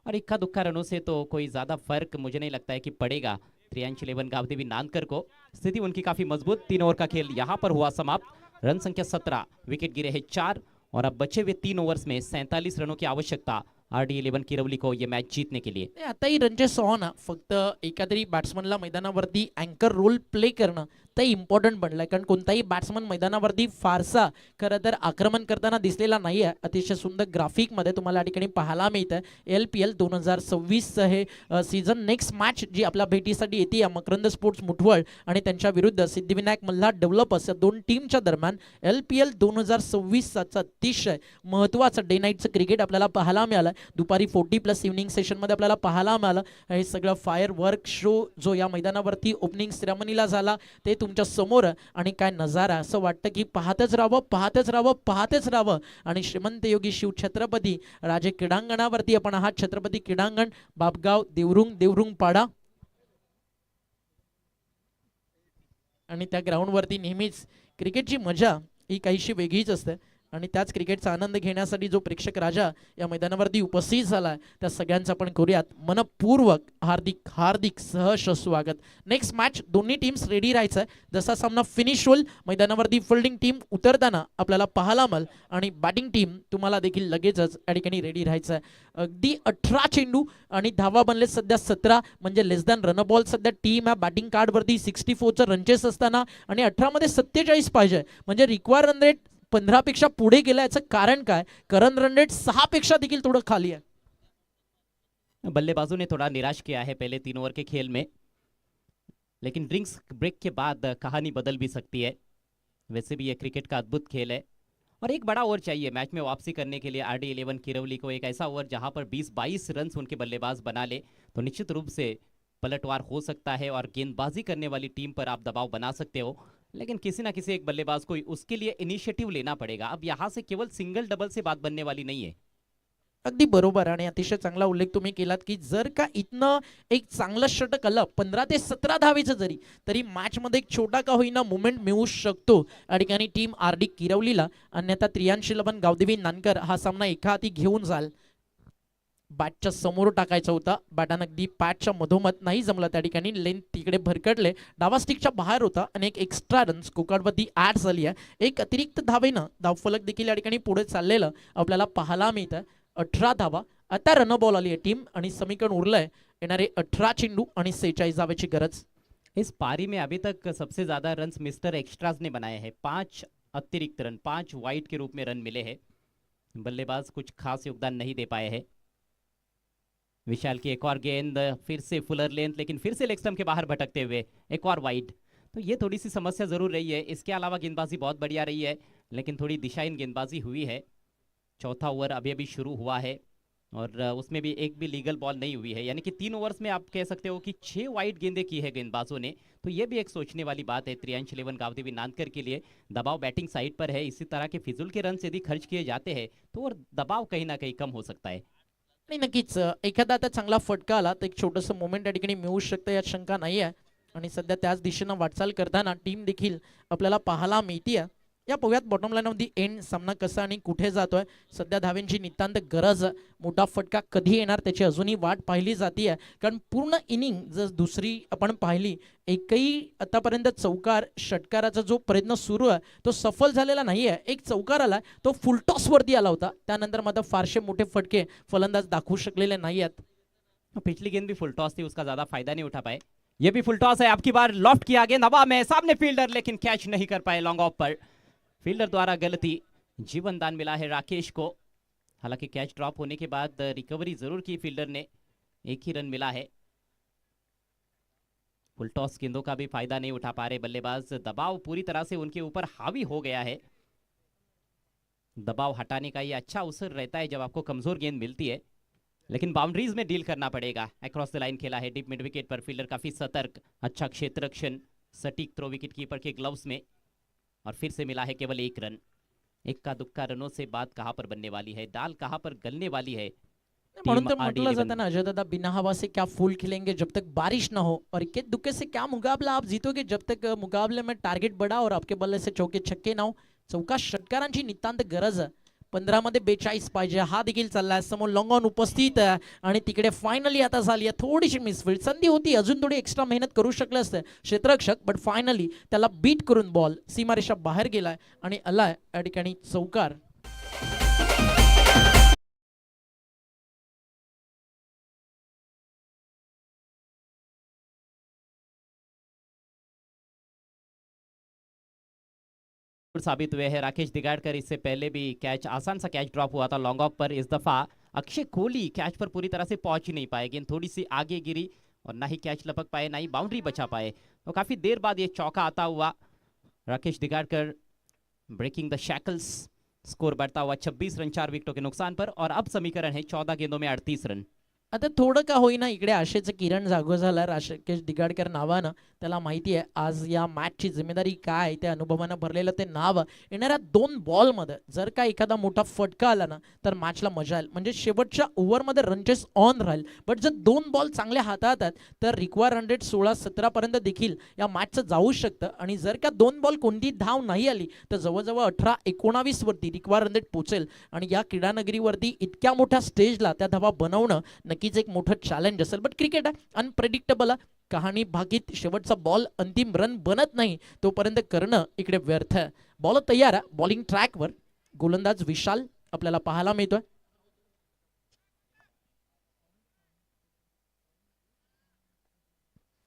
और इक्का दुक्का रनों से तो कोई ज्यादा फर्क मुझे नहीं लगता है कि पड़ेगा. 3-11 गावदेवी नानकर को. स्थिति उनकी काफी मजबूत. 3 ओवर का खेल यहाँ पर हुआ समाप्त. रन संख्या 17. विकेट गिरे हैं 4 और अब बचे हुए 3 ओवर्स में 47 रनों की आवश्यकता RD11 किरवली को ये मैच जीतने के लिए. नाही, आताही रनचेस सॉ ना फक्त एखाद्या बॅट्समनला मैदानावरती अँकर रोल प्ले करणं ते इम्पॉर्टंट बनलंय कारण कोणताही बॅट्समन मैदानावरती फारसा खरं तर आक्रमण करताना दिसलेला नाही आहे. अतिशय सुंदर ग्राफिकमध्ये तुम्हाला या ठिकाणी पाहायला मिळतं. LPL 2026 हे सीझन नेक्स्ट मॅच जी आपल्या भेटीसाठी येते मकरंद स्पोर्ट्स मुठवळ आणि त्यांच्या विरुद्ध सिद्धिविनायक मल्हार डेव्हलपर्स या दोन टीमच्या दरम्यान LPL 2026चा अतिशय महत्त्वाचं डे नाईटचं क्रिकेट आपल्याला पाहायला मिळालं. दुपारी 40+ इव्हनिंग सेशनमध्ये आपल्याला पाहायला मिळालं. हे सगळं फायर वर्क शो जो या मैदानावरती ओपनिंग सेरेमनीला झाला ते तुमच्या समोर आणि काय नजारा. असं वाटतं की पाहतच राहावं आणि श्रीमंत योगी शिव छत्रपती राजे क्रीडांगणावरती आपण आहात. छत्रपती क्रीडांगण, बापगाव, देवरुंग पाडा आणि त्या ग्राउंडवरती नेहमीच क्रिकेटची मजा ही काहीशी वेगळीच असते आणि त्याच क्रिकेटचा आनंद घेण्यासाठी जो प्रेक्षक राजा या मैदानावरती उपस्थित झाला त्या सगळ्यांचं आपण करूयात मनपूर्वक हार्दिक सहर्ष स्वागत. नेक्स्ट मॅच दोन्ही टीम्स रेडी राहायचं आहे. जसा सामना फिनिश होईल मैदानावरती फिल्डिंग टीम उतरताना आपल्याला पाहायला मिळेल आणि बॅटिंग टीम तुम्हाला देखील लगेचच या ठिकाणी रेडी राहायचं आहे. अगदी 18 चेंडू आणि धावा बनले सध्या 17 म्हणजे लेस दॅन रन बॉल. सध्या टीम या बॅटिंग कार्डवरती 64चं रनचेस असताना आणि 18 मध्ये 47 पाहिजे म्हणजे रिक्वायर रन रेट 15 पेक्षा पुढे गेला. याचं कारण काय? करंट रन रेट 6 पेक्षा देखील थोडं खाली आहे. बल्लेबाजों ने थोड़ा निराश किया है पहले 3 ओवर के खेल में, लेकिन ड्रिंक्स ब्रेक के बाद कहानी बदल भी सकती है. वैसे भी ये क्रिकेट का अद्भुत खेल है और एक बड़ा ओवर चाहिए मैच में वापसी करने के लिए RD11 किरवली को. एक ऐसा ओवर जहां पर 20-22 रन उनके बल्लेबाज बना ले तो निश्चित रूप से पलटवार हो सकता है और गेंदबाजी करने वाली टीम पर आप दबाव बना सकते हो. लेकिन किसी ना किसी एक बल्लेबाज को उसके लिए इनिशिएटिव लेना पड़ेगा. अब यहाँ से केवल सिंगल डबल से बात बनने वाली नहीं है. अगदी बरोबर आणि अतिशय चांगला उल्लेख तुम्ही केलात की जर का इथनं एक चांगलं षटक आलं 15 ते 17 धावेचं जरी तरी मॅचमध्ये एक छोटा का होईना मुवमेंट मिळू शकतो. या ठिकाणी टीम RD किरवलीला अन्यथा 83 गावदेवी नानकर हा सामना एका हाती घेऊन जाल. बॅटच्या समोर टाकायचा होता. बॅटानं अगदी पॅटच्या मधोमध नाही जमला. त्या ठिकाणी लेंथ तिकडे भरकटले. डावा स्टिकच्या बाहेर होता आणि एक एक्स्ट्रा रन स्कोरकार्डवरती ॲड झाली आहे. एक अतिरिक्त धावेनं धावफलक देखील या ठिकाणी पुढे चाललेलं आपल्याला पाहायला मिळतं. 18 धावा. आता रन बॉल आली आहे टीम आणि समीकरण उरलंय येणारे 18 चेंडू आणि 46 धावेची गरज. इस पारी में अभी तक सबसे ज्यादा रन्स मिस्टर एक्स्ट्राज ने बनाए हैं. 5 अतिरिक्त रन, 5 वाइड के रूप में रन मिले हैं. बल्लेबाज कुछ खास योगदान नहीं दे पाए हैं। विशाल की एक और गेंद, फिर से फुलर लेंथ, लेकिन फिर से लेग स्टंप के बाहर भटकते हुए एक और वाइड। तो ये थोड़ी सी समस्या जरूर रही है। इसके अलावा गेंदबाजी बहुत बढ़िया रही है, लेकिन थोड़ी दिशाहीन गेंदबाजी हुई है। चौथा ओवर अभी अभी शुरू हुआ है और उसमें भी एक भी लीगल बॉल नहीं हुई है, यानी कि 3 ओवर्स में आप कह सकते हो कि 6 वाइड गेंदें की है गेंदबाजों ने। तो ये भी एक सोचने वाली बात है त्रियांश इलेवन गावदेवी नानकर के लिए। दबाव बैटिंग साइड पर है, इसी तरह के फिजूल के रन यदि खर्च किए जाते हैं तो और दबाव कहीं ना कहीं कम हो सकता है। आणि नक्कीच एखादा आता चांगला फटका आला तर एक छोटंसं मोमेंट या ठिकाणी मिळू शकतं यात शंका नाही आहे. आणि सध्या त्याच दिशेनं वाटचाल करताना टीम देखील आपल्याला पाहायला मिळतीये. या पाहूयात bottom line of the end सामना कसा आणि कुठे जातोय. सध्या धाव्यांची नितांत गरज, मोठा फटका कधी येणार त्याची अजूनही वाट पाहिली जातीये. कारण पूर्ण इनिंग जर दुसरी आपण पाहिली, एकही आतापर्यंत चौकार षटकाराचा जो प्रयत्न सुरू आहे तो सफल झालेला नाहीये. एक चौकार आला तो फुलटॉस वरती आला होता, त्यानंतर मात्र फारसे मोठे फटके फलंदाज दाखवू शकलेले नाही आहेत. पिछली गेंद भी फुल टॉस थी, उसका ज्यादा फायदा नहीं उठा पाए। ये भी फुल टॉस है, आपकी बार लॉफ्ट किया गेंद हवा में, सामने फील्डर लेकिन कैच नहीं कर पाए लॉन्ग ऑफ पर। फील्डर द्वारा गलती, जीवन दान मिला है राकेश को। हालांकि कैच ड्रॉप होने के बाद रिकवरी जरूर की फील्डर ने, एक ही रन मिला है। फुल टॉस गेंदों का भी फायदा नहीं उठा पा रहे बल्लेबाज। दबाव पूरी तरह से उनके ऊपर हावी हो गया है। दबाव हटाने का ये अच्छा अवसर रहता है जब आपको कमजोर गेंद मिलती है, लेकिन बाउंड्रीज में डील करना पड़ेगा। अक्रॉस द लाइन खेला है डीप मिड विकेट पर, फील्डर काफी सतर्क, अच्छा क्षेत्र रक्षण, सटीक थ्रो विकेट कीपर के ग्लव्स में, और फिर से मिला है केवल 1 रन। इक्का दुक्का रनों से बात कहां पर बनने वाली है, दाल कहां पर गलने वाली है। म्हणून तर टीम म्हटलं RD11 जातं ना, अजय दादा बिना हवा से क्या फूल खिलेंगे जब तक बारिश ना हो, और इक्के दुक्के से क्या मुकाबला आप जीतोगे जब तक मुकाबले में टार्गेट बड़ा और आपके बल्ले से चौके छक्के ना हो. चौका षटकारांची नितांत गरज आहे. 15 मध्ये 42 पाहिजे, हा देखील चाललाय. समोर लॉंग ऑन उपस्थित आहे आणि तिकडे फायनली आता झाली आहे थोडीशी मिसफील्ड. संधी होती, अजून थोडी एक्स्ट्रा मेहनत करू शकले असते क्षेत्ररक्षक, बट फायनली त्याला बीट करून बॉल सीमारेषा बाहेर गेलाय आणि आलाय या ठिकाणी चौकार. साबित हुए हैं राकेश दिगाड़कर। इससे पहले भी कैच, आसान सा कैच ड्रॉप हुआ था लॉन्ग ऑफ पर। इस दफा अक्षय कोहली कैच पर पूरी तरह से पहुंच ही नहीं पाए, गेंद थोड़ी सी आगे गिरी और ना ही कैच लपक पाए ना ही बाउंड्री बचा पाए। तो काफी देर बाद ये चौका आता हुआ Rakesh Digadkar, breaking the shackles. Score बढ़ता हुआ 26 रन 4 विकेटों के नुकसान पर, और अब समीकरण है 14 गेंदों में 38 रन। आता थोडं का होईना इकडे आशेचं किरण जागो झाला राकेश दिगाडकर नावानं. त्याला माहिती आहे आज या मॅचची जिम्मेदारी काय आहे, त्या अनुभवानं भरलेलं ते नाव. येणाऱ्या 2 बॉलमध्ये जर का एखादा मोठा फटका आला ना तर मॅचला मजा येईल. म्हणजे शेवटच्या ओव्हरमध्ये रनचेस ऑन राहील, बट जर 2 बॉल चांगले हाताळतात तर रिक्वायर 16-17 पर्यंत देखील या मॅचचं जाऊ शकतं. आणि जर का 2 बॉल कोणती धाव नाही आली तर जवळजवळ 18-19 वरती रिक्वायर 100 पोहोचेल. आणि या क्रीडानगरीवरती इतक्या मोठ्या स्टेजला त्या धावा बनवणं नक्कीच एक मोठं चॅलेंज असेल. बट क्रिकेट आहे, अनप्रेडिक्टेबल आहे. कहाणी भागीत शेवटचा बॉल अंतिम रन बनत नाही तोपर्यंत करणं इकडे व्यर्थ आहे. बॉल तयार आहे, बॉलिंग ट्रॅकवर गोलंदाज विशाल आपल्याला पाहायला मिळतोय.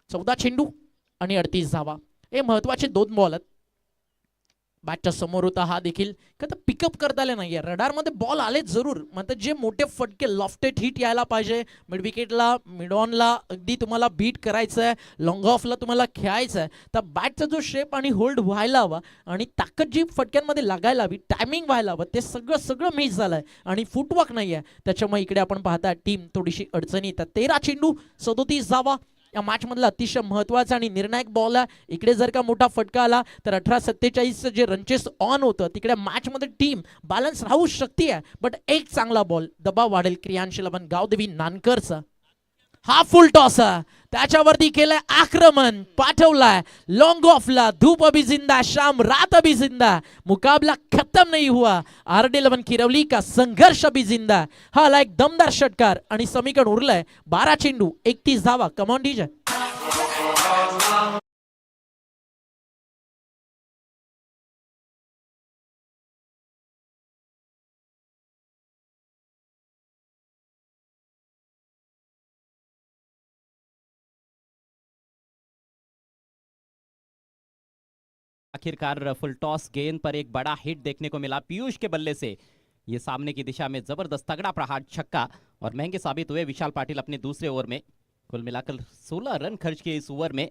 चौदा चेंडू आणि 38 धावा, हे महत्वाचे 2 बॉल आहेत. बॅटच्या समोर होता हा देखील का पिकअप करता आले नाहीये. रडारमध्ये बॉल आले जरूर, मात्र जे मोठे फटके लॉफ्टेड हिट यायला पाहिजे. मिड विकेटला, मिड ऑनला अगदी तुम्हाला बीट करायचं आहे, लॉंग ऑफला तुम्हाला खेळायचं आहे, तर बॅटचा जो शेप आणि होल्ड व्हायला हवा आणि ताकद जी फटक्यांमध्ये लागायला हवी, टायमिंग व्हायला हवं, ते सगळं मिस झालंय आणि फुटवर्क नाही आहे. त्याच्यामुळे इकडे आपण पाहता टीम थोडीशी अडचणी येतात. 13 चेंडू 37 धावा या मॅच मधला अतिशय महत्वाचा आणि निर्णायक बॉल आहे. इकडे जर का मोठा फटका आला तर 18-47 जे रनचेस ऑन होतं तिकडे मॅच मध्ये टीम बॅलन्स राहू शकते आहे. बट एक चांगला बॉल, दबाव वाढेल क्रियांश इलेवन गावदेवी नानकरचा. हा फुल टॉस त्याच्यावरती केलंय आक्रमण, पाठवलाय लॉन्ग ऑफला. धूप अभी जिंदा, शाम रात अभी जिंदा, मुकाबला खत्म नहीं हुआ. RD11 किरवली का संघर्ष अभी जिंदा. हा आला एक दमदार षटकार आणि समीकरण उरलंय 12 चेंडू 31 धावा. Come on DJ. आखिरकार फुल टॉस गेंद पर एक बड़ा हिट देखने को मिला पीयूष के बल्ले से। ये सामने की दिशा में जबरदस्त तगड़ा प्रहार छक्का और महंगे साबित हुए विशाल पाटिल अपने दूसरे ओवर में। कुल मिलाकर 16 रन खर्च किए इस ओवर में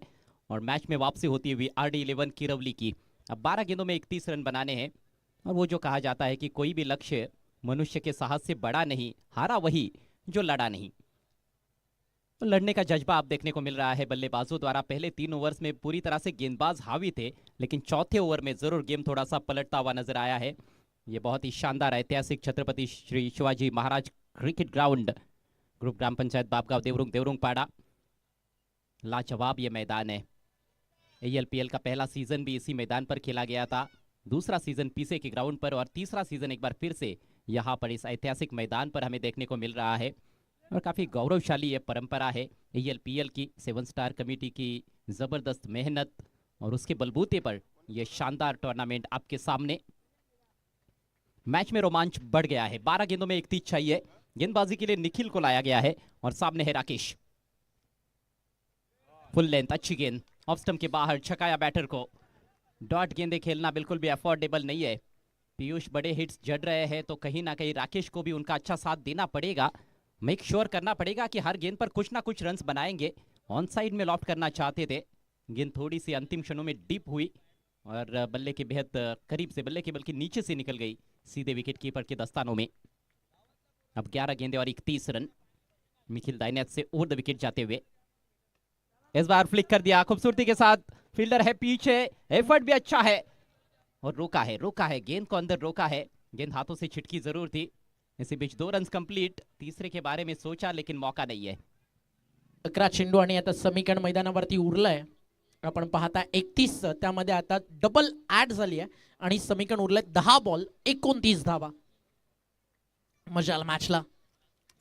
और मैच में वापसी होती हुई RD11 किरवली की। अब 12 गेंदों में 31 रन बनाने हैं और वो जो कहा जाता है कि कोई भी लक्ष्य मनुष्य के साहस से बड़ा नहीं, हारा वही जो लड़ा नहीं। तो लड़ने का जज्बा आप देखने को मिल रहा है बल्लेबाजों द्वारा। पहले 3 ओवर्स में पूरी तरह से गेंदबाज हावी थे, लेकिन चौथे ओवर में जरूर गेम थोड़ा सा पलटता हुआ नजर आया है। ये बहुत ही शानदार ऐतिहासिक Chhatrapati Shri Shivaji Maharaj cricket ground, group ग्राम पंचायत बाबगांव देवरुंग पाड़ा। लाजवाब ये मैदान है। ALPL का पहला सीजन भी इसी मैदान पर खेला गया था, दूसरा सीजन पीसे के ग्राउंड पर और तीसरा सीजन एक बार फिर से यहाँ पर इस ऐतिहासिक मैदान पर हमें देखने को मिल रहा है। और काफ़ी गौरवशाली ये परंपरा है ALPL की। 7 स्टार कमेटी की ज़बरदस्त मेहनत और उसके बलबूते पर यह शानदार टूर्नामेंट आपके सामने। मैच में रोमांच बढ़ गया है। 12 गेंदों में 31 चाहिए। गेंदबाजी के लिए निखिल को लाया गया है और सामने है राकेश। फुल लेंथ अच्छी गेंद ऑफ स्टंप के बाहर छकाया बैटर को। डॉट गेंदे खेलना बिल्कुल भी अफोर्डेबल नहीं है। पीयूष बड़े हिट्स जड़ रहे हैं तो कहीं ना कहीं राकेश को भी उनका अच्छा साथ देना पड़ेगा। मेक श्योर करना पड़ेगा कि हर गेंद पर कुछ ना कुछ रन्स बनाएंगे। ऑन साइड में लॉफ्ट करना चाहते थे, गेंद थोड़ी सी अंतिम क्षणों में डीप हुई और बल्ले के बेहद करीब से, बल्ले के बल्कि नीचे से निकल गई सीधे विकेट कीपर के दस्तानों में। अब 11 गेंदे और 31 रन निखिल दाइनेट से ओवर द विकेट जाते हुए। इस बार फ्लिक कर दिया खूबसूरती के साथ, फील्डर है पीछे, एफर्ट भी अच्छा है और रोका है गेंद को अंदर रोका है। गेंद हाथों से छिटकी जरूर थी। इसी बीच 2 रन्स कंप्लीट। तीसरे के बारे में सोचा लेकिन मौका नाही आहे। 11 चेंडू आणि आता समीकरण मैदानावरती उरलाय। आपण पाहता 31, त्यामध्ये आता डबल ऍड झाली आहे आणि समीकरण उरलंय 10 बॉल 29 धावा। मजा आला मॅचला।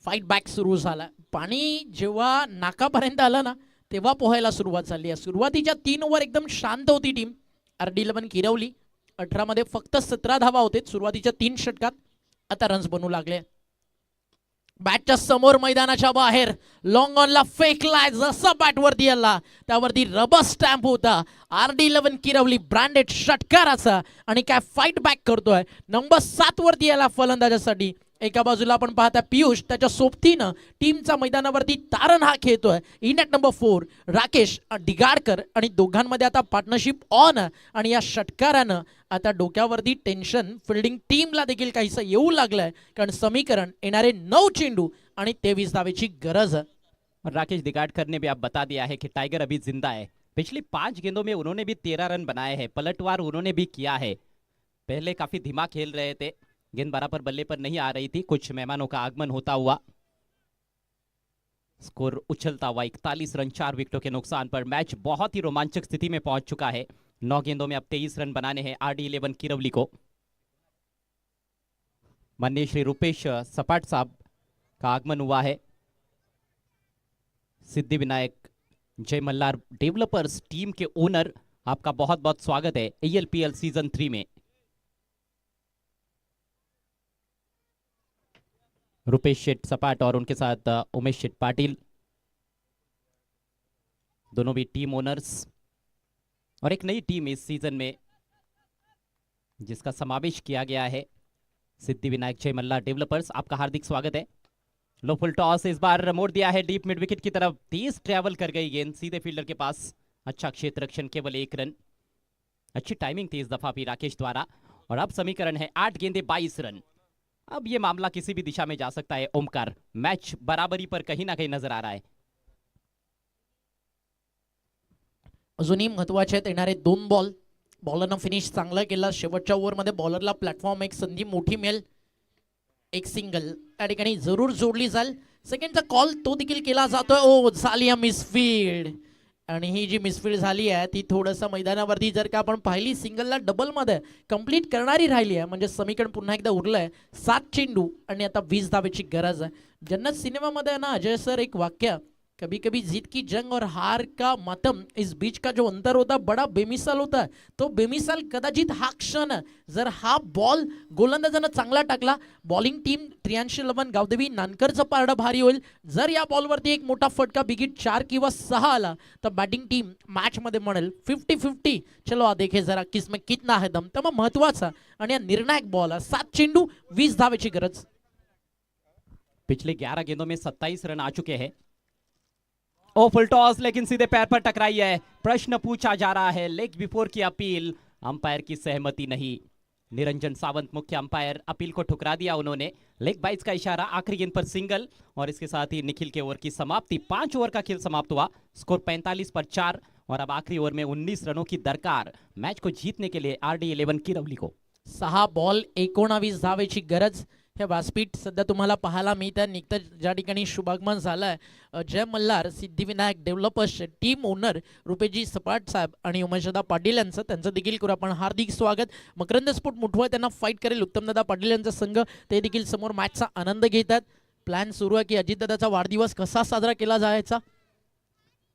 फाईट बॅक सुरू झाला। पाणी जेव्हा नाकापर्यंत आलं ना तेव्हा पोहायला सुरुवात झाली आहे। सुरुवातीच्या 3 ओव्हर एकदम शांत होती टीम RD11 किरवली। 18 मध्ये फक्त 17 धावा होते सुरुवातीच्या 3 षटकात। आता रन्स बनू लागले। बॅटच्या समोर मैदानाच्या बाहेर लॉंग ऑनला फेकलाय, जसा बॅट वरती आला त्यावरती रबर स्टॅम्प होता RD11 किरवली ब्रँडेड षटकाराचा आणि काय फाईट बॅक करतोय। नंबर 7 वरती आला फलंदाजासाठी। एका बाजूला आपण पाहता पियुष त्याच्या सोबतीनं टीमचा मैदानावरती तारणहार खेळतोय। इन ॲट नंबर 4 राकेश डिगाडकर आणि दोघांमध्ये आता पार्टनरशिप ऑन आणि या षटकारानं आता डोक्यावरती टेन्शन फिल्डिंग टीमला देखील काहीसं येऊ लागलंय, कारण समीकरण येणारे 9 चेंडू आणि 23 धावेची गरज है। राकेश दिगाडकर ने भी अब बता दिया है कि टाइगर अभी जिंदा है। पिछली 5 गेंदों में उन्होंने भी 13 रन बनाए हैं, पलटवार उन्होंने भी किया है। पहले काफी धीमा खेल रहे थे, गेंद बराबर बल्ले पर नहीं आ रही थी। कुछ मेहमानों का आगमन होता हुआ स्कोर उछलता हुआ 41 रन 4 विकेटों के नुकसान पर मैच बहुत ही रोमांचक स्थिति में पहुंच चुका है। 9 गेंदों में अब 23 रन बनाने हैं RD11 किरवली को। माननीय श्री रुपेश सपाट साहब का आगमन हुआ है। सिद्धि विनायक जय मल्हार डेवलपर्स टीम के ओनर, आपका बहुत बहुत स्वागत है ALPL सीजन 3 में। रुपेश शेठ सपाट और उनके साथ उमेश शेठ पाटिल, दोनों भी टीम ओनर्स, और एक नई टीम इस सीजन में जिसका समावेश किया गया है सिद्धि विनायक जय मल्हार डेवलपर्स। आपका हार्दिक स्वागत है। लो फुल टॉस इस बार मोड़ दिया है डीप मिड विकेट की तरफ। तेज ट्रैवल कर गई गेंद सीधे फील्डर के पास। अच्छा क्षेत्र रक्षण, केवल 1 रन। अच्छी टाइमिंग थी इस दफा भी राकेश द्वारा। और अब समीकरण है 8 गेंदे 22 रन। अब ये मामला किसी भी दिशा में जा सकता है ओमकार। मैच बराबरी पर कहीं ना कहीं नजर आ रहा है। अजूनही महत्वाचे आहेत येणारे 2 बॉल। बॉलरनं फिनिश चांगला केला। शेवटच्या ओव्हरमध्ये बॉलरला प्लॅटफॉर्म एक संधी मोठी मिळेल। एक सिंगल त्या ठिकाणी जरूर जोडली जाईल। सेकंडचा कॉल तो देखील केला जातोय। ओ झाली मिसफील्ड, आणि ही जी मिसफील्ड झाली आहे ती थोडंसं मैदानावरती जर का आपण पाहिली सिंगलला डबलमध्ये कंप्लीट करणारी राहिली आहे, म्हणजे समीकरण पुन्हा एकदा उरलंय। 7 चेंडू आणि आता 20 धावेची गरज आहे। जन्नत सिनेमामध्ये ना अजय सर एक वाक्य कभी कभी जीत की जंग और हार का मातम, इस बीच का जो अंतर होता बड़ा बेमिसाल होता. तो बेमिसाल कदाचित हा क्षण, जर हा बॉल गोलंदाजानं चांगला टाकला, बॉलिंग टीम 83 लवन गावदेवी नानकरचं पारडं भारी होईल. जर या बॉलवरती एक मोठा फटका बिगिट 4 किंवा 6 आला तर बॅटिंग टीम मॅच मध्ये म्हणेल 50-50, चलो आ देखे जरा किसमें कितना है दम. तर मग महत्वाचा आणि या निर्णायक बॉल, 7 चेंडू 20 धावेची गरज. पिछले 11 गेंदों में 27 रन आ चुके हैं. ओ फुल टॉस, लेकिन सीधे पैर पर टकराई है. प्रश्न पूछा जा रहा है, लेग बिफोर की अपील, अंपायर की सहमति नहीं. निरंजन सावंत मुख्य अंपायर, अपील को ठुकरा दिया उन्होंने. लेग बाइट्स का इशारा, आखिरी गेंद पर सिंगल और इसके साथ ही निखिल के ओवर की समाप्ति. 5 ओवर का खेल समाप्त हुआ, स्कोर 45 पर 4 और अब आखिरी ओवर में 19 रनों की दरकार मैच को जीतने के लिए RD11 किरवली को. 6 बॉल 19 धावेची गरज. हे व्यासपीठ सध्या तुम्हाला पाहायला मिळतं. निघतं ज्या ठिकाणी शुभागमन झालंय जय मल्हार सिद्धिविनायक डेव्हलपर्सचे टीम ओनर रुपेजी सपाट साहेब आणि उमेशदा पाटील यांचं, त्यांचं देखील करू आपण हार्दिक स्वागत. मकरंद स्पोर्ट मुठवा त्यांना फाईट करेल उत्तमदादा पाटील यांचा संघ, ते देखील समोर मॅचचा आनंद घेतात. प्लॅन सुरू आहे की अजितदादाचा वाढदिवस कसा साजरा केला जायचा,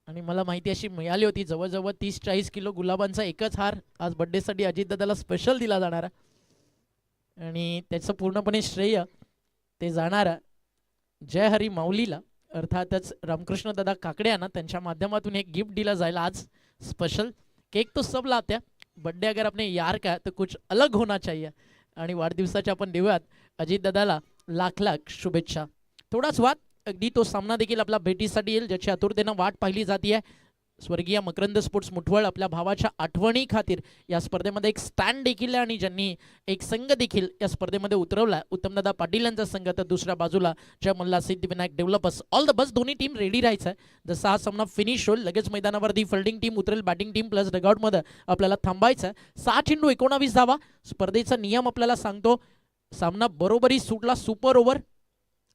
आणि मला माहिती अशी मिळाली होती जवळजवळ 30-40 किलो गुलाबांचा एकच हार आज बर्थडेसाठी अजितदादाला स्पेशल दिला जाणार आहे. आणि त्याचं पूर्णपणे श्रेय ते जाणार जय हरी माऊलीला, अर्थातच रामकृष्ण दादा काकडे यांना. त्यांच्या माध्यमातून एक गिफ्ट दिला जाईल आज स्पेशल. केक तो सब लाते हैं, बर्थडे अगर आपने यार का तो कुछ अलग होना चाहिए. आणि वाढदिवसाच्या आपण देऊयात अजित दादाला लाख लाख शुभेच्छा. थोडाच वाद, अगदी तो सामना देखील आपला भेटीसाठी येईल, ज्याची आतुरतेनं वाट पाहिली जाते आहे. स्वर्गीय मकरंद स्पोर्ट्स मुठवळ आपल्या भावाच्या आठवणी खातीर या स्पर्धेमध्ये एक स्टँड देखील आहे आणि ज्यांनी एक संघ देखील या स्पर्धेमध्ये उतरवला, उत्तमदादा पाटील यांचा संघ. तर दुसऱ्या बाजूला Jai Malhar Siddhivinayak developers. All the best. दोन्ही टीम रेडी राहायचं आहे. जसा हा सामना फिनिश होईल लगेच मैदानावरती फिल्डिंग टीम उतरेल, बॅटिंग टीम प्लस डगआउटमध्ये आपल्याला थांबायचं आहे. 6 चेंडू 19 धावा. स्पर्धेचा नियम आपल्याला सांगतो, सामना बरोबरी सुटला सुपर ओव्हर.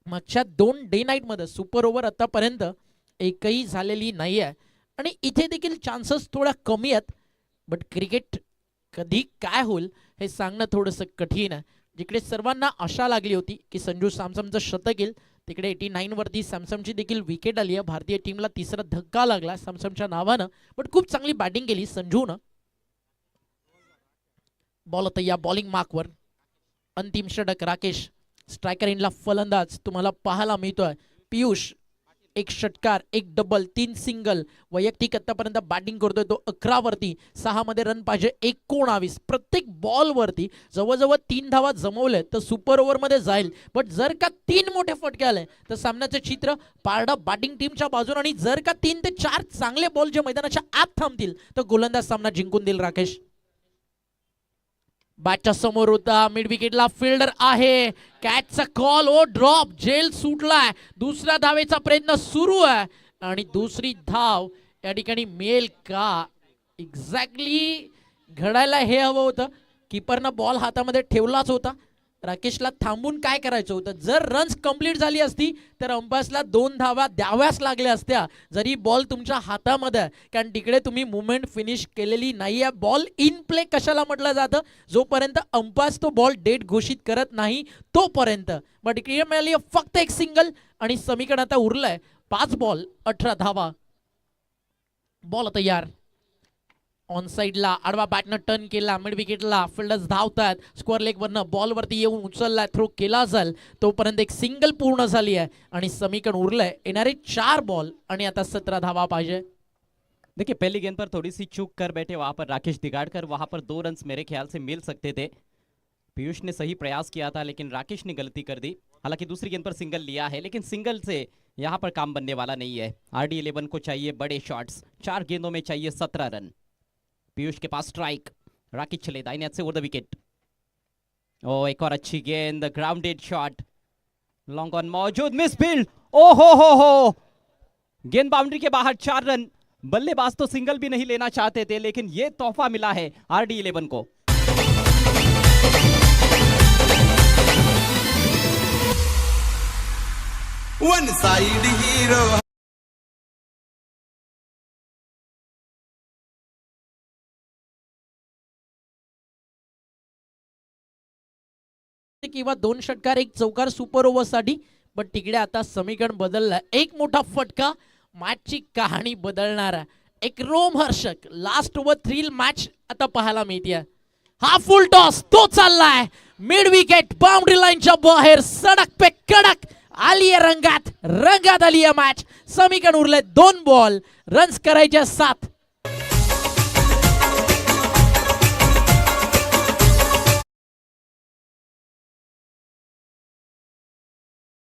मागच्या 2 डे नाईटमध्ये सुपर ओव्हर आतापर्यंत एकही झालेली नाही आहे आणि इथे देखील चान्सेस थोड्या कमी आहेत. बट क्रिकेट कधी काय होईल हे सांगणं थोडंसं कठीण आहे. जिकडे सर्वांना आशा लागली होती की संजू सॅमसनचं शतक येईल, तिकडे 89 वरती सॅमसनची देखील विकेट आली आहे. भारतीय टीमला तिसरा धक्का लागला सॅमसनच्या नावानं, बट खूप चांगली बॅटिंग केली संजूनं. बॉल आता या बॉलिंग मार्कवर. अंतिम षटक राकेश, स्ट्रायकर इनला फलंदाज तुम्हाला पाहायला मिळतोय. पियुष, एक षटकार, एक डबल, 3 सिंगल. वैयक्तिक आतापर्यंत बॅटिंग करतोय तो 11 वरती. 6 मध्ये रन पाहिजे 19. प्रत्येक बॉल वरती जवळजवळ 3 धावा जमवले तर सुपर ओव्हर मध्ये जाईल. बट जर का 3 मोठे फटके आले तर सामन्याचे चित्र पारडा बॅटिंग टीमच्या बाजूने, आणि जर का 3 ते 4 चांगले बॉल जे मैदानाच्या आत थांबतील तर गोलंदाज सामना जिंकून देईल. राकेश बॅटच्या समोर होता, मिड विकेटला फिल्डर आहे, कॅचचा कॉल, ओ ड्रॉप, जेल सुटलाय. दुसऱ्या धावेचा प्रयत्न सुरू आहे आणि दुसरी धाव या ठिकाणी मिळेल का? एक्झॅक्टली घडायला हे हवं होतं. कीपरनं बॉल हातामध्ये ठेवलाच होता. राकेशला थांबून काय करायचं होतं? जर रन्स कंप्लीट झाली असती तर अंपायर्सला 2 धावा द्याव्याच लागल्या असत्या, जरी बॉल तुमच्या हातामध्ये आहे, कारण तिकडे तुम्ही मुवमेंट फिनिश केलेली नाही आहे. बॉल इन प्ले कशाला म्हटलं जातं? जोपर्यंत अंपायर्स तो बॉल डेट घोषित करत नाही तोपर्यंत. बट इकडे मिळाली फक्त एक सिंगल आणि समीकरण आता उरलंय 5 बॉल 18 धावा. बॉल तयार. ऑन साइडला आडवा बॅटनं टर्न केला, मिड विकेटला फिल्डर्स धावतात. स्क्वेअर लेग वरनं बॉल वरती येऊन उचलला, थ्रो केला जाईल तोपर्यंत एक सिंगल पूर्ण झाली आहे आणि समीकरण उरलंय येणारे 4 बॉल आणि आता 17 धावा पाहिजे. देखिए पहली गेंद पर थोड़ी सी चूक कर बैठे वहां पर राकेश दिगाड़कर, वहां पर 2 रन्स मेरे ख्याल से मिल सकते थे. पीयूष ने सही प्रयास किया था लेकिन राकेश ने गलती कर दी. हालांकि दूसरी गेंद पर सिंगल लिया है लेकिन सिंगल से यहाँ पर काम बनने वाला नहीं है. RD11 को चाहिए बड़े शॉट्स. 4 गेंदों में चाहिए 17 रन. पीयूष के पास स्ट्राइक, राकेश चले दाहिने हाथ से ओवर द विकेट. ओ एक और अच्छी गेंद, ग्राउंडेड शॉट, लॉन्ग ऑन मौजूद, मिस फील्ड. ओ हो, गेंद बाउंड्री के बाहर. 4 रन. बल्लेबाज तो सिंगल भी नहीं लेना चाहते थे लेकिन ये तोहफा मिला है RD11 को. वन साइड हीरो किंवा 2 षटकार 1 चौकार सुपर ओव्हरसाठी. बट तिकडे आता समीकरण बदललं. एक मोठा फटका मॅचची कहाणी बदलणारा एक रोमहर्षक लास्ट ओव्हर थ्रिल मॅच आता पाहायला मिळते. हा फुल टॉस तो चाललाय मिड विकेट बाउंड्री लाईनच्या बाहेर सडक पे कडक आली आहे रंगात आली आहे मॅच. समीकरण उरले 2 बॉल रन्स करायच्या 7.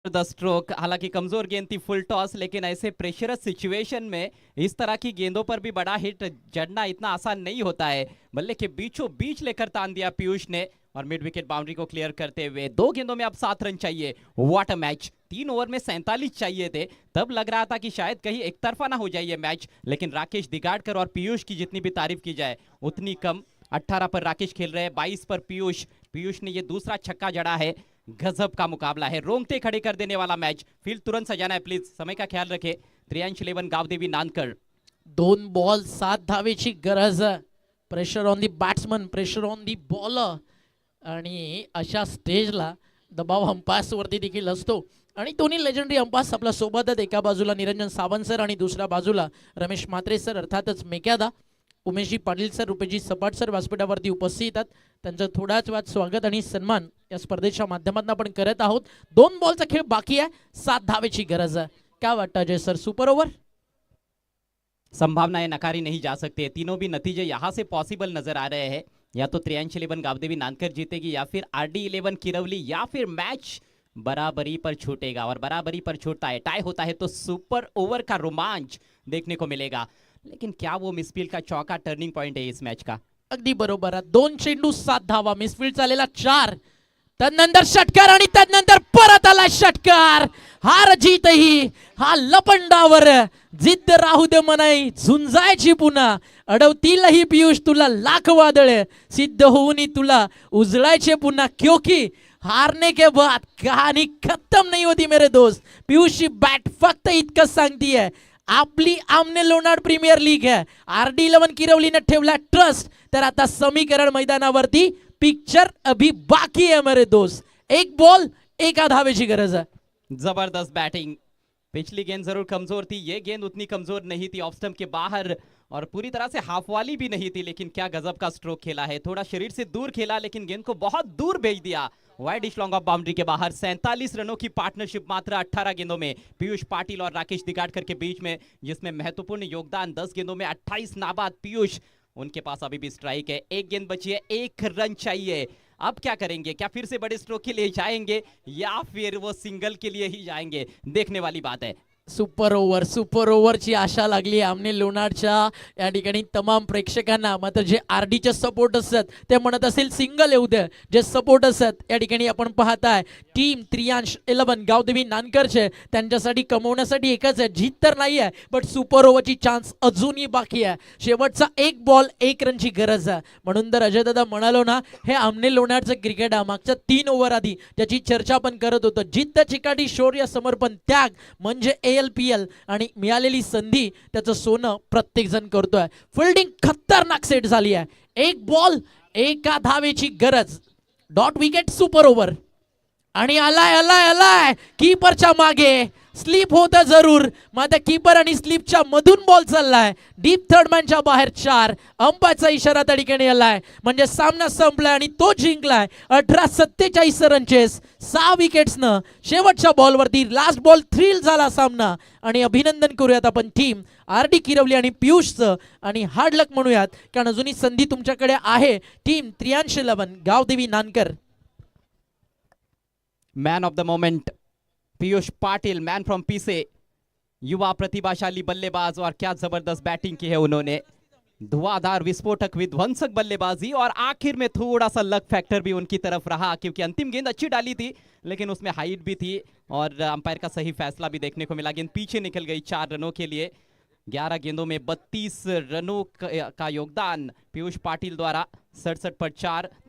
द स्ट्रोक, हालांकि कमजोर गेंद थी फुल टॉस, लेकिन ऐसे प्रेशरस सिचुएशन में इस तरह की गेंदों पर भी बड़ा हिट जड़ना इतना आसान नहीं होता है. बल्ले के बीचों बीच लेकर तान दिया पीयूष ने और मिड विकेट बाउंड्री को क्लियर करते हुए 2 गेंदों में अब 7 रन चाहिए. What a match. 3 ओवर में 47 चाहिए थे. तब लग रहा था कि शायद कहीं एक तरफा ना हो जाए ये मैच, लेकिन राकेश दिगाड़कर और पीयूष की जितनी भी तारीफ की जाए उतनी कम. 18 पर राकेश खेल रहे हैं, 22 पर पीयूष ने ये दूसरा छक्का जड़ा है. गजब का मुकाबला है, रोंगटे खड़े कर देने वाला मैच. फील्ड तुरंत सजाना है प्लीज, समय का ख्याल रखे. 83 गावदेवी नानकर. 2 बॉल 7 धावेची गरज. Pressure on the batsman, pressure on the bowler. आणि अशा स्टेजला दबाव अंपायर्स वरती देखील असतो आणि दोन्ही लेजंडरी अंपायर्स आपल्या सोबतच. एका बाजूला निरंजन सावंत सर आणि दुसऱ्या बाजूला रमेश म्हात्रे सर अर्थातच मेक्यादा. उमेशजी पाटील सर, रुपेशजी सपाट सर व्यासपीठावरती उपस्थित आहेत. त्यांचं थोड्याच वेळात स्वागत आणि सन्मान या स्पर्धेच्या माध्यमातून आपण करत आहोत. 2 बॉलचा खेळ बाकी आहे, 7 धावेची गरज आहे. क्या वाटतं अजय सर, सुपर ओव्हर? संभावनाएं नकारी नहीं जा सकती है. तीनों भी नतीजे यहां से पॉसिबल नजर आ रहे हैं. या तो 83 गावदेवी नानकर जीतेगी, या फिर RD11 किरवली, या फिर मैच बराबरी पर छूटेगा. और बराबरी पर छूटता है, टाई होता है तो सुपर ओवर का रोमांच देखने को मिलेगा. लेकिन क्या वो मिसफील्ड का चौका टर्निंग पॉइंट है इस मैच का? अगदी बरोबर आहे. 2 चेंडू 7 धावा, मिसफील्ड झालेला 4. तदनंतर षटकार आणि तदनंतर परत आला षटकार. हार जीतही हा लपंडावर जिद्द राहू दे मनाई झुंजायची पुन्हा. अडवतीलही पीयूष तुला लाख वादळे, सिद्ध होऊन तुला उजळायचे पुन्हा. क्योंकि हारने के बाद कहानी खत्म नहीं होती मेरे दोस्त. पीयूषची बॅट फक्त इतकंच सांगतीये, आपली आमने लोणार प्रीमियर लीग आहे. RD11 किरवलीने ठेवला ट्रस्ट. तर आता समीकरण मैदानावरती पिक्चर अभी बाकी है मेरे दोस्त. 1 बॉल 1 धावेची गरज है. जबरदस्त बैटिंग. पिछली गेंद जरूर कमजोर थी, ये गेंद उतनी कमजोर नहीं थी. ऑफ स्टंप के बाहर और पूरी तरह से हाफ वाली भी नहीं थी, लेकिन क्या गजब का स्ट्रोक खेला है. थोड़ा शरीर से दूर खेला, लेकिन गेंद को बहुत दूर भेज दिया. वाइड डिश लॉन्ग ऑफ बाउंड्री के बाहर. 47 रनों की पार्टनरशिप मात्र 18 गेंदों में पीयूष पाटिल और राकेश दिगाड़कर के बीच में, जिसमें महत्वपूर्ण योगदान 10 गेंदों में 28 नाबाद. पीयूष, उनके पास अभी भी स्ट्राइक है. 1 गेंद बची है, 1 रन चाहिए. अब क्या करेंगे? क्या फिर से बड़े स्ट्रोक के लिए जाएंगे, या फिर वो सिंगल के लिए ही जाएंगे? देखने वाली बात है. सुपर ओव्हरची आशा लागली आमने लोणारच्या या ठिकाणी तमाम प्रेक्षकांना. मात्र जे RDचे सपोर्ट असतात ते म्हणत असेल सिंगल येऊ द्या. जे सपोर्ट असतात या ठिकाणी आपण पाहताय टीम 83 गावदेवी नानकरचे, त्यांच्यासाठी कमवण्यासाठी एकच आहे, जीत तर नाही आहे, बट सुपर ओव्हरची चान्स अजूनही बाकी आहे. शेवटचा 1 बॉल 1 रनची गरज आहे. म्हणून तर अजय दादा म्हणालो ना, हे आमने लोणारचं क्रिकेट आहे. मागच्या 3 ओव्हर आधी ज्याची चर्चा आपण करत होतो, जिद्द चिकाटी शौर्य समर्पण त्याग म्हणजे ALPL, आणि मिळालेली संधी त्याचं सोनं प्रत्येक जण करतोय. फिल्डिंग खतरनाक सेट झाली आहे. 1 बॉल 1 धावेची गरज. डॉट विकेट सुपर ओव्हर आणि आलाय कीपरच्या मागे. स्लीप होतं जरूर, मात्र कीपर आणि स्लीपच्या मधून बॉल चाललाय. डीप थर्डमॅनच्या बाहेर 4. अंपायरचा इशारा त्या ठिकाणी आलाय, म्हणजे सामना संपलाय आणि तो जिंकलाय. 18-47 रनचे 6 विकेट्सनं. शेवटच्या बॉलवरती लास्ट बॉल थ्रिल झाला सामना. आणि अभिनंदन करूयात आपण टीम RD किरवली आणि पीयूषचं, आणि हार्ड लक म्हणूयात, कारण अजूनही संधी तुमच्याकडे आहे. Team 83 Gavdevi Nankar. Man of the moment Piyush Patil, man from Pise, युवा प्रतिभाशाली बल्लेबाज. और क्या जबरदस्त बैटिंग की है उन्होंने. धुआंधार विस्फोटक विध्वंसक बल्लेबाजी, और आखिर में थोड़ा सा लक फैक्टर भी उनकी तरफ रहा, क्योंकि अंतिम गेंद अच्छी डाली थी, लेकिन उसमें हाइट भी थी और अंपायर का सही फैसला भी देखने को मिला. गेंद पीछे निकल गई 4 रनों के लिए. 11 गेंदों में 32 रनों का योगदान पीयूष पाटिल द्वारा. 67 पर 4.